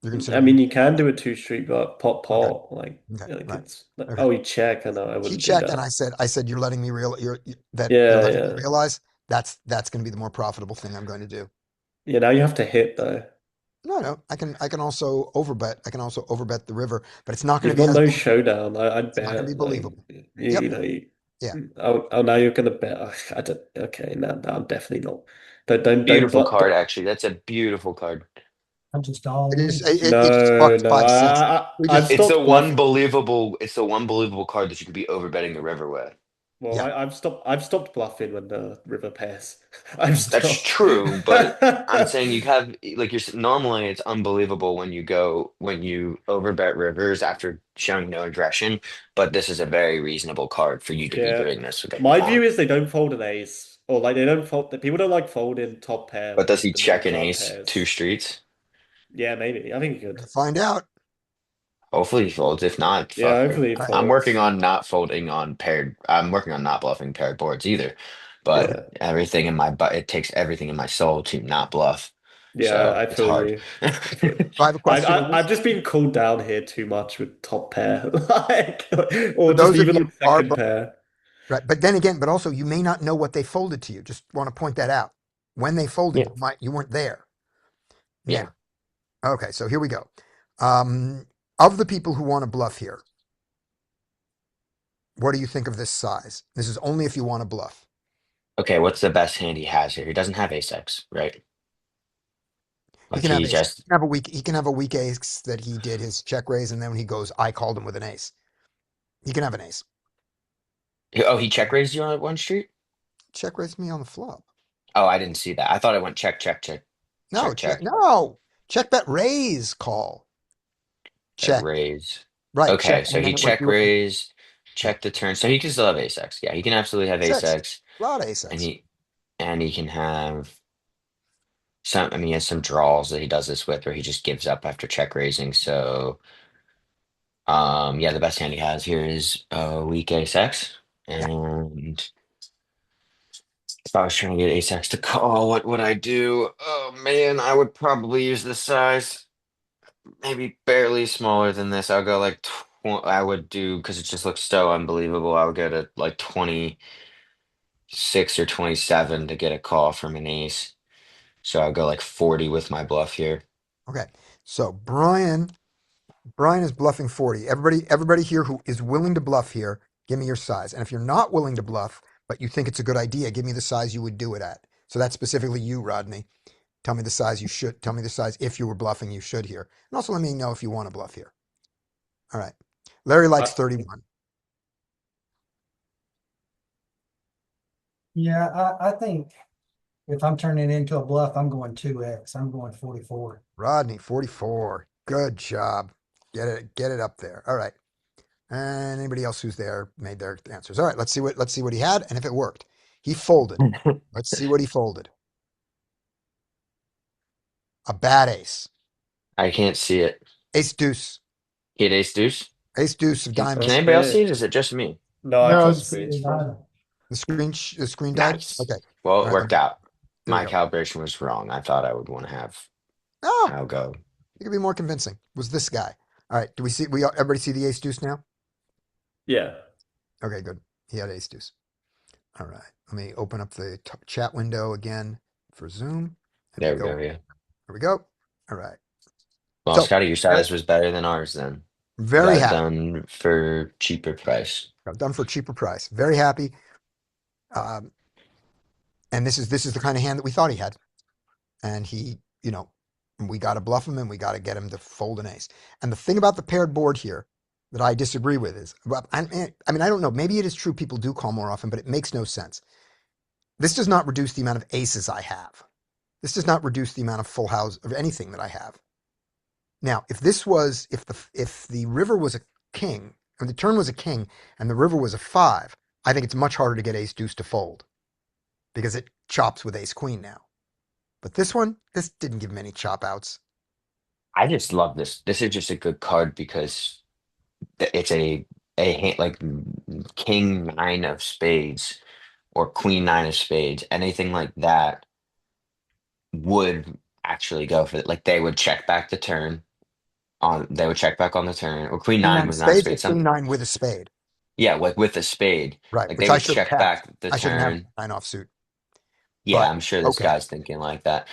You're I considering mean you can do a two street but okay, pot okay, like right, it's like, okay. oh he check. I know I He wouldn't do checked, and that. I said you're letting me you're Yeah, letting me yeah. realize that's going to be the more profitable thing I'm going to do. Yeah, now you have to hit though. No, I can also overbet. I can also overbet the river, but it's not going You've to be got as no showdown. I'd it's not going to be bet like believable. you Yep. know Yeah. oh now you're gonna bet. Ugh, I don't. Okay, no, I'm definitely not. Don't. Beautiful card, actually. That's a beautiful card. I'm just all It is. in. It just No, fucked no. 5 cents. We I've just It's the stopped one bluffing. believable. It's the one believable card that you could be overbetting the river with. Well, yeah. I've stopped bluffing when the river pairs. I've Mhm. That's stopped. true, but I'm saying you have like normally it's unbelievable when you overbet rivers after showing no aggression, but this is a very reasonable card for you to be Yeah. doing this My on. view is they don't fold an ace, or like they don't fold. The people don't like folding top pair But when does he the middle check an card ace two pairs. streets? Yeah, maybe. I think he could. We're gonna find out. Hopefully he folds. If not, Yeah, fuck. hopefully he Right. I'm working folds. on not folding on paired. I'm working on not bluffing paired boards either. But Yeah. everything in my butt, it takes everything in my soul to not bluff. Yeah, So I it's feel hard. you. I feel So I have a question. I've just been cooled down here too much with top pair, like, or For just those of even you like who are second pair. right, but then again, but also you may not know what they folded to you. Just want to point that out. When they folded, Yeah. you weren't there. Yeah. Now, okay, so here we go. Um, of the people who want to bluff here, what do you think of this size? This is only if you want to bluff. Okay, what's the best hand he has here? He doesn't have ace X, right? He Like can have he ace. just, He can have a weak. He can have a weak ace that he did his check raise, and then when he goes, I called him with an ace. He can have an ace. oh, he check raised you on one street? Check raised me on the flop. Oh, I didn't see that. I thought it went check, check, check, No, check, check, no. Check bet raise call. bet Check. raise. Right. Check. Okay, so And he then it was check raise, yeah. check the turn. So he can still have ace X. Yeah, he can absolutely have Ace ace X. X, A lot of ace and X. he can have some. I mean, he has some draws that he does this with, where he just gives up after check raising. So, yeah, the best hand he has here is weak ace X, Yeah. and if I was trying to get ace X to call, what would I do? Oh man, I would probably use the size, maybe barely smaller than this. I'll go like I would do because it just looks so unbelievable. I would go to like 26 or 27 to get a call from an ace. So I'll go like 40 with my bluff here. Okay. So Brian is bluffing 40. Everybody here who is willing to bluff here, give me your size. And if you're not willing to bluff, but you think it's a good idea, give me the size you would do it at. So that's specifically you, Rodney. Tell me the size you should. Tell me the size if you were bluffing, you should here. And also let me know if you want to bluff here. All right. Larry likes 31. Yeah, I think if I'm turning it into a bluff, I'm going 2x. I'm going 44. Rodney, 44. Good job. Get it up there. All right. And anybody else who's there made their answers. All right, let's see what he had and if it worked. He folded. Let's see what he folded. A bad ace. I can't see it. Ace deuce. He had ace deuce. Ace deuce of Can diamonds. That's anybody else see weird. it? Is it just me? No, I No, can't it's see it from. The screen died. Nice. Okay. Well, All it right. worked out. There we My go. calibration was wrong. I thought I would want to have Oh, I'll go. it could be more convincing. Was this guy? All right. Do we see? Everybody see the ace deuce now? Yeah. Okay, good. He had ace deuce. All right. Let me open up the chat window again for Zoom. And There we go. Yeah. Here we go. All right. Well, So Scotty, your size was better than ours then. very Got it happy. done for cheaper price. Got done for a cheaper price. Very happy. And this is the kind of hand that we thought he had. And he, we got to bluff him and we got to get him to fold an ace. And the thing about the paired board here that I disagree with is, I mean, I don't know. Maybe it is true people do call more often, but it makes no sense. This does not reduce the amount of aces I have. This does not reduce the amount of full house of anything that I have. Now, if the river was a king, or the turn was a king, and the river was a 5, I think it's much harder to get ace deuce to fold because it chops with ace queen now. But this didn't give him any chop outs. I just love this. This is just a good card because it's a hand like king nine of spades or queen nine of spades. Anything like that would actually go for it. Like they would check back the turn they would check back on the turn. Or queen Queen nine nine of was not a spades or spade. queen nine with a spade. Yeah, like with a spade. Right, Like which they I would should have check kept. back the I shouldn't have turn. 9 offsuit. Yeah, But I'm sure this okay. guy's thinking like that.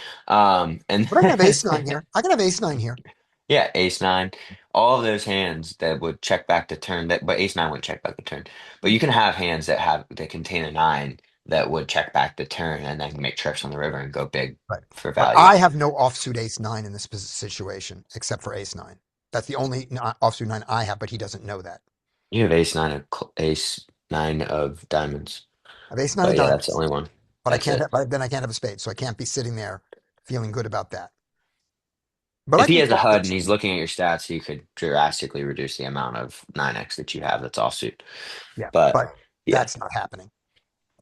And But I can have ace 9 here. I can have ace 9 here. yeah, ace nine, all of those hands that would check back the turn but ace nine wouldn't check back the turn. But you can have hands that contain a nine that would check back the turn and then make trips on the river and go big Right. for But value. I have no offsuit ace 9 in this situation except for ace 9. That's the only offsuit 9 I have, but he doesn't know that. You have ace nine of diamonds. I have ace 9 of But yeah, diamonds. that's the only one. But That's it. then I can't have a spade, so I can't be sitting there feeling good about that. But I If he can has a call HUD this. and he's looking at your stats, he could drastically reduce the amount of 9x that you have that's offsuit. Yeah, But but yeah, that's not happening.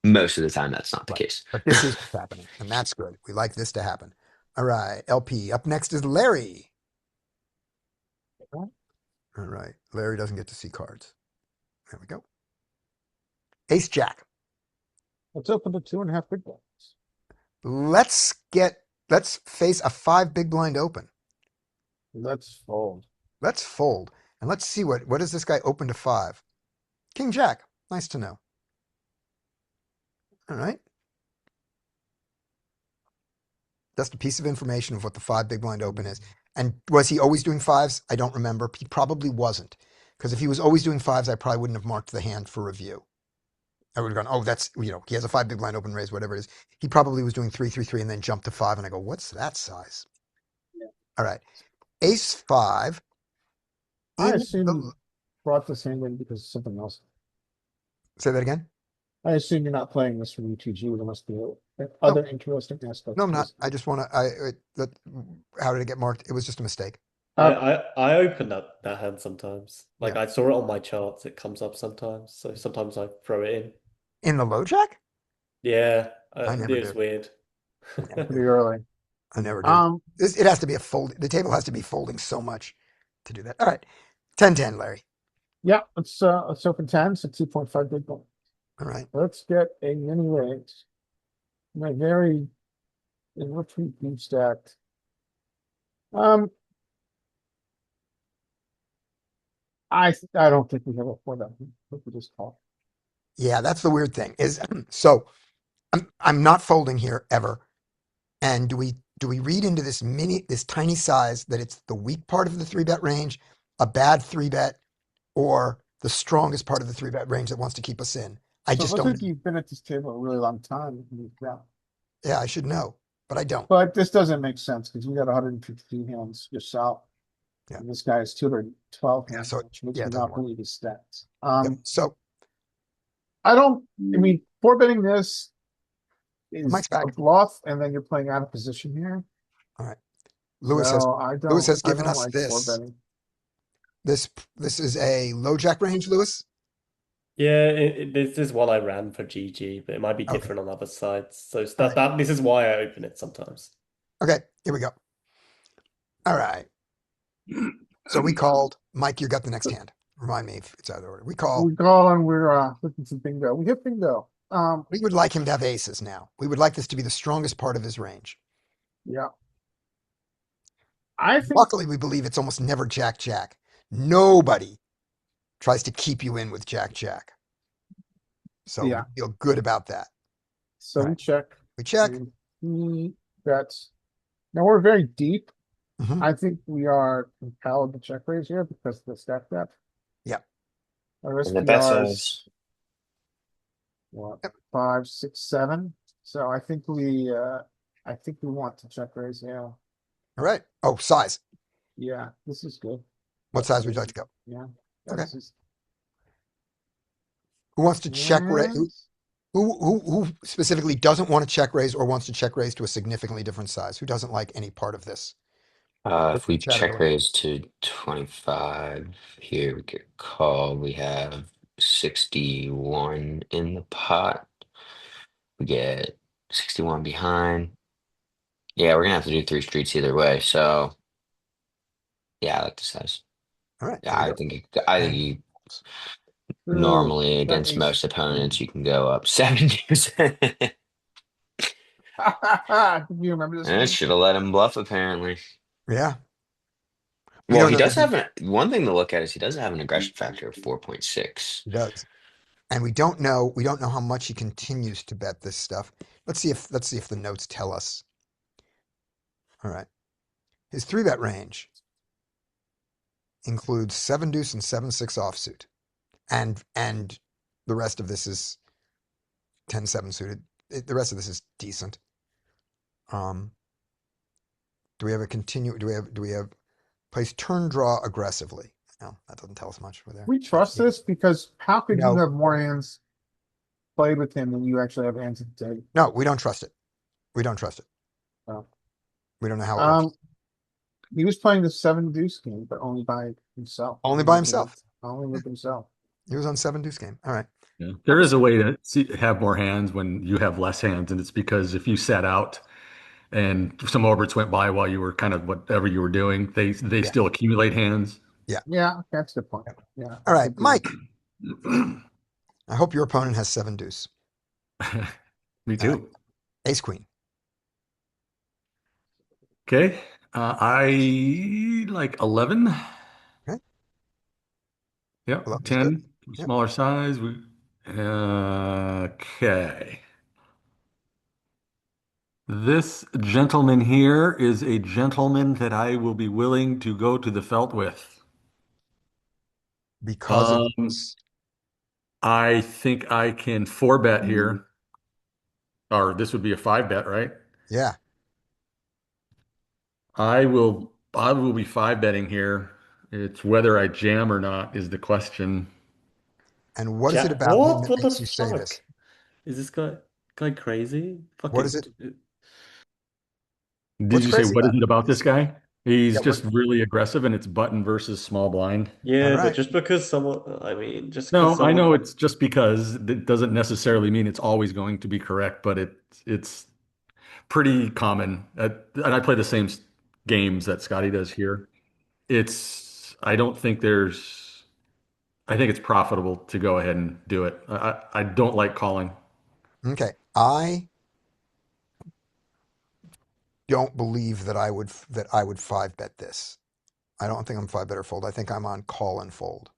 most of the time that's not the Right. case. But this is what's happening, and that's good. We like this to happen. All right, LP. Up next is Larry. All right, Larry doesn't get to see cards. There we go. Ace Jack. Let's open the 2.5 big blinds. Let's face a 5 big blind open. Let's fold. Let's fold. And let's see what does this guy open to 5? King Jack. Nice to know. All right. Just a piece of information of what the 5 big blind open is. And was he always doing 5s? I don't remember. He probably wasn't. Because if he was always doing 5s, I probably wouldn't have marked the hand for review. I would have gone, oh, that's, he has a 5 big blind open raise, whatever it is. He probably was doing 3, 3, 3, and then jumped to 5. And I go, what's that size? All right. Ace five. I In assume the, you brought this hand in because of something else. say that again. I assume you're not playing this from UTG. There must be No, other interesting aspects no, I'm to not. this. I just want to. That. How did it get marked? It was just a mistake. I, Uh, I, I open that hand sometimes. Like Yeah. I saw it on my charts, it comes up sometimes. So sometimes I throw it in. In the low jack? Yeah, I it never was do. weird. I never pretty do. early. I never do. Um, It has to be a fold. The table has to be folding so much to do that. All right. 10-10, Larry. yeah, let's open 10, so 2.5 big blind. All right. Let's get a mini raise. My very in retreat deep stacked. I don't think we have a four that. I think we just call. Yeah, that's the weird thing. Is so I'm not folding here ever. And do we read into this tiny size that it's the weak part of the three bet range, a bad three bet, or the strongest part of the three bet range that wants to keep us in? I So it just looks don't like know. you've been at this table a really long time. Yeah. Yeah, I should know, but I don't. But this doesn't make sense because you got 150 hands yourself. Yeah. And this guy has 212 Yeah. hands, So which makes yeah, me it doesn't not work. believe his stats. Yep. So I mean, four betting this is Mike's back. a bluff, and then you're playing out of position here. All right. Lewis has So Lewis has I given don't us like four this. betting. This is a low jack range, Lewis. Yeah, this is what I ran for GG, but it might be Okay. different on other sides. So All right. this is why I open it sometimes. Okay. Here we go. All right. So we called Mike. You got the next hand. Remind me if it's out of order. We call. We call and we're looking for bingo. We hit bingo. We would like him to have aces now. We would like this to be the strongest part of his range. Yeah. I think Luckily, we believe it's almost never Jack Jack. Nobody tries to keep you in with Jack Jack. So Yeah. we feel good about that. so. All We right. check. We check. And he bets. Now we're very deep. Mhm. I think we are compelled to check raise here because of the stack depth. Yep. Our And the bet SPR is size. what, Yep. 5, 6, 7. So I think we want to check raise. Yeah. All right. Oh, size. Yeah. This is good. What size would you like to go? Yeah. Okay. This is Who wants to check raise? and Who specifically doesn't want to check raise or wants to check raise to a significantly different size? Who doesn't like any part of this? If we Chat it check away. raise to 25 here, we get called. We have 61 in the pot. We get 61 behind. Yeah, we're gonna have to do three streets either way. So yeah, I like the size. All right. Yeah, Here we I go. think And you ooh, normally that against ace. most opponents you can go up 70%. Do you remember this I one? should have let him bluff apparently. yeah, we Well, don't he know does that have one thing to look at is he does have an aggression factor of 4.6. he does. And we don't know how much he continues to bet this stuff. Let's see if the notes tell us. All right. His three bet range includes 7 deuce and 7 6 offsuit. And the rest of this is 10 7 suited. The rest of this is decent. Do we have a continue do we have plays turn draw aggressively? No, that doesn't tell us much. We're there. We trust this because how could you No. have more hands played with him than you actually have hands at the table? No, we don't trust it. We don't trust it. Oh. We don't know how it works. He was playing the 7 deuce game, but only by himself. Only by himself. Only with himself. He was on 7 deuce game. All right. Yeah. There is a way to have more hands when you have less hands, and it's because if you sat out and some overs went by while you were kind of whatever you were doing, they Yeah. still accumulate hands. Yeah, that's the point. Yeah. All right, Mike. I hope your opponent has 7 deuce. Me too. Ace queen. Okay. I like 11. Okay. Yep. 11 is 10, good. Yep. smaller size. Okay. This gentleman here is a gentleman that I will be willing to go to the felt with. Because Um, it's I think I can four bet here, or this would be a five bet, right? yeah. I will I will be five betting here. It's whether I jam or not is the question. And what is it Jack, about him what? that What the makes you say this? fuck? Is this guy crazy? What is Fucking. it? Did What's you say crazy what is about it about it? this guy? He's Yeah, what? just really aggressive and it's button versus small blind. All Yeah, but right. just because someone, I mean, just because No, I someone, know it's just because it doesn't necessarily mean it's always going to be correct, but it's pretty common. And I play the same games that Scotty does here. I don't think I think it's profitable to go ahead and do it. I don't like calling. Okay. I don't believe that I would five bet this. I don't think I'm five bet or fold. I think I'm on call and fold.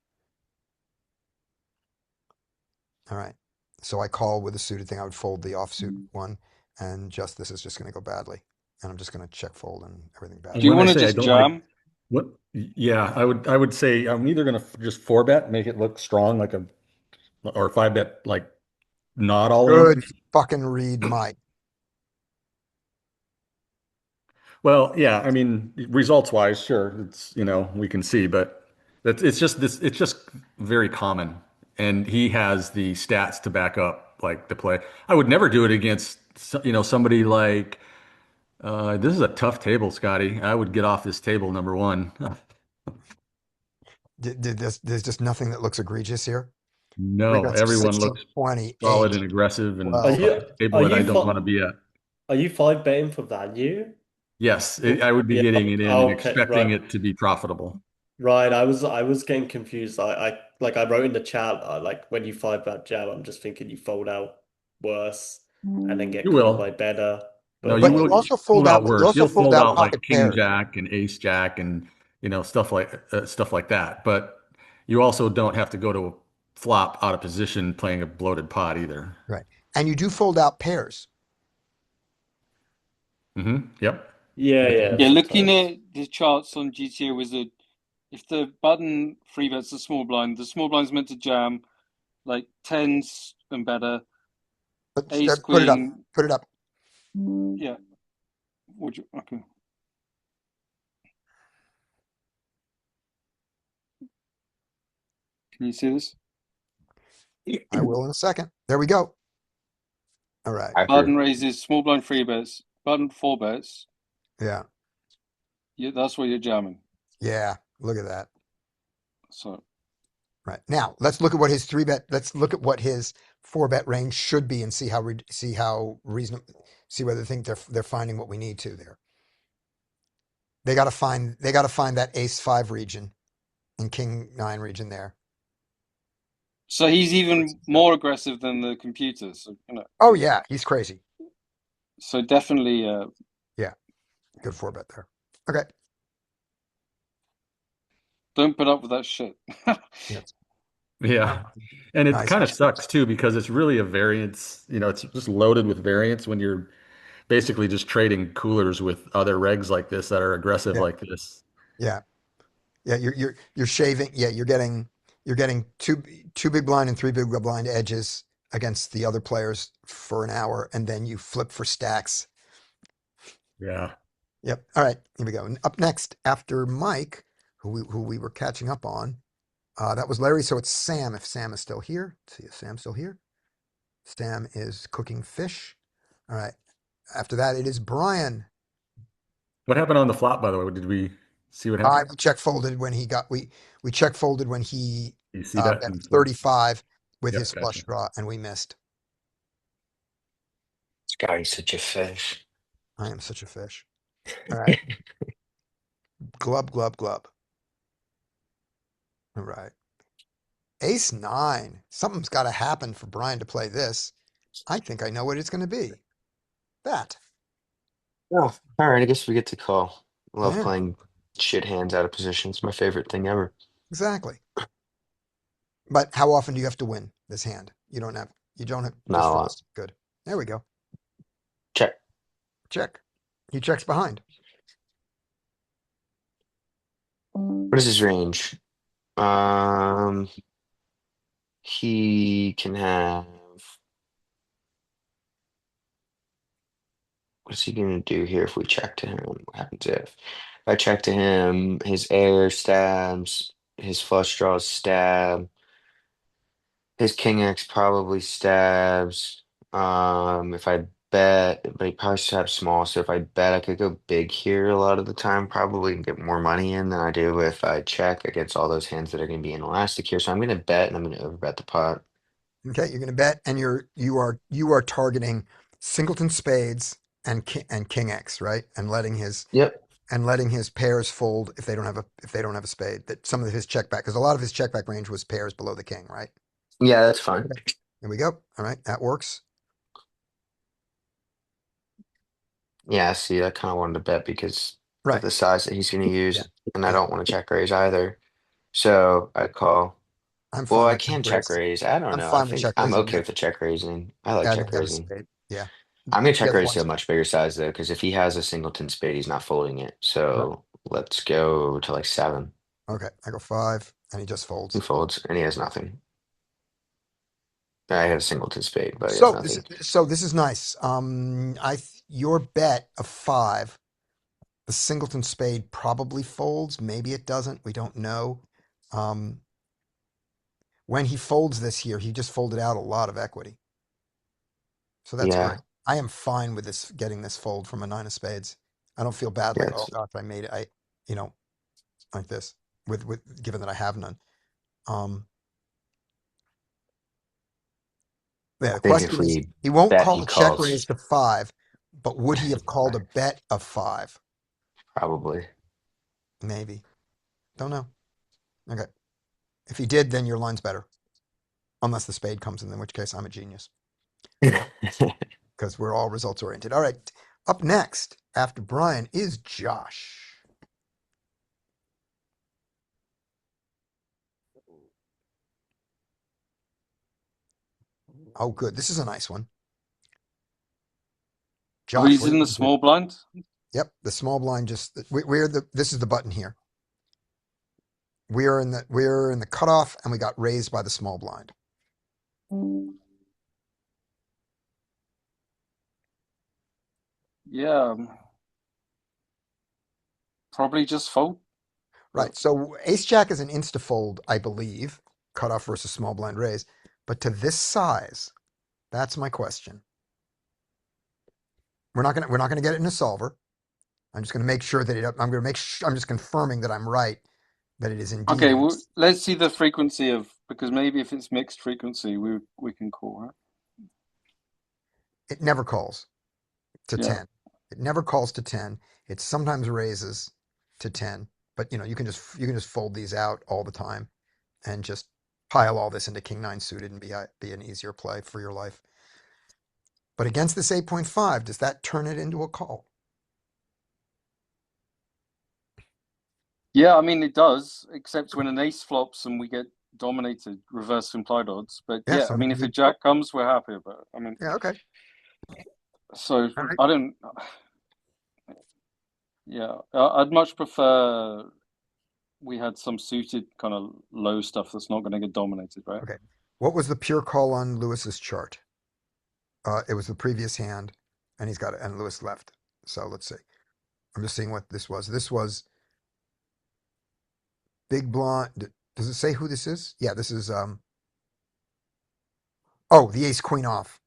All right. So I call with a suited thing. I would fold the offsuit one, and just this is just going to go badly, and I'm just going to check fold and everything And Do you badly. when I want to say I just don't like jam? what, yeah, I would say I'm either gonna just four bet, make it look strong like a or five bet like not all in. Good fucking read, Mike. Well, yeah, I mean, results wise, sure, we can see, but it's just very common. And he has the stats to back up like the play. I would never do it against somebody like this is a tough table, Scotty. I would get off this table number one. There's just nothing that looks egregious here. Three No, bets of everyone 16, looks 20, solid 8, and aggressive and are 12. a you table are that I you don't want to be at. are you five betting for value? Yes, Oh, I would be yeah. getting it in and Okay. expecting Right. it to be profitable. Right. I was getting confused. I wrote in the chat. Like when you five bet jab, I'm just thinking you fold out worse and then get You called by will. better. No, But you But you will also fold fold out out. You worse. also You'll fold fold out out like pocket King pairs. Jack and Ace Jack and stuff like that. But you also don't have to go to a flop out of position playing a bloated pot either. Right. And you do fold out pairs. Yep. yeah, That's yeah, Yeah, looking sometimes. at the charts on GTO Wizard, if the button free bets the small blind's meant to jam like tens and better. But Ace put it up. queen, Put it up. yeah. Would you? Okay. Can you see this? I will in a second. There we go. All right. Button raises, small blind free bets, button four bets. Yeah. Yeah, that's what you're jamming. Yeah. Look at that. So Right. Now let's look at what his three bet. Let's look at what his four bet range should be and see how reasonable. See whether they think they're finding what we need to there. They got to find that ace five region and king nine region there. so he's even more aggressive than the computer. So Oh yeah, he's crazy. so definitely Yeah. Good four bet there. Okay. don't put up with that shit. Yes. Yeah. And it Nice. kind of sucks too because it's really a variance, it's just loaded with variance when you're basically just trading coolers with other regs like this that are aggressive Yeah. like this. Yeah. Yeah. You're shaving. Yeah. You're getting two big blind and three big blind edges against the other players for an hour, and then you flip for stacks. Yeah. Yep. All right. Here we go. And up next, after Mike, who we were catching up on, that was Larry. So it's Sam. If Sam is still here, let's see if Sam's still here. Sam is cooking fish. All right. After that, it is Brian. What happened on the flop, by the way? Did we see what I happened? check folded when he got we check folded when he You see that? bet 35 with his Yep, gotcha. flush draw, and we missed. This guy's such a fish. I am such a fish. All right. Glub, glub, glub. All right. Ace nine. Something's got to happen for Brian to play this. I think I know what it's going to be. That. Oh, all right. I guess we get to call. I love Yeah, playing shit hands out of position. It's my favorite thing ever. exactly. But how often do you have to win this hand? You don't have Not just a for lot. this. Good. There we go. Check. Check. He checks behind. What is his range? Um, he can have. What's he gonna do here if we check to him? What happens if? I check to him, his air stabs, his flush draws stab, his king X probably stabs. If I bet, but he probably stabs small, so if I bet I could go big here a lot of the time, probably and get more money in than I do if I check against all those hands that are gonna be inelastic here. So I'm gonna bet and I'm gonna overbet the pot. Okay, you're going to bet, and you are targeting singleton spades and king X, right? Yep. And letting his pairs fold if they don't have a spade. That some of his check back, because a lot of his check back range was pairs below the king, right? Yeah, that's fine. Okay. There we go. All right, that works. Yeah, see, I kind of wanted to bet because of Right. the size that he's gonna Yeah. use, and I Yeah. don't want to check raise either. So I call. I'm Well, fine I with check can check raise. raise. I don't I'm know. I fine with think check I'm raising. okay Yeah. with the check raising. I like Yeah, they check got a raising. spade. Yeah. I'm gonna He check has raise one to a spade. much bigger size though, because if he has a singleton spade, he's not folding it. Right. So let's go to like 7. Okay. I go 5, and he just He folds. folds, and he has nothing. I have a singleton spade, but he has So this nothing. is so this is nice. Your bet of 5. The singleton spade probably folds. Maybe it doesn't. We don't know. Um, when he folds this here, he just folded out a lot of equity. So that's Yeah, great. I am fine with this getting this fold from a 9 of spades. I don't feel bad yeah, like, oh gosh, I made it. You know, like this with given that I have none. Um, yeah, I the think if question is, we he won't bet, call he a check calls. raise to 5, but would he have called a bet of 5? Probably. Maybe. Don't know. Okay. If he did, then your line's better. Unless the spade comes in which case I'm a genius. Because we're all results oriented. All right. Up next, after Brian, is Josh. Oh, good. This is a nice one. Josh, Who's what do in you the want to do? small blind? Yep, the small blind just this is the button here. We're in the cutoff and we got raised by the small blind. Yeah, probably just fold. Right. So ace jack is an insta fold, I believe, cutoff versus small blind raise. But to this size, that's my question. We're not gonna get it in a solver. I'm just gonna make sure that I'm just confirming that I'm right, that it is indeed Okay, an well, let's see the frequency of, because maybe if it's mixed frequency, we can call, right? it never calls to Yeah. 10. It never calls to 10. It sometimes raises to 10, but you can just fold these out all the time and just pile all this into king 9 suited and be an easier play for your life. But against this 8.5, does that turn it into a call? Yeah, I mean it does, except when an ace flops and we get dominated, reverse implied odds. But Yeah, yeah, I mean if a jack comes, we're happy about it. I mean, yeah, okay. so All right. I don't. Yeah, I'd much prefer we had some suited kind of low stuff that's not going to get dominated, right? Okay. What was the pure call on Lewis's chart? It was the previous hand, and and Lewis left. So let's see. I'm just seeing what this was. This was big blind. Does it say who this is? Yeah, this is oh, the ace queen off.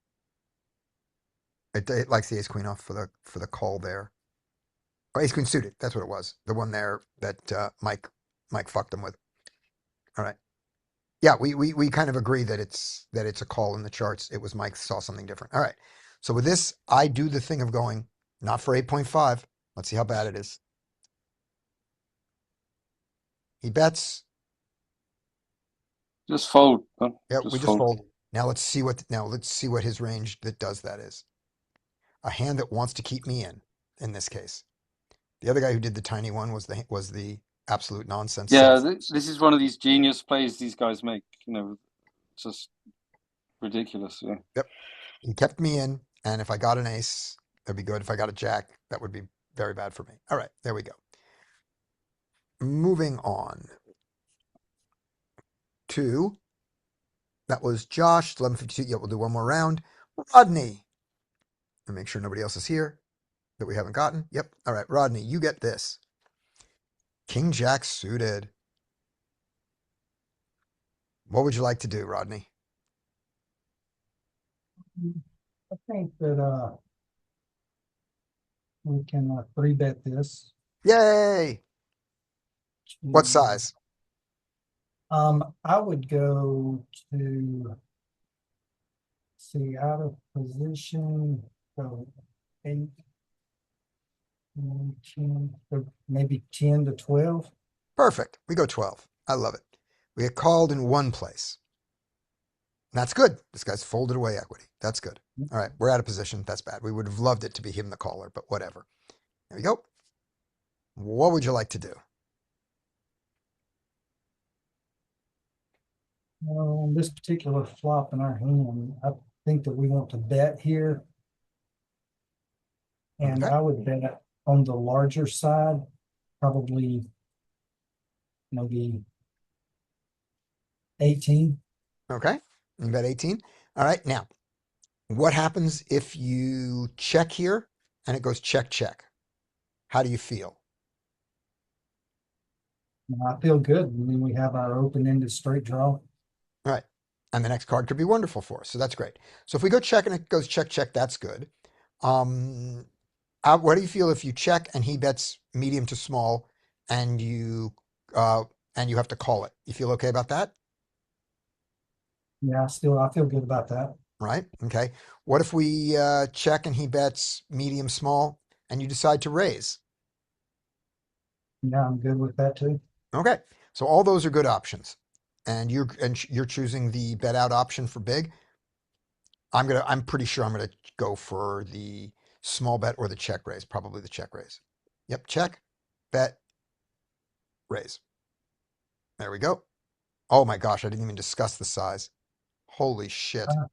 It likes the ace queen off for the call there. Oh, ace queen suited. That's what it was. The one there that Mike fucked him with. All right. Yeah, we kind of agree that it's a call in the charts. It was Mike saw something different. All right. So with this, I do the thing of going not for 8.5. Let's see how bad it is. He bets. Just fold. Huh? Yeah, we Just just fold. fold. Now let's see what his range that does that is. A hand that wants to keep me in this case. The other guy who did the tiny one was the absolute nonsense. Yeah, this is one of these genius plays these guys make. Just ridiculous. Yeah. Yep. He kept me in, and if I got an ace, that'd be good. If I got a jack, that would be very bad for me. All right, there we go. Moving on to that was Josh, 11:52. Yeah, we'll do one more round. Rodney. And make sure nobody else is here that we haven't gotten. Yep. All right, Rodney, you get this. King Jack suited. What would you like to do, Rodney? I think that we can three bet this. Yay! What to, size? I would go to see out of position. So 8, 9, 10, or maybe 10 to 12. Perfect. We go 12. I love it. We get called in one place. That's good. This guy's folded away equity. That's good. All right, we're out of position. That's bad. We would have loved it to be him the caller, but whatever. There we go. What would you like to do? On this particular flop in our hand, I think that we want to bet here. And Okay. I would bet on the larger side, probably maybe 18. Okay. You bet 18. All right. Now, what happens if you check here and it goes check, check? How do you feel? I feel good. I mean, we have our open-ended straight draw. All right. And the next card could be wonderful for us. So that's great. So if we go check and it goes check, check, that's good. What do you feel if you check and he bets medium to small and you have to call it? You feel okay about that? Yeah, I feel good about that. Right? Okay. What if we check and he bets medium small and you decide to raise? Yeah, I'm good with that too. Okay. So all those are good options. And you're choosing the bet out option for big. I'm pretty sure I'm gonna go for the small bet or the check raise, probably the check raise. Yep, check, bet, raise. There we go. Oh my gosh, I didn't even discuss the size. Holy shit. Uh,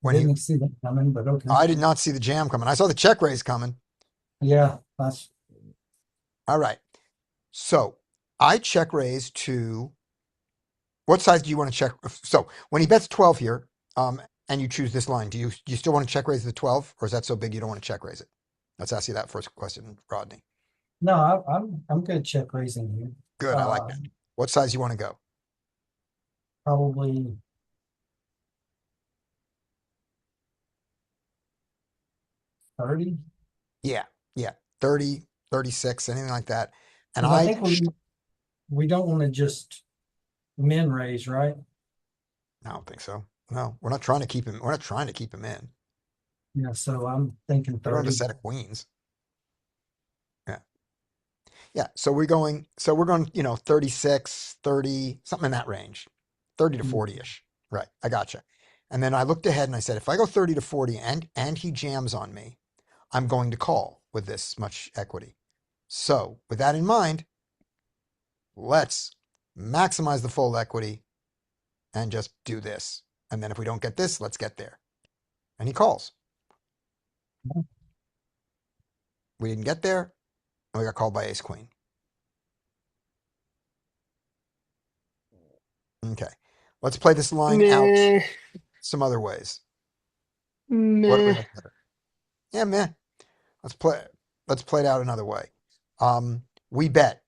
When he Didn't see that coming, but okay. I did not see the jam coming. I saw the check raise coming. Yeah, that's All right. So I check raise to what size do you want to check? So when he bets 12 here, and you choose this line, do you still want to check raise the 12, or is that so big you don't want to check raise it? Let's ask you that first question, Rodney. no. I'm good check raising here. Good, I like that. What size you want to go? Probably 30. Yeah, 30, 36, anything like that. And I think we don't want to just min raise, right? I don't think so. No, we're not trying to keep him. We're not trying to keep him in. Yeah, so I'm thinking We don't have 30. a set of queens. Yeah. So we're going, 36, 30, something in that range, 30 to Mm. 40-ish. Right. I gotcha. And then I looked ahead and I said, if I go 30 to 40 and he jams on me, I'm going to call with this much equity. So with that in mind, let's maximize the full equity and just do this. And then if we don't get this, let's get there. And he calls. We didn't get there, and we got called by ace queen. Okay. Let's play this line out Meh, some other ways. What do we meh. like better? Yeah, man. Let's play it out another way. We bet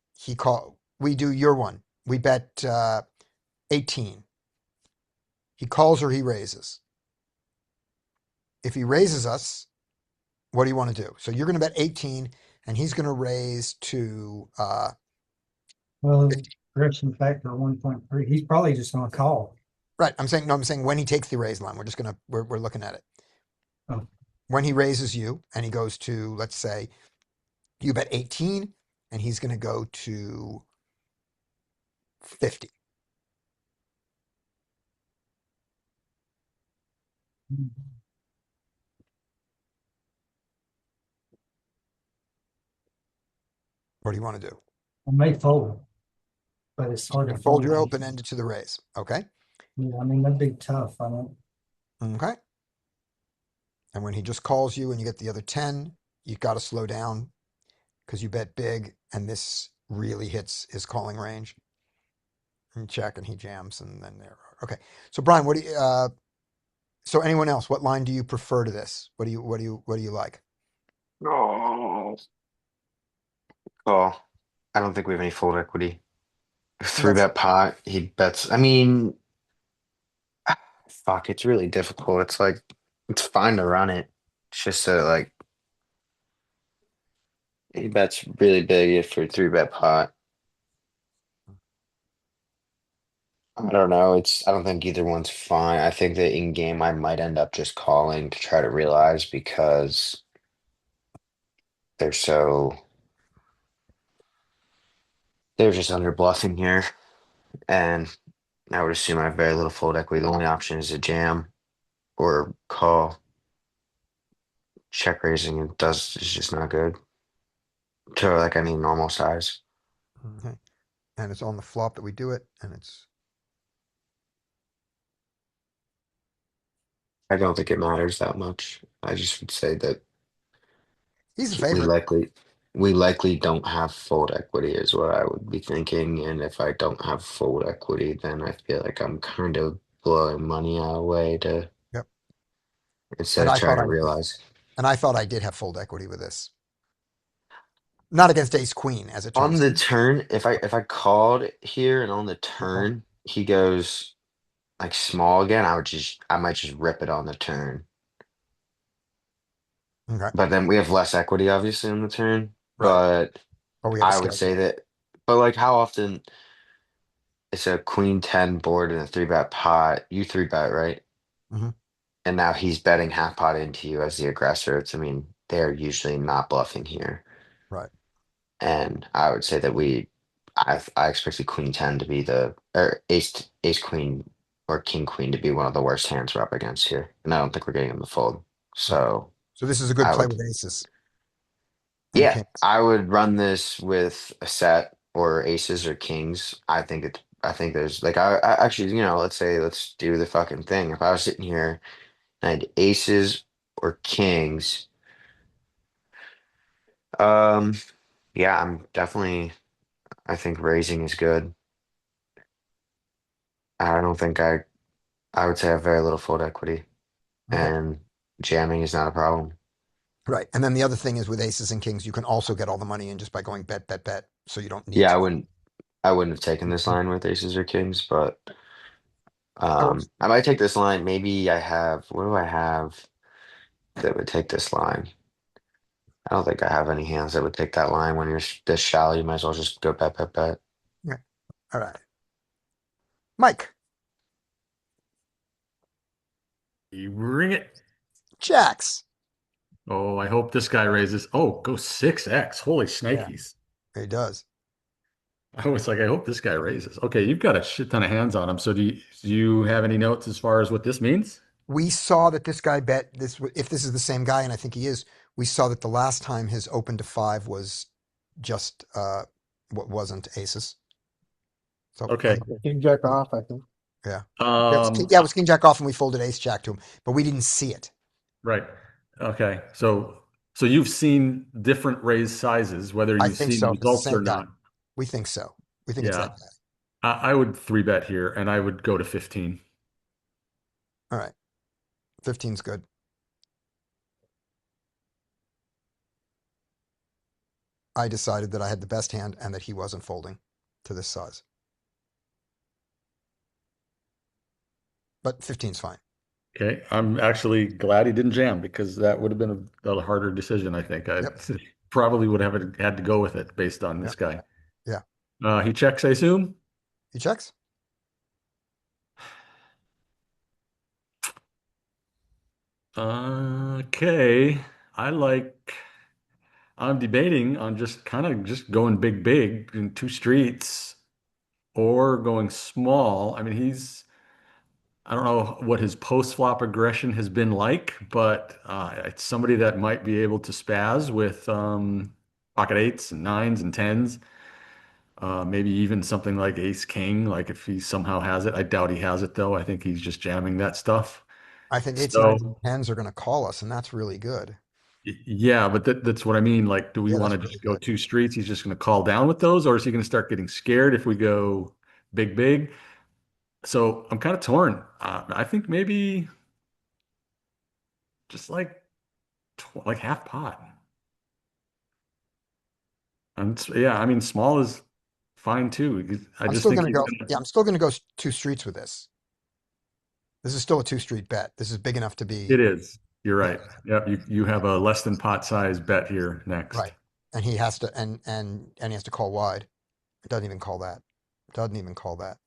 we do your one. We bet 18. He calls or he raises. If he raises us, what do you want to do? So you're going to bet 18 and he's going to raise to Well, 50. correction factor 1.3. He's probably just going to call. Right. I'm saying when he takes the raise line, we're looking at it. Oh. When he raises you and he goes to, let's say, you bet 18 and he's going to go to 50. What do you want to do? I may fold, but it's hard to Fold fold. your open ended to the raise. Okay. Yeah, I mean, that'd be tough. I don't. Okay. And when he just calls you and you get the other 10, you got to slow down because you bet big and this really hits his calling range. And check and he jams and then there. Okay. So Brian, so anyone else, what line do you prefer to this? What do you like? Oh, Call. I don't think we have any fold equity. And Three that's bet pot. He bets. I mean, fuck. It's really difficult. It's like it's fine to run it. It's just that like he bets really big for three bet pot. I don't know. I don't think either one's fine. I think that in game I might end up just calling to try to realize because they're so they're just under bluffing here. And I would assume I have very little fold equity. The only option is a jam or call. Check raising it does is just not good to like any normal size. okay. And it's on the flop that we do it, and it's I don't think it matters that much. I just would say that he's the we favorite. likely we likely don't have fold equity is what I would be thinking. And if I don't have fold equity, then I feel like I'm kind of blowing money away to Yep. instead And of I trying thought to I did. realize. And I thought I did have fold equity with this. Not against ace queen, as it On turns the out. turn, if I called here and on the Uh-huh. turn he goes like small again, I might just rip it on the turn. Okay. But then we have less equity obviously on the turn. Right. But But we have a I would scale say game. that but like how often it's a queen 10 board and a three bet pot, you three bet, right? Hmm. And now he's betting half pot into you as the aggressor. I mean, they're usually not bluffing here. Right. And I would say that I expected Queen 10 to be or Ace Queen or King Queen to be one of the worst hands we're up against here. And I don't think we're getting them to fold. Right. So So this is a good I play would, with aces and yeah, kings. I would run this with a set or aces or kings. I think there's like, I actually, let's do the fucking thing. If I was sitting here and I had aces or kings, um, yeah, I think raising is good. I don't think I would say I have very little fold equity, Okay. and jamming is not a problem. Right. And then the other thing is with aces and kings, you can also get all the money in just by going bet, bet, bet. So you don't need Yeah, to. I wouldn't have taken this line with aces or kings, but That works. I might take this line. Maybe what do I have that would take this line? I don't think I have any hands that would take that line when you're this shallow. You might as well just go bet, bet, bet. Yeah. All right. Mike, You bring it. jacks. Oh, I hope this guy raises. Oh, go 6x. Holy Yeah, snakies. he does. I was like, I hope this guy raises. Okay, you've got a shit ton of hands on him. So do you have any notes as far as what this means? We saw that this guy bet this. If this is the same guy, and I think he is, we saw that the last time his open to five was just what wasn't aces. So I Okay. think, King jack off, I think. yeah, Um, yeah, it was king jack off, and we folded ace jack to him, but we didn't see it. right. Okay. So you've seen different raise sizes, whether I you've think seen the so. If it's the results or same guy, not. we think so. We think it's that Yeah. guy. I would three bet here and I would go to 15. All right, 15's good. I decided that I had the best hand and that he wasn't folding to this size, but 15's fine. Okay. I'm actually glad he didn't jam because that would have been a harder decision, I think. I Yep. probably would have had to go with it based on Yep. this guy. Yeah. He checks, I assume. He checks. Okay. I like I'm debating on just kind of just going big in two streets or going small. I mean, I don't know what his post flop aggression has been like, but it's somebody that might be able to spaz with pocket eights and nines and tens. Maybe even something like ace king, like if he somehow has it. I doubt he has it though. I think he's just jamming that stuff. I think eights, nines, and So tens are going to call us, and that's really good. Yeah, but that's what I mean. Like, do we Yeah, want that's to really just go good. two streets? He's just going to call down with those, or is he going to start getting scared if we go big? So I'm kind of torn. I think maybe just like half pot. And yeah, I mean, small is fine too. I I'm just still think gonna he's go. gonna. Yeah, I'm still gonna go 2 streets with this. This is still a 2 street bet. This is big enough to be. It is. You're Yeah, right. Yep. You have a less than pot size bet here next. right. And he has to and he has to call wide. It doesn't even call that. Doesn't even call that.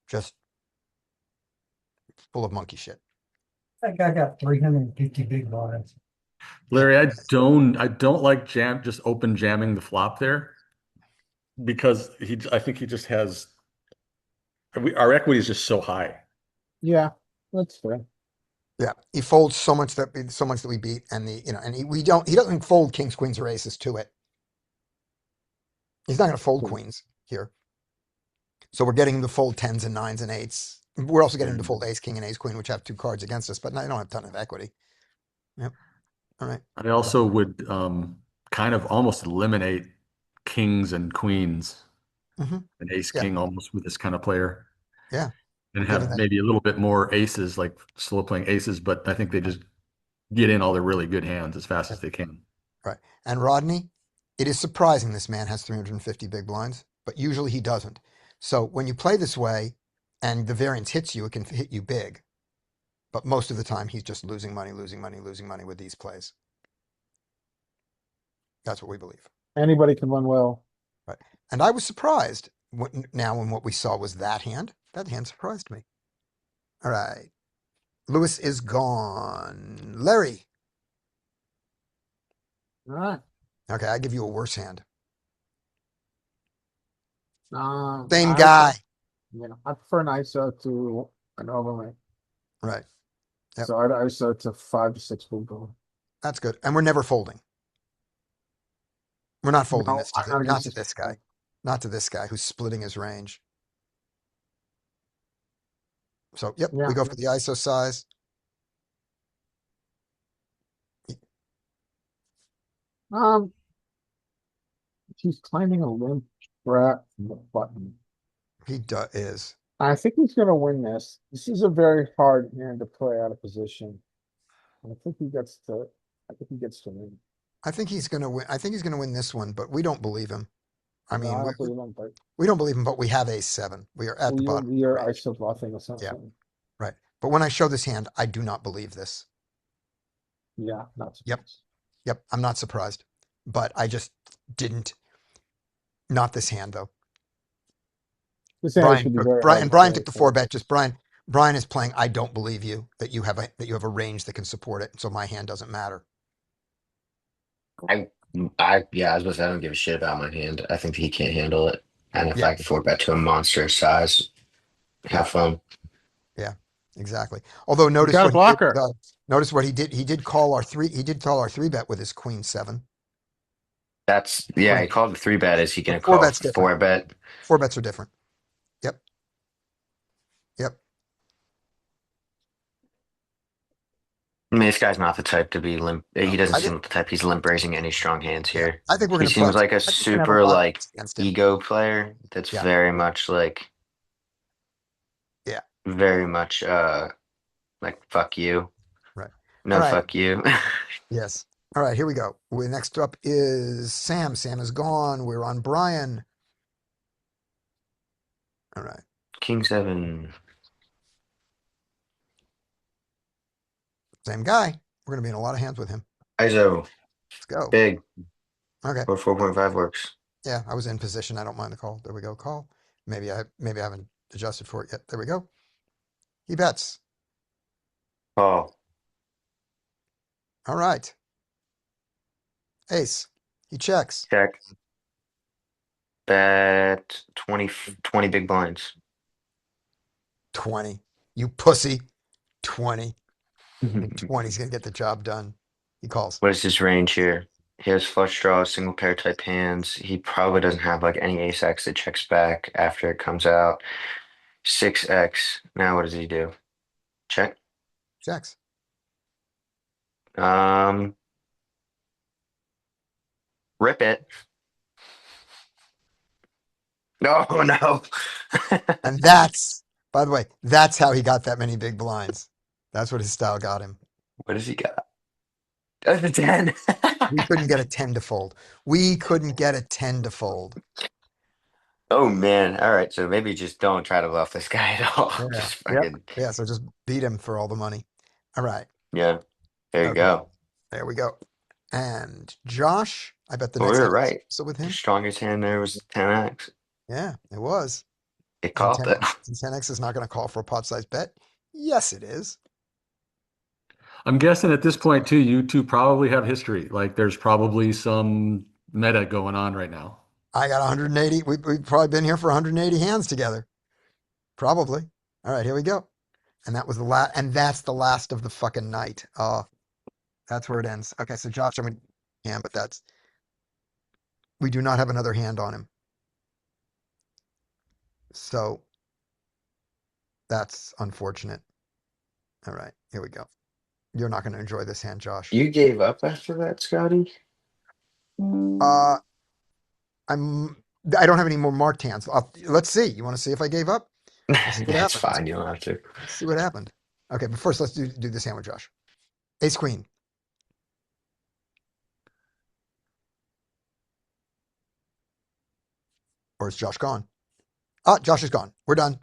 Just full of monkey shit. I think I got 350 big blinds. Yeah. Larry, I don't like just open jamming the flop there because I think he just has our equity is just so high. Yeah, that's fair. Yeah, he folds so much that we beat, and we don't. He doesn't fold kings, queens, or aces to it. He's not going to fold queens here. So we're getting the fold tens and nines and eights. We're also getting to fold ace, king, and ace, queen, which have 2 cards against us, but I don't have a ton of equity. Yep. All right. I also would kind of almost eliminate kings and queens, Mm-hmm. an ace Yeah. king almost with this kind of player, Yeah. and We're giving have that. maybe a little bit more aces, like slow playing aces, but I think they just get in all their really good hands as fast as they can. Right. And Rodney, it is surprising this man has 350 big blinds, but usually he doesn't. So when you play this way and the variance hits you, it can hit you big. But most of the time, he's just losing money, losing money, losing money with these plays. That's what we believe. Anybody can run well. Right. And I was surprised when what we saw was that hand. That hand surprised me. All right. Lewis is gone. Larry. All right. Okay, I give you a worse hand. Um, Same I guy. Yeah, I prefer an ISO to an overlay. Right. Yep. So I'd ISO to 5 to 6 big blind. That's good. And we're never folding. We're not folding No, this not not against to this this guy. guy. Not to this guy who's splitting his range. So, yep, Yeah. we go for the ISO size. Um, he's claiming a limp strat from the button. He is. I think he's going to win this. This is a very hard hand to play out of position. I think he gets to. I think he gets to win. I think he's going to win. I think he's going to win this one, but we don't believe him. I No, mean, I don't believe him, but we don't believe him, but we have ace 7. We are at the bottom. we are ISO bluffing or something. Yeah. Right. But when I show this hand, I do not believe this. Yeah, not Yep. surprised. Yep. I'm not surprised, but I just didn't. Not this hand though. This hand should be very hard to Brian play took the for. 4 bet. Just Brian is playing. I don't believe you that you have a range that can support it. So my hand doesn't matter. Yeah, I was about to say, I don't give a shit about my hand. I think he can't handle it. And if Yeah. I can 4 bet to a monster size, have fun. Yeah, exactly. Although notice got a what he did, blocker. notice what he did. He did call our 3. He did call our 3 bet with his queen 7. Yeah, he called the 3 bet. Is he gonna But 4 call bet's different. 4 bet? 4 bets are different. Yep. Yep. I mean, this guy's not the type to be limp. He doesn't I seem think. like the type he's limp raising any strong hands Yeah. here. I think we're He gonna play. seems like a I think we're gonna have a super lot of like bets against him. ego player that's Yeah. very much like Yeah. very much like fuck you. Right. No, All right. fuck you. Yes. All right. Here we go. Next up is Sam. Sam is gone. We're on Brian. All right. King 7. Same guy. We're gonna be in a lot of hands with him. ISO. Let's go. Big. Okay. Or 4.5 works. Yeah, I was in position. I don't mind the call. There we go. Call. Maybe I haven't adjusted for it yet. There we go. He bets. Oh, All right. Ace. He checks. check. Bet 20 big blinds. 20. You pussy. 20. 20's gonna get the job done. He calls. What is his range here? He has flush draws, single pair type hands. He probably doesn't have like any ace X that checks back after it comes out. 6X. Now what does he do? Check. Checks. Rip it. No, no. And that's, by the way, that's how he got that many big blinds. That's what his style got him. What does he got? The 10. We couldn't get a 10 to fold. We couldn't get a 10 to fold. Oh man. All right. So maybe just don't try to bluff this guy at all. Yeah. Just Yep. fucking Yeah. So just beat him for all the money. All right. yeah. There you Okay. go. There we go. And Josh, I bet the Well, we next were hand is right. also with The him. strongest hand there was 10x. Yeah, it was. It And called it. 10x is not going to call for a pot size bet. Yes, it is. I'm guessing at this point too, you two probably have history. Like there's probably some meta going on right now. I got 180. We've probably been here for 180 hands together. Probably. All right, here we go. And that was the last, and that's the last of the fucking night. That's where it ends. Okay, so Josh, I'm gonna hand, but we do not have another hand on him. So that's unfortunate. All right, here we go. You're not going to enjoy this hand, Josh. You gave up after that, Scotty? Uh, I don't have any more marked hands. Let's see. You want to see if I gave up? Let's see what That's happens. fine. You don't have to. Let's see what happened. Okay, but first let's do this hand with Josh. Ace Queen. Or is Josh gone? Josh is gone. We're done.